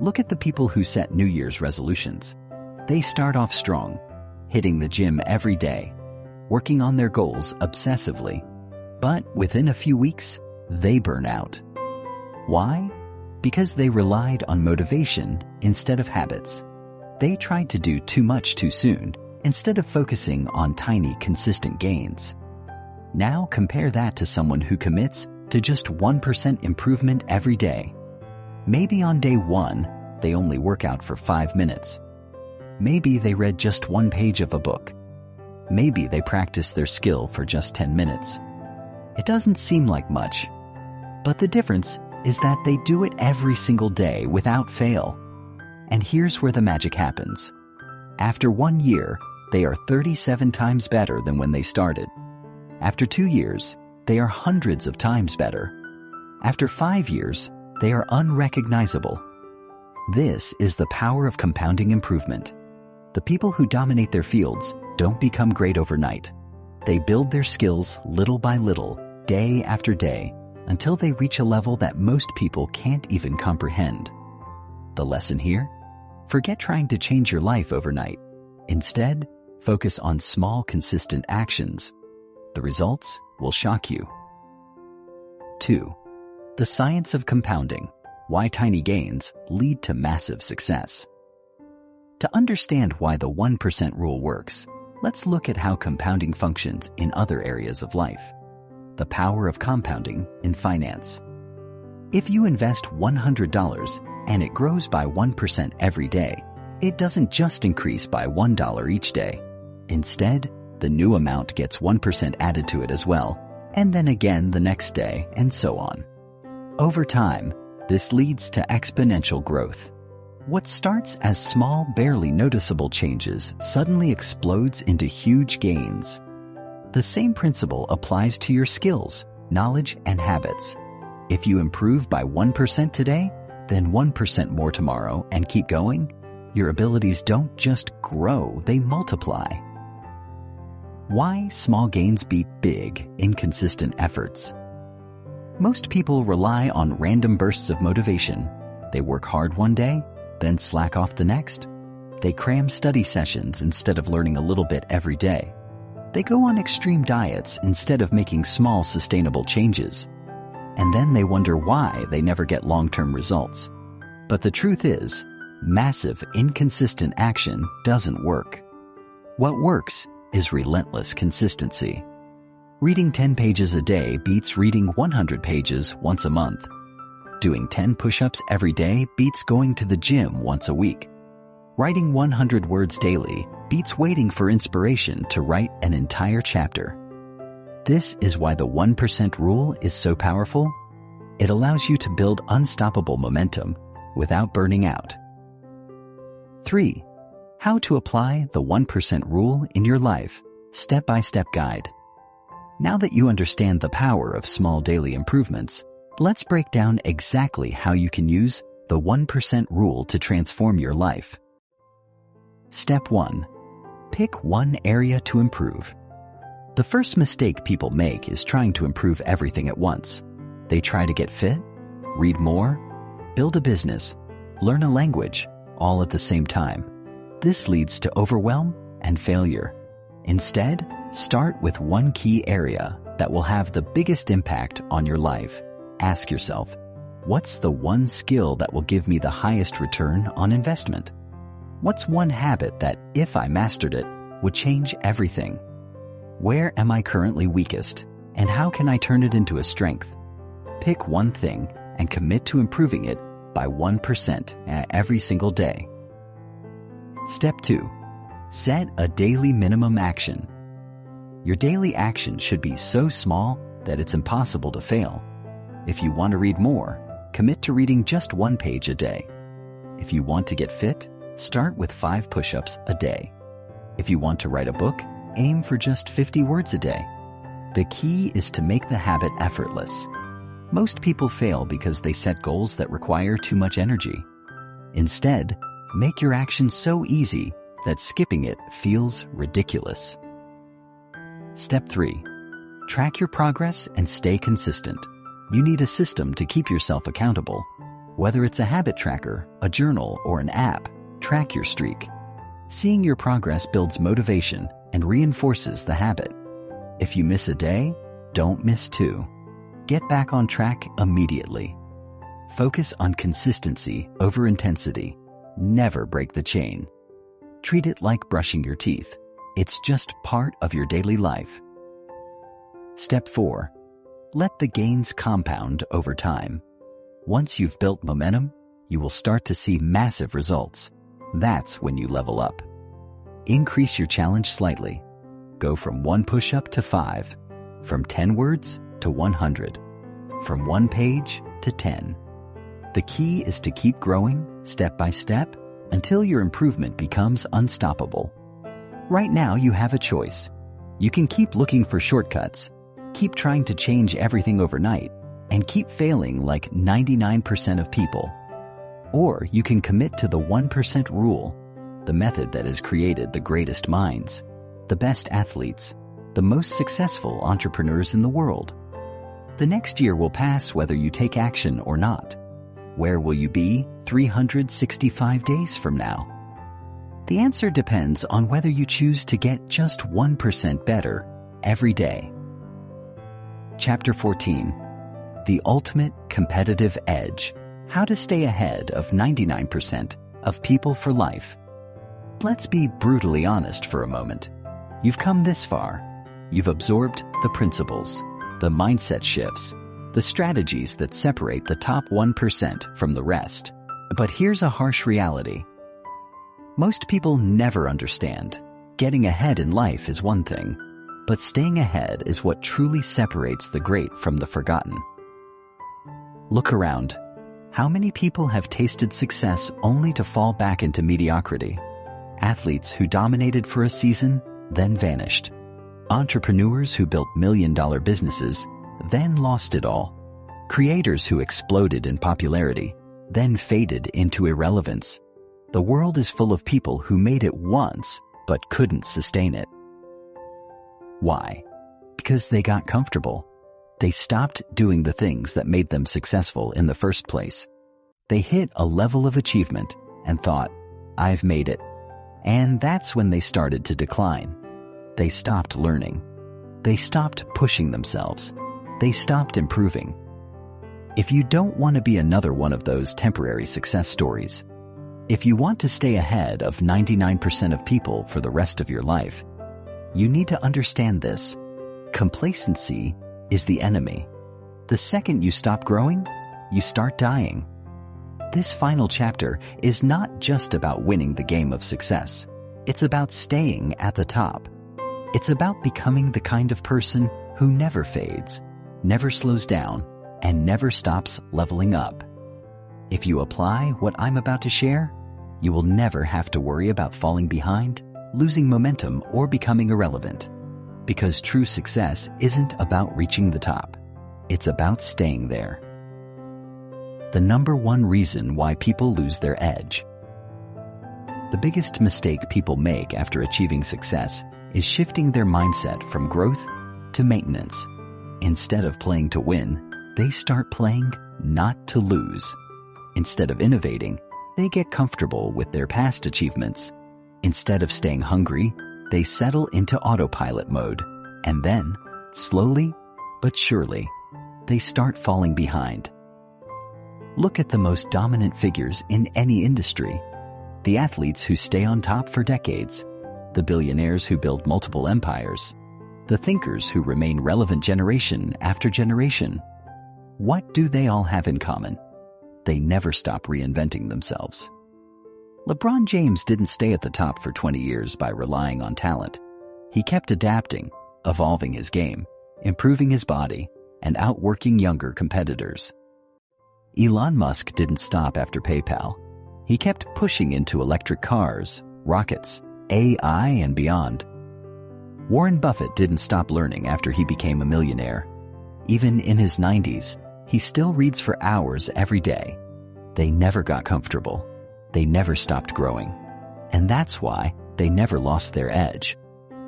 Look at the people who set New Year's resolutions. They start off strong, hitting the gym every day, working on their goals obsessively. But within a few weeks, they burn out. Why? Because they relied on motivation instead of habits. They tried to do too much too soon instead of focusing on tiny, consistent gains. Now compare that to someone who commits to just 1% improvement every day. Maybe on day 1, they only work out for 5 minutes. Maybe they read just 1 page of a book. Maybe they practice their skill for just 10 minutes. It doesn't seem like much, but the difference is that they do it every single day without fail. And here's where the magic happens. After 1 year, they are 37 times better than when they started. After 2 years, they are hundreds of times better. After 5 years, they are unrecognizable. This is the power of compounding improvement. The people who dominate their fields don't become great overnight. They build their skills little by little, day after day, until they reach a level that most people can't even comprehend. The lesson here? Forget trying to change your life overnight. Instead, focus on small, consistent actions. The results will shock you. 2. The science of compounding. Why tiny gains lead to massive success. To understand why the 1% rule works, let's look at how compounding functions in other areas of life. The power of compounding in finance. If you invest $100 and it grows by 1% every day, it doesn't just increase by $1 each day. Instead, the new amount gets 1% added to it as well, and then again the next day, and so on. Over time, this leads to exponential growth. What starts as small, barely noticeable changes suddenly explodes into huge gains. The same principle applies to your skills, knowledge, and habits. If you improve by 1% today, then 1% more tomorrow, and keep going, your abilities don't just grow, they multiply. Why small gains beat big, inconsistent efforts. Most people rely on random bursts of motivation. They work hard one day, then slack off the next. They cram study sessions instead of learning a little bit every day. They go on extreme diets instead of making small, sustainable changes. And then they wonder why they never get long-term results. But the truth is, massive, inconsistent action doesn't work. What works is relentless consistency. Reading 10 pages a day beats reading 100 pages once a month. Doing 10 push-ups every day beats going to the gym once a week. Writing 100 words daily beats waiting for inspiration to write an entire chapter. This is why the 1% rule is so powerful. It allows you to build unstoppable momentum without burning out. 3. How to apply the 1% rule in your life, step-by-step guide. Now that you understand the power of small daily improvements, let's break down exactly how you can use the 1% rule to transform your life. Step 1. Pick one area to improve. The first mistake people make is trying to improve everything at once. They try to get fit, read more, build a business, learn a language, all at the same time. This leads to overwhelm and failure. Instead, start with one key area that will have the biggest impact on your life. Ask yourself, what's the one skill that will give me the highest return on investment? What's one habit that, if I mastered it, would change everything? Where am I currently weakest, and how can I turn it into a strength? Pick one thing and commit to improving it by 1% every single day. Step 2. Set a daily minimum action. Your daily action should be so small that it's impossible to fail. If you want to read more, commit to reading just 1 page a day. If you want to get fit, start with 5 push-ups a day. If you want to write a book, aim for just 50 words a day. The key is to make the habit effortless. Most people fail because they set goals that require too much energy. Instead, make your action so easy that skipping it feels ridiculous. Step 3. Track your progress and stay consistent. You need a system to keep yourself accountable. Whether it's a habit tracker, a journal, or an app, track your streak. Seeing your progress builds motivation and reinforces the habit. If you miss a day, don't miss 2. Get back on track immediately. Focus on consistency over intensity. Never break the chain. Treat it like brushing your teeth. It's just part of your daily life. Step 4. Let the gains compound over time. Once you've built momentum, you will start to see massive results. That's when you level up. Increase your challenge slightly. Go from 1 push-up to 5, from 10 words to 100, from 1 page to 10. The key is to keep growing step by step until your improvement becomes unstoppable. Right now you have a choice. You can keep looking for shortcuts, keep trying to change everything overnight, and keep failing like 99% of people. Or you can commit to the 1% rule, the method that has created the greatest minds, the best athletes, the most successful entrepreneurs in the world. The next year will pass whether you take action or not. Where will you be 365 days from now? The answer depends on whether you choose to get just 1% better every day. Chapter 14. The Ultimate Competitive Edge. How to stay ahead of 99% of people for life. Let's be brutally honest for a moment. You've come this far. You've absorbed the principles, the mindset shifts, the strategies that separate the top 1% from the rest. But here's a harsh reality. Most people never understand. Getting ahead in life is one thing, but staying ahead is what truly separates the great from the forgotten. Look around. How many people have tasted success only to fall back into mediocrity? Athletes who dominated for a season, then vanished. Entrepreneurs who built million-dollar businesses, then lost it all. Creators who exploded in popularity, then faded into irrelevance. The world is full of people who made it once, but couldn't sustain it. Why? Because they got comfortable. They stopped doing the things that made them successful in the first place. They hit a level of achievement and thought, I've made it. And that's when they started to decline. They stopped learning. They stopped pushing themselves. They stopped improving. If you don't want to be another one of those temporary success stories, if you want to stay ahead of 99% of people for the rest of your life, you need to understand this. Complacency is the enemy. The second you stop growing, you start dying. This final chapter is not just about winning the game of success. It's about staying at the top. It's about becoming the kind of person who never fades, never slows down, and never stops leveling up. If you apply what I'm about to share, you will never have to worry about falling behind, losing momentum, or becoming irrelevant. Because true success isn't about reaching the top. It's about staying there. the number one reason why people lose their edge. The biggest mistake people make after achieving success is shifting their mindset from growth to maintenance. Instead of playing to win, they start playing not to lose. Instead of innovating, they get comfortable with their past achievements. Instead of staying hungry, they settle into autopilot mode. And then, slowly but surely, they start falling behind. Look at the most dominant figures in any industry. The athletes who stay on top for decades, the billionaires who build multiple empires, the thinkers who remain relevant generation after generation. What do they all have in common? They never stop reinventing themselves. LeBron James didn't stay at the top for 20 years by relying on talent. He kept adapting, evolving his game, improving his body, and outworking younger competitors. Elon Musk didn't stop after PayPal. He kept pushing into electric cars, rockets, AI, and beyond. Warren Buffett didn't stop learning after he became a millionaire. Even in his 90s, he still reads for hours every day. They never got comfortable. They never stopped growing. And that's why they never lost their edge.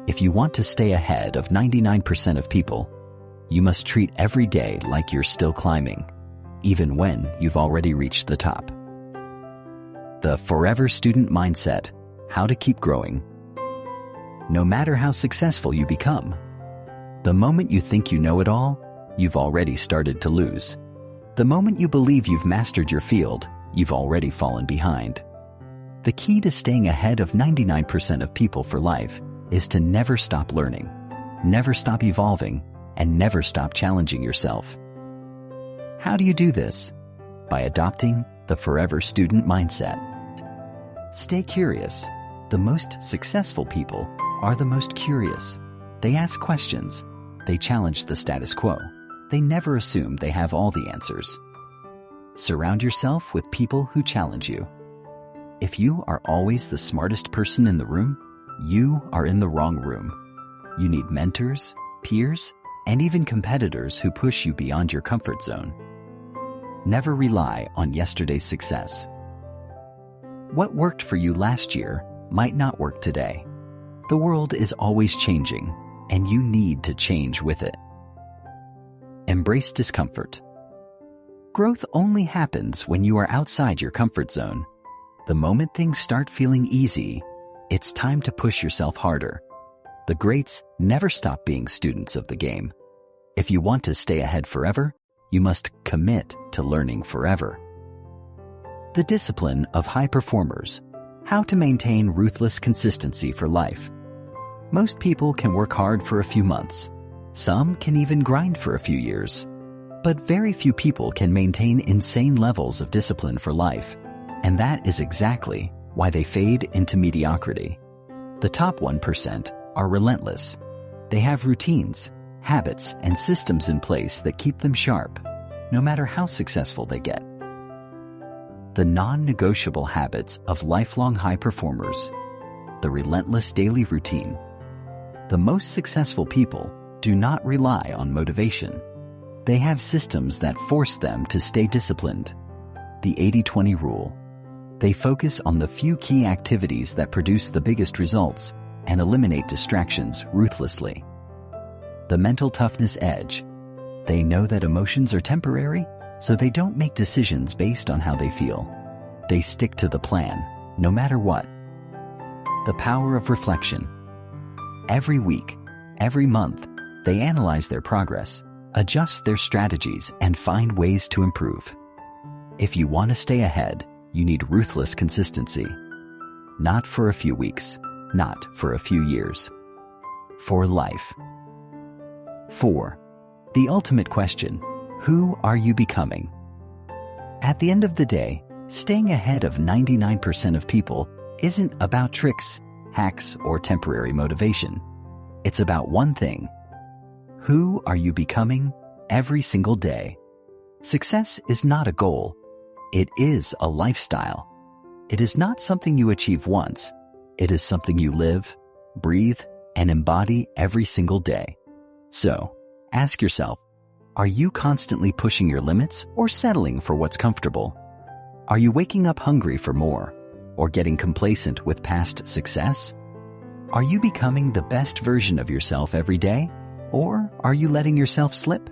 If you want to stay ahead of 99% of people, you must treat every day like you're still climbing, even when you've already reached the top. The Forever Student Mindset: How to Keep Growing. No matter how successful you become, the moment you think you know it all, you've already started to lose. The moment you believe you've mastered your field, you've already fallen behind. The key to staying ahead of 99% of people for life is to never stop learning, never stop evolving, and never stop challenging yourself. How do you do this? By adopting the Forever Student Mindset. Stay curious. The most successful people are the most curious. They ask questions. They challenge the status quo. They never assume they have all the answers. Surround yourself with people who challenge you. If you are always the smartest person in the room, you are in the wrong room. You need mentors, peers, and even competitors who push you beyond your comfort zone. Never rely on yesterday's success. What worked for you last year might not work today. The world is always changing, and you need to change with it. Embrace discomfort. Growth only happens when you are outside your comfort zone. The moment things start feeling easy, it's time to push yourself harder. The greats never stop being students of the game. If you want to stay ahead forever, you must commit to learning forever. The discipline of high performers: How to maintain ruthless consistency for life. Most people can work hard for a few months. Some can even grind for a few years. But very few people can maintain insane levels of discipline for life. And that is exactly why they fade into mediocrity. The top 1% are relentless. They have routines, habits, and systems in place that keep them sharp, no matter how successful they get. The non-negotiable habits of lifelong high performers. The relentless daily routine. The most successful people do not rely on motivation. They have systems that force them to stay disciplined. The 80-20 rule. They focus on the few key activities that produce the biggest results and eliminate distractions ruthlessly. The mental toughness edge. They know that emotions are temporary, so they don't make decisions based on how they feel. They stick to the plan, no matter what. The power of reflection. Every week, every month, they analyze their progress, adjust their strategies, and find ways to improve. If you want to stay ahead, you need ruthless consistency. Not for a few weeks, not for a few years. For life. 4. The ultimate question: who are you becoming? At the end of the day, staying ahead of 99% of people isn't about tricks, hacks, or temporary motivation. It's about one thing: who are you becoming every single day? Success is not a goal. It is a lifestyle. It is not something you achieve once. It is something you live, breathe, and embody every single day. So, ask yourself, Are you constantly pushing your limits or settling for what's comfortable? Are you waking up hungry for more or getting complacent with past success? Are you becoming the best version of yourself every day, or are you letting yourself slip?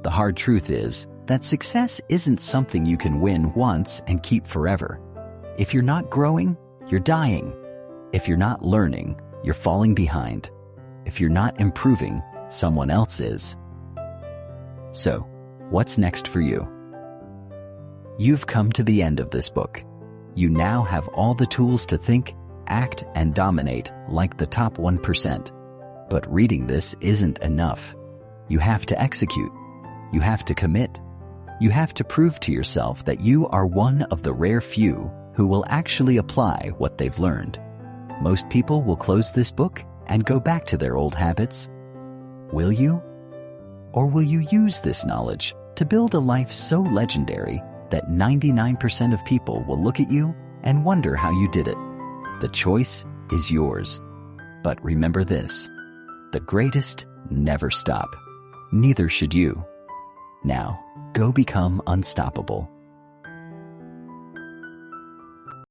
The hard truth is that success isn't something you can win once and keep forever. If you're not growing, you're dying. If you're not learning, you're falling behind. If you're not improving, someone else is. So, what's next for you? You've come to the end of this book. You now have all the tools to think, act, and dominate like the top 1%. But reading this isn't enough. You have to execute. You have to commit. You have to prove to yourself that you are one of the rare few who will actually apply what they've learned. Most people will close this book and go back to their old habits. Will you? Or will you use this knowledge to build a life so legendary that 99% of people will look at you and wonder how you did it? The choice is yours. But remember this: the greatest never stop. Neither should you. Now, go become unstoppable.